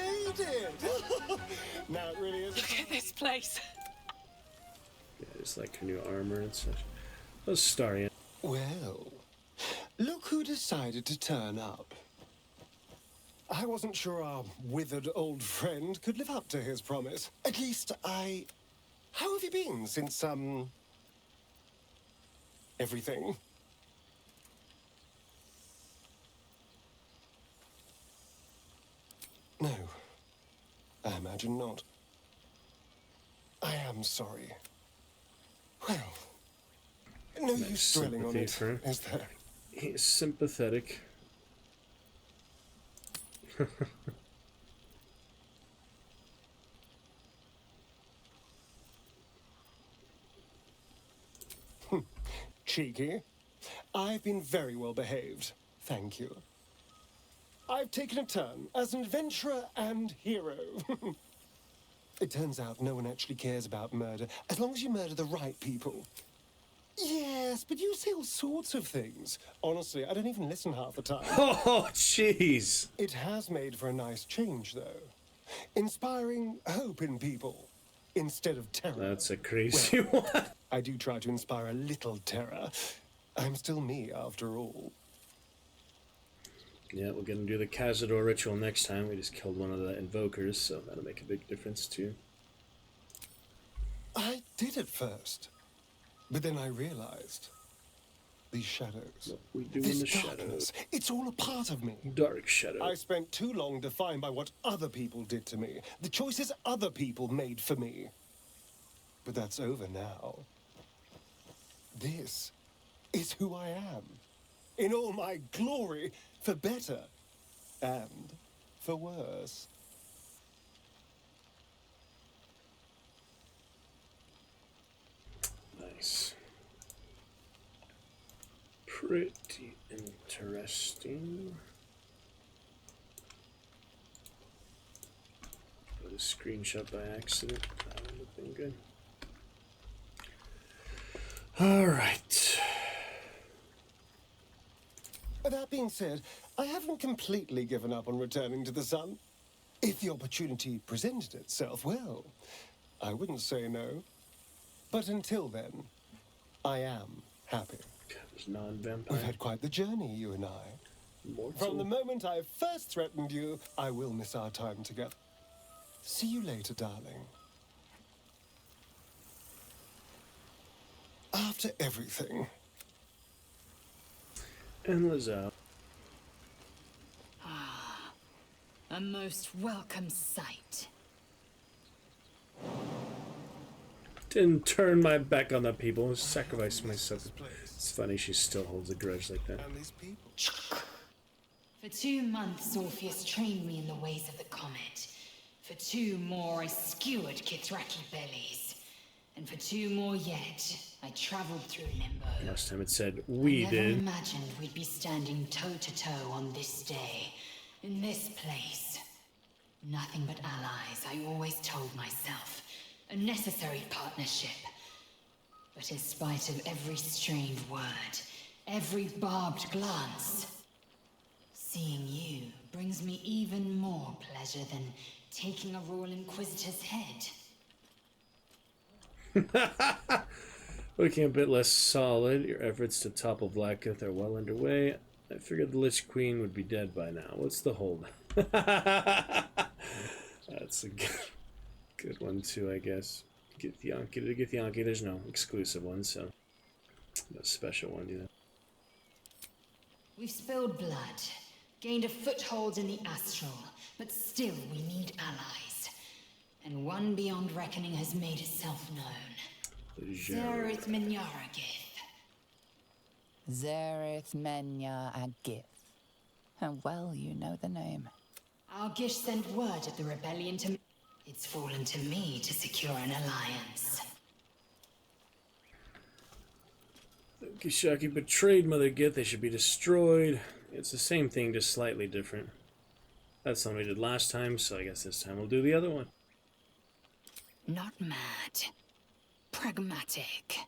Now it really is. Look at this place. Yeah, just like her new armor and such. Those starry. Well, look who decided to turn up. I wasn't sure our withered old friend could live up to his promise. At least How have you been since, everything? No, I imagine not. I am sorry. Well, no use dwelling on it, is there? He's sympathetic. Cheeky. I've been very well behaved, thank you. I've taken a turn as an adventurer and hero. It turns out no one actually cares about murder, as long as you murder the right people. Yes, but you say all sorts of things. Honestly, I don't even listen half the time. Oh, jeez. It has made for a nice change, though. Inspiring hope in people, instead of terror. That's a crazy one. I do try to inspire a little terror. I'm still me, after all. Yeah, we're gonna do the Cazador ritual next time. We just killed one of the invokers, so that'll make a big difference, too. I did at first. But then I realized, these shadows, what we do this in the darkness, shadows. it's all a part of me. Dark shadow. I spent too long defined by what other people did to me, the choices other people made for me. But that's over now. This is who I am, in all my glory, for better and for worse. Nice. Pretty interesting. Put a screenshot by accident. That would have been good. Alright. That being said, I haven't completely given up on returning to the sun. If the opportunity presented itself, well, I wouldn't say no. But until then, I am happy. Non-vampire. We've had quite the journey, you and I. Mortal. From the moment I first threatened you, I will miss our time together. See you later, darling. After everything. And Lizelle. Ah, a most welcome sight. Didn't turn my back on the people. Sacrificed myself. It's funny she still holds a grudge like that. For 2 months, Orpheus trained me in the ways of the comet. For 2 more, I skewered Kithraki bellies. And for 2 more yet, I traveled through Limbo. Last time it said we I did. never imagined we'd be standing toe-to-toe on this day, in this place. Nothing but allies, I always told myself. A necessary partnership. But in spite of every strained word, every barbed glance, seeing you brings me even more pleasure than taking a Royal Inquisitor's head. Looking a bit less solid, your efforts to topple Blacketh are well underway. I figured the Lich Queen would be dead by now. What's the hold? That's a good one too, I guess. Githyanki, there's no exclusive one, so no special one either. We've spilled blood, gained a foothold in the astral, but still we need allies. And one beyond reckoning has made itself known. Zerith Minyaragith. Zerith Menya Agith. And well, you know the name. Our Gish sent word of the rebellion to me. It's fallen to me to secure an alliance. Kishaki betrayed Mother Gith. They should be destroyed. It's the same thing, just slightly different. That's something we did last time, so I guess this time we'll do the other one. Not mad. Pragmatic.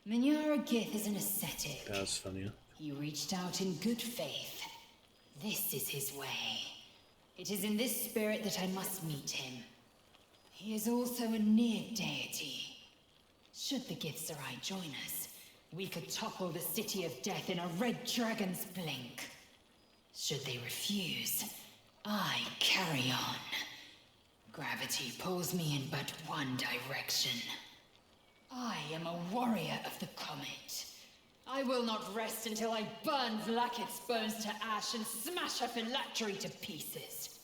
Minyaragith is an ascetic. That was funny, huh? He reached out in good faith. This is his way. It is in this spirit that I must meet him. He is also a near deity. Should the Githzerai join us, we could topple the city of death in a red dragon's blink. Should they refuse, I carry on. Gravity pulls me in but one direction. I am a warrior of the comet. I will not rest until I burn Vlaakith's bones to ash and smash her phylactery to pieces.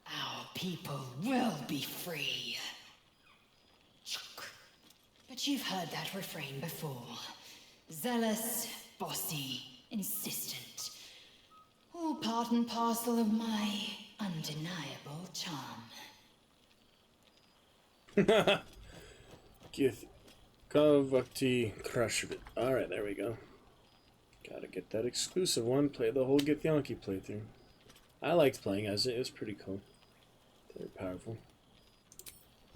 Our people will be free. But you've heard that refrain before. Zealous, bossy, insistent. All part and parcel of my undeniable charm. Gith Kavakti Crusher. Alright, there we go. Gotta get that exclusive one. Play the whole Githyanki playthrough. I liked playing as it. It was pretty cool. Very powerful.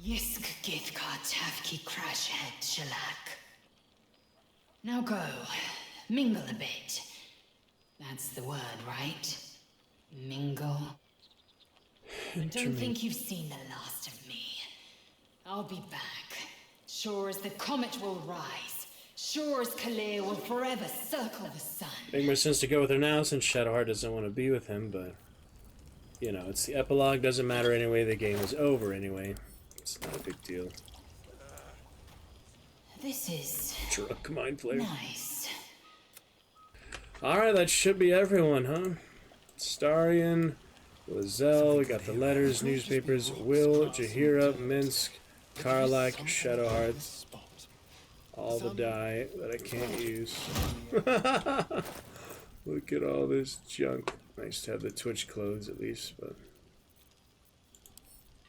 Yisk Githka Tavki Crashhead Shalak. Now go. Mingle a bit. That's the word, right? Mingle. But don't think you've seen the last of me. I'll be back. Sure as the comet will rise. Sure as Kalir will forever circle the sun. Make more sense to go with her now since Shadowheart doesn't want to be with him, but... You know, it's the epilogue, doesn't matter anyway, the game is over anyway. It's not a big deal. This is... Drunk mind flayer. Nice. Alright, that should be everyone, huh? Starion, Lizelle, we got the letters, newspapers, Will, Jahira, Minsk, Karlak, Shadowheart. All the die that I can't use. Look at all this junk. Nice to have the Twitch clothes at least, but...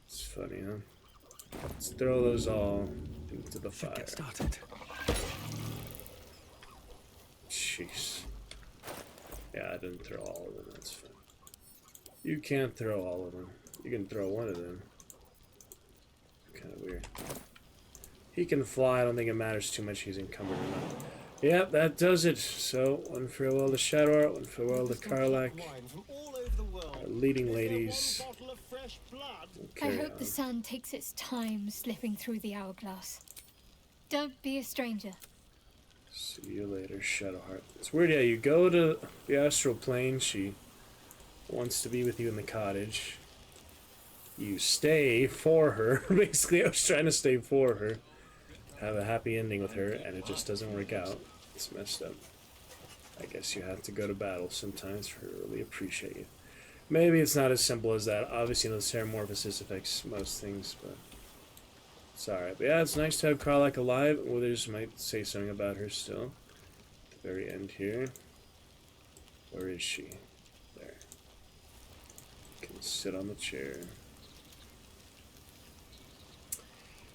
It's funny, huh? Let's throw those all into the fire. Get started. Jeez. Yeah, I didn't throw all of them, that's fine. You can't throw all of them. You can throw one of them. Kind of weird. He can fly, I don't think it matters too much he's encumbered or not. Yep, that does it. So, one farewell to Shadowheart, one farewell to Karlak. Our leading ladies. I hope the sand takes its time slipping through the hourglass. Don't be a stranger. See you later, Shadowheart. It's weird, yeah, you go to the astral plane, she wants to be with you in the cottage. You stay for her. Basically, I was trying to stay for her. Have a happy ending with her, and it just doesn't work out. It's messed up. I guess you have to go to battle sometimes for her to really appreciate you. Maybe it's not as simple as that. Obviously, the Ceramorphosis affects most things, but it's alright. But yeah, it's nice to have Karlak alive. Withers might say something about her still. At the very end here. Where is she? There. Can sit on the chair.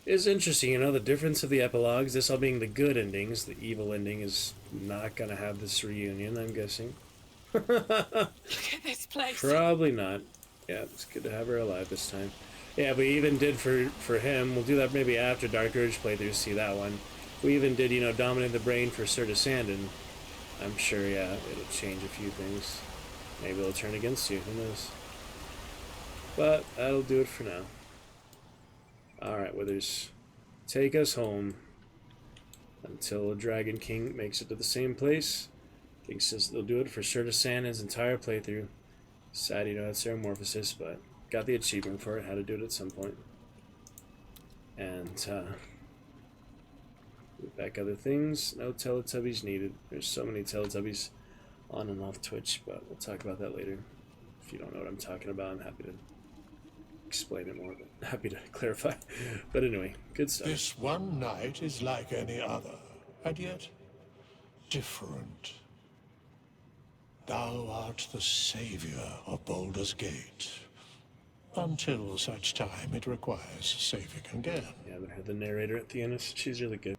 It's interesting, you know, the difference of the epilogues, this all being the good endings, the evil ending is not going to have this reunion, I'm guessing. Look at this place. Probably not. Yeah, it's good to have her alive this time. Yeah, we even did for him, we'll do that maybe after Dark Urge playthrough, see that one. We even did, you know, Dominate the Brain for Sir Sandon. I'm sure, yeah, it'll change a few things. Maybe it'll turn against you, who knows. But that'll do it for now. Alright, Withers, take us home until Dragon King makes it to the same place. Thinks they'll do it for Sir Sandon's entire playthrough. Sad, you know, it's Ceramorphosis, but got the achievement for it, had to do it at some point. And, back other things, no Teletubbies needed. There's so many Teletubbies on and off Twitch, but we'll talk about that later. If you don't know what I'm talking about, I'm happy to explain it more, but happy to clarify. But anyway, good stuff. This one night is like any other, and yet different. Thou art the savior of Baldur's Gate. Until such time it requires saving again. Yeah, I haven't heard the narrator at the end. She's really good.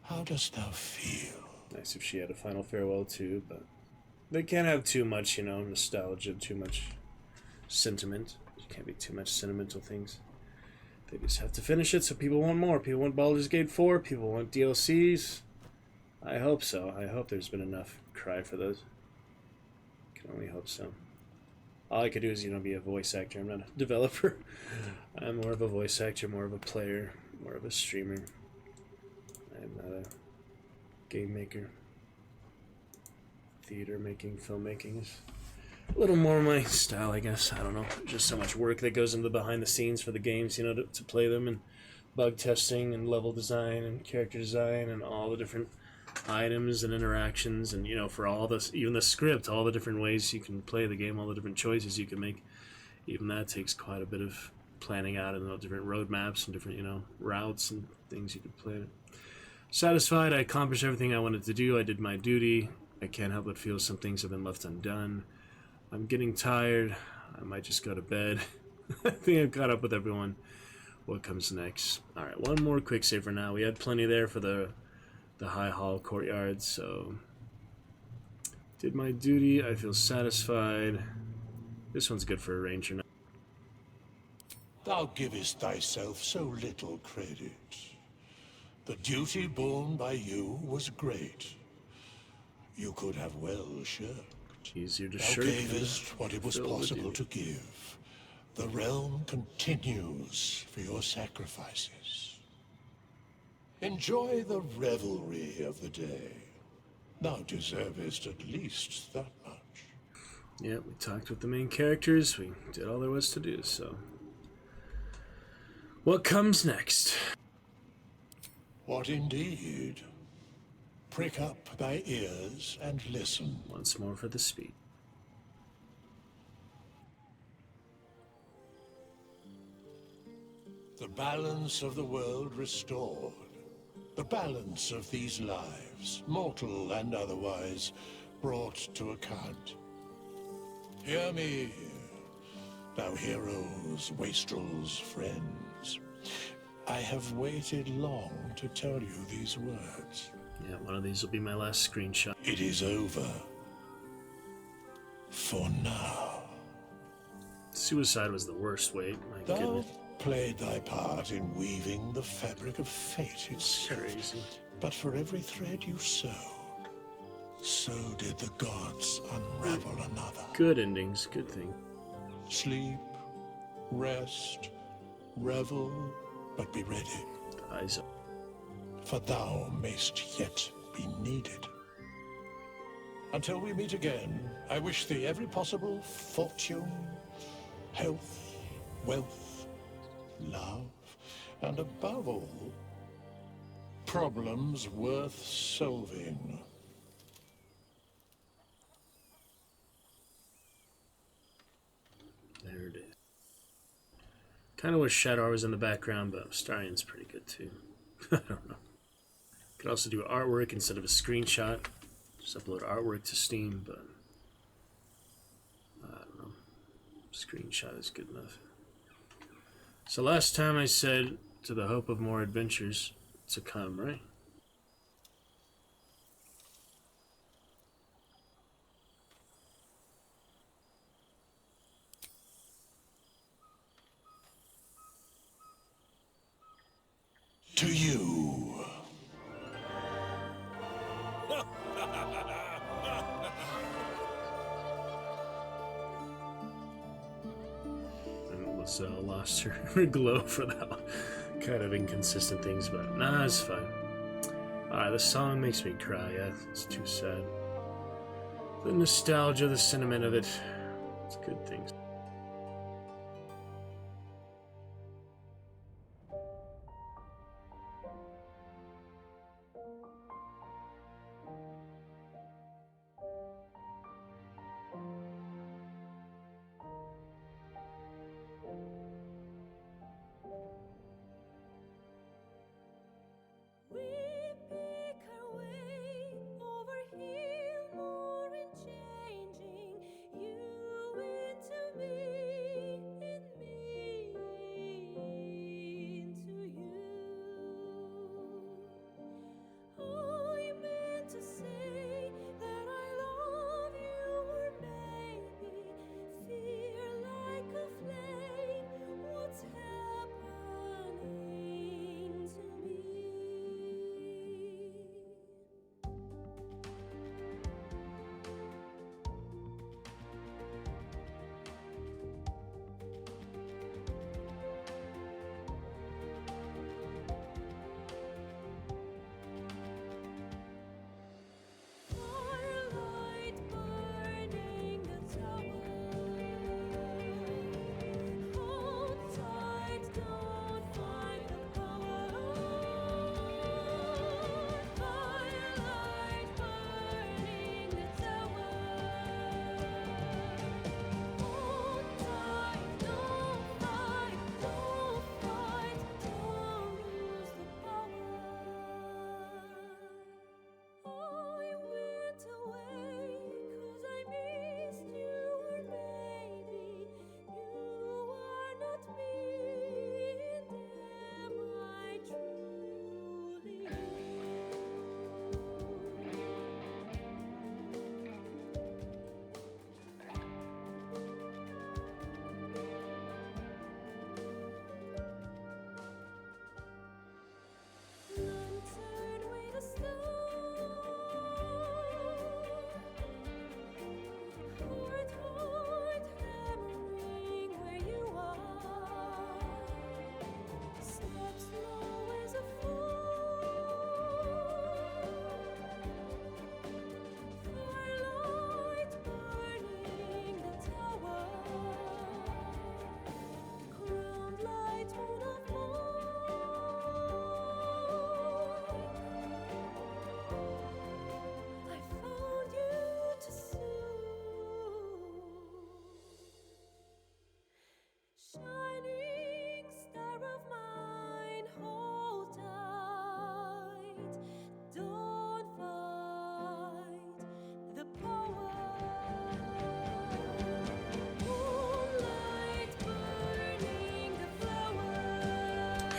How dost thou feel? Nice if she had a final farewell too, but they can't have too much, you know, nostalgia, too much sentiment. Can't be too much sentimental things. They just have to finish it so people want more. People want Baldur's Gate 4. People want DLCs. I hope so. I hope there's been enough cry for those. Can only hope so. All I could do is, you know, be a voice actor. I'm not a developer. I'm more of a voice actor, more of a player, more of a streamer. I'm not a game maker. Theater making, filmmaking is little more my style, I guess. I don't know. Just so much work that goes into the behind the scenes for the games, you know, to play them, and bug testing and level design and character design and all the different items and interactions, and, you know, for all this, even the script, all the different ways you can play the game, all the different choices you can make. Even that takes quite a bit of planning out, and the different roadmaps and different, you know, routes and things you could play. Satisfied, I accomplished everything I wanted to do. I did my duty. I can't help but feel some things have been left undone. I'm getting tired. I might just go to bed. I think I've caught up with everyone. What comes next? Alright, one more quick save for now. We had plenty there for the High Hall courtyard, so did my duty. I feel satisfied. This one's good for a ranger now. Thou givest thyself so little credit. The duty borne by you was great. You could have well shirked. Easier to Thou shirk. gavest what it was possible to give. The realm continues for your sacrifices. Enjoy the revelry of the day. Thou deservest at least that much. Yeah, we talked with the main characters. We did all there was to do, so. What comes next? What indeed? Prick up thy ears and listen. Once more for the speed. The balance of the world restored. The balance of these lives, mortal and otherwise, brought to account. Hear me, thou heroes, wastrels, friends. I have waited long to tell you these words. Yeah, one of these will be my last screenshot. It is over. For now. Suicide was the worst. Wait, my Thou goodness. played thy part in weaving the fabric of fate itself. Crazy. But for every thread you sewed, so did the gods unravel another. Good endings, good thing. Sleep, rest, revel, but be ready. Eyes up. For thou mayst yet be needed. Until we meet again, I wish thee every possible fortune, health, wealth, love, and above all, problems worth solving. There it is. Kind of wish Shadow was in the background, but Starion's pretty good too. I don't know. Could also do artwork instead of a screenshot. Just upload artwork to Steam, but I don't know. Screenshot is good enough. So last time I said, to the hope of more adventures to come, right? To you. Lost her glow for that kind of inconsistent things, but nah, it's fine. Alright, this song makes me cry, yeah, it's too sad. The nostalgia, the sentiment of it, it's good things. To me.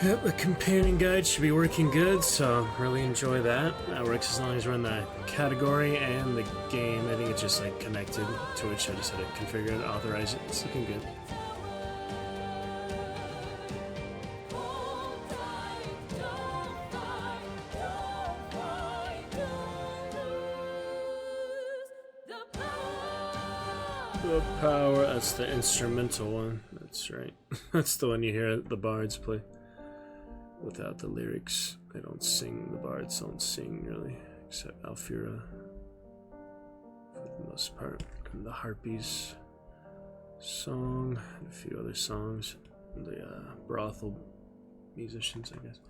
Yep, the companion guide should be working good, so really enjoy that. That works as long as we're in the category and the game. I think it's just like connected to which I just had to configure it, authorize it. It's looking good. The power, that's the instrumental one. That's right. That's the one you hear the bards play. Without the lyrics, they don't sing. The bards don't sing really, except Alfira for the most part, and the Harpies song, and a few other songs, the brothel musicians, I guess.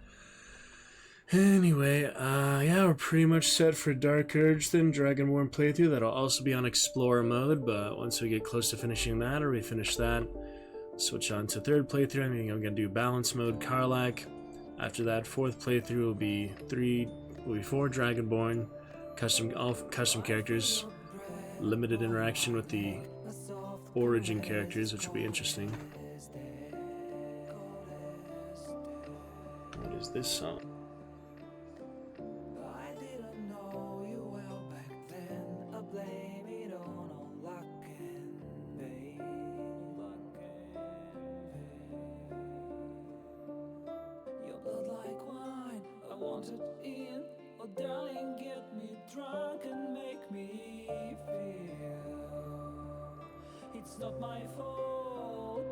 Anyway, yeah, we're pretty much set for Dark Urge then, Dragonborn playthrough. That'll also be on Explorer mode, but once we get close to finishing that, or we finish that, switch on to third playthrough. I mean, I'm gonna do balance mode, Karlak. After that, fourth playthrough will be four Dragonborn, all custom characters, limited interaction with the origin characters, which will be interesting. What is this song? Darling, get me drunk and make me feel it's not my fault,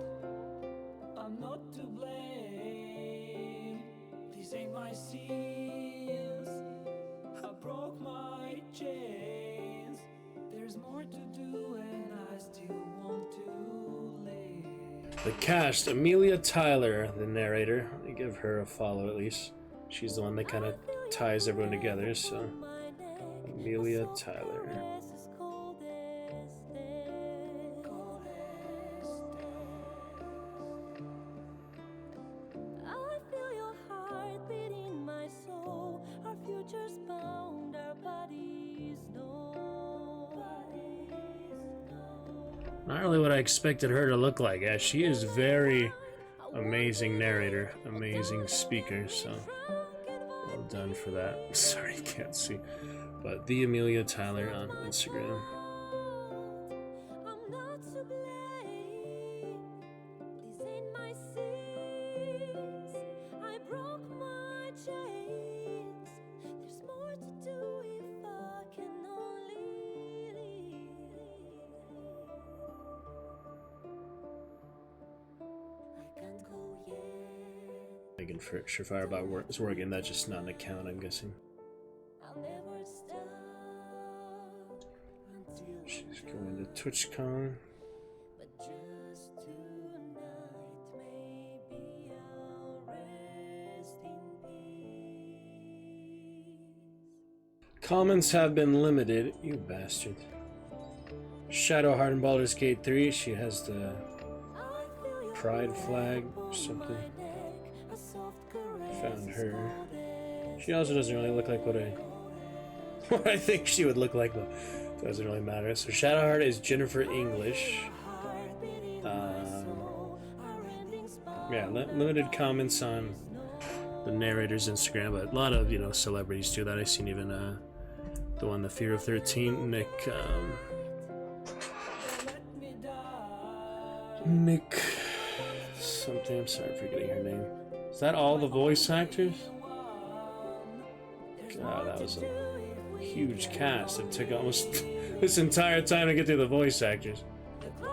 I'm not to blame. These ain't my sins, I broke my chains. There's more to do and I still want to live. The cast, Amelia Tyler, the narrator. Let me give her a follow at least. She's the one that kind of ties everyone together, so Amelia Tyler. I feel your heart beating my soul. Our futures bound, our bodies know. Not really what I expected her to look like. Yeah, she is very amazing narrator, amazing speaker, so well done for that. Sorry, you can't see. But the Amelia Tyler on Instagram. Making sure Firebot is working. That's just not an account, I'm guessing. She's going to TwitchCon. Comments have been limited, you bastard. Shadowheart in Baldur's Gate 3, she has the pride flag or something. Found her. She also doesn't really look like what I think she would look like, but doesn't really matter. So Shadowheart is Jennifer English. Yeah, limited comments on the narrator's Instagram, but a lot of, celebrities do that. I've seen even the one, the Fear of 13, Nick something, I'm sorry, I'm forgetting her name. Is that all the voice actors? God, that was a huge cast. It took almost this entire time to get through the voice actors.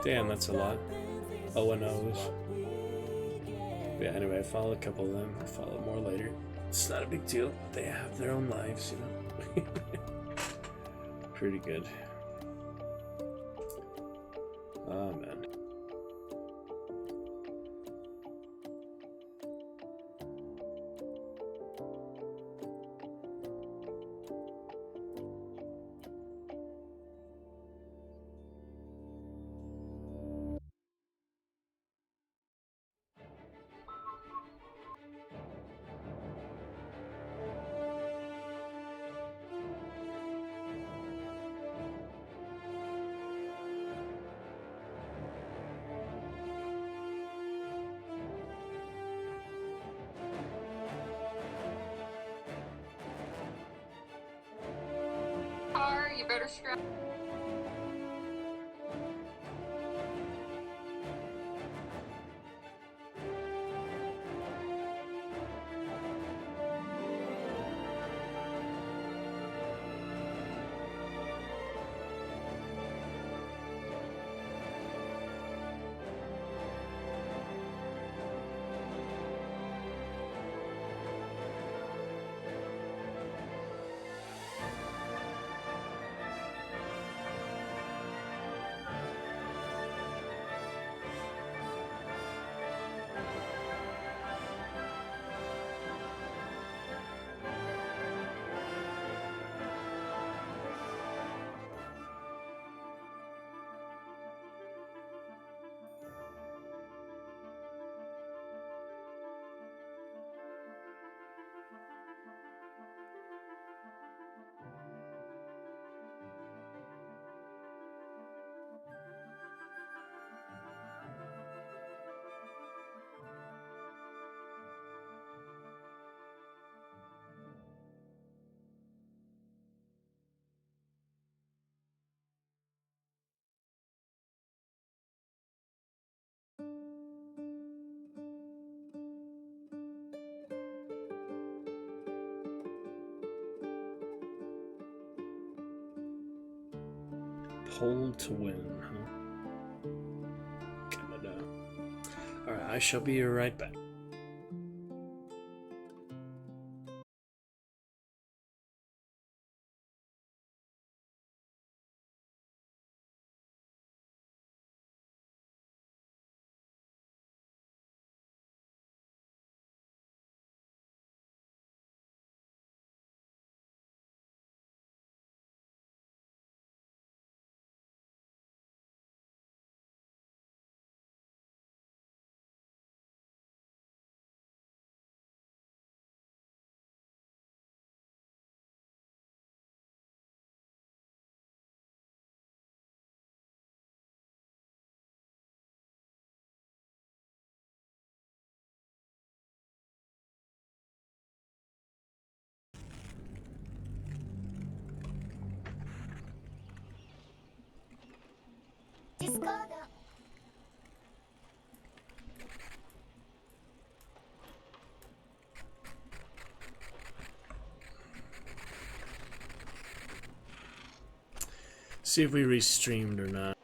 Damn, that's a lot. Owen knows. Yeah, anyway, I follow a couple of them. I'll follow more later. It's not a big deal. They have their own lives, Pretty good. Oh, man. scrap. Poll to win, huh? Canada. Alright, I shall be right back. See if we restreamed or not.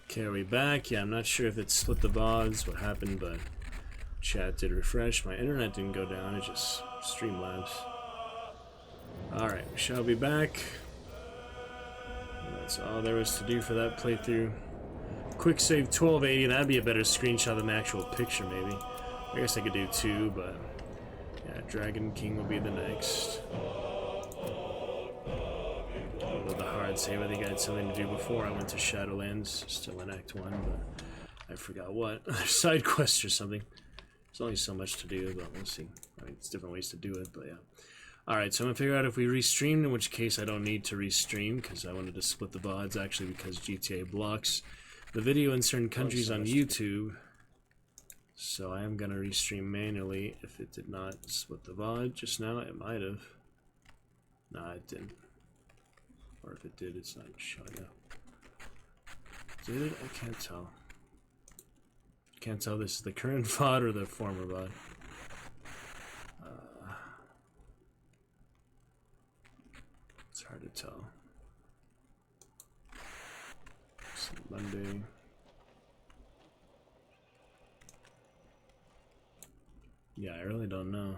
Okay, are we back? Yeah, I'm not sure if it split the VODs, what happened, but chat did refresh. My internet didn't go down, it just Streamlabs. Alright, we shall be back. That's all there was to do for that playthrough. Quick save 1280, that'd be a better screenshot than the actual picture, maybe. I guess I could do two, but yeah, Dragon King will be the next. With the hard save, I think I had something to do before I went to Shadowlands, still in Act 1, but I forgot what. Side quest or something. There's only so much to do, but we'll see. I mean, it's different ways to do it, but yeah. Alright, so I'm going to figure out if we restreamed, in which case I don't need to restream, because I wanted to split the VODs, actually, because GTA blocks the video in certain countries on YouTube. So I am going to restream manually. If it did not split the VOD just now, it might have. Nah, it didn't. Or if it did, it's not showing up. Did it? I can't tell. Can't tell this is the current VOD or the former VOD. It's hard to tell. It's Monday. Yeah, I really don't know.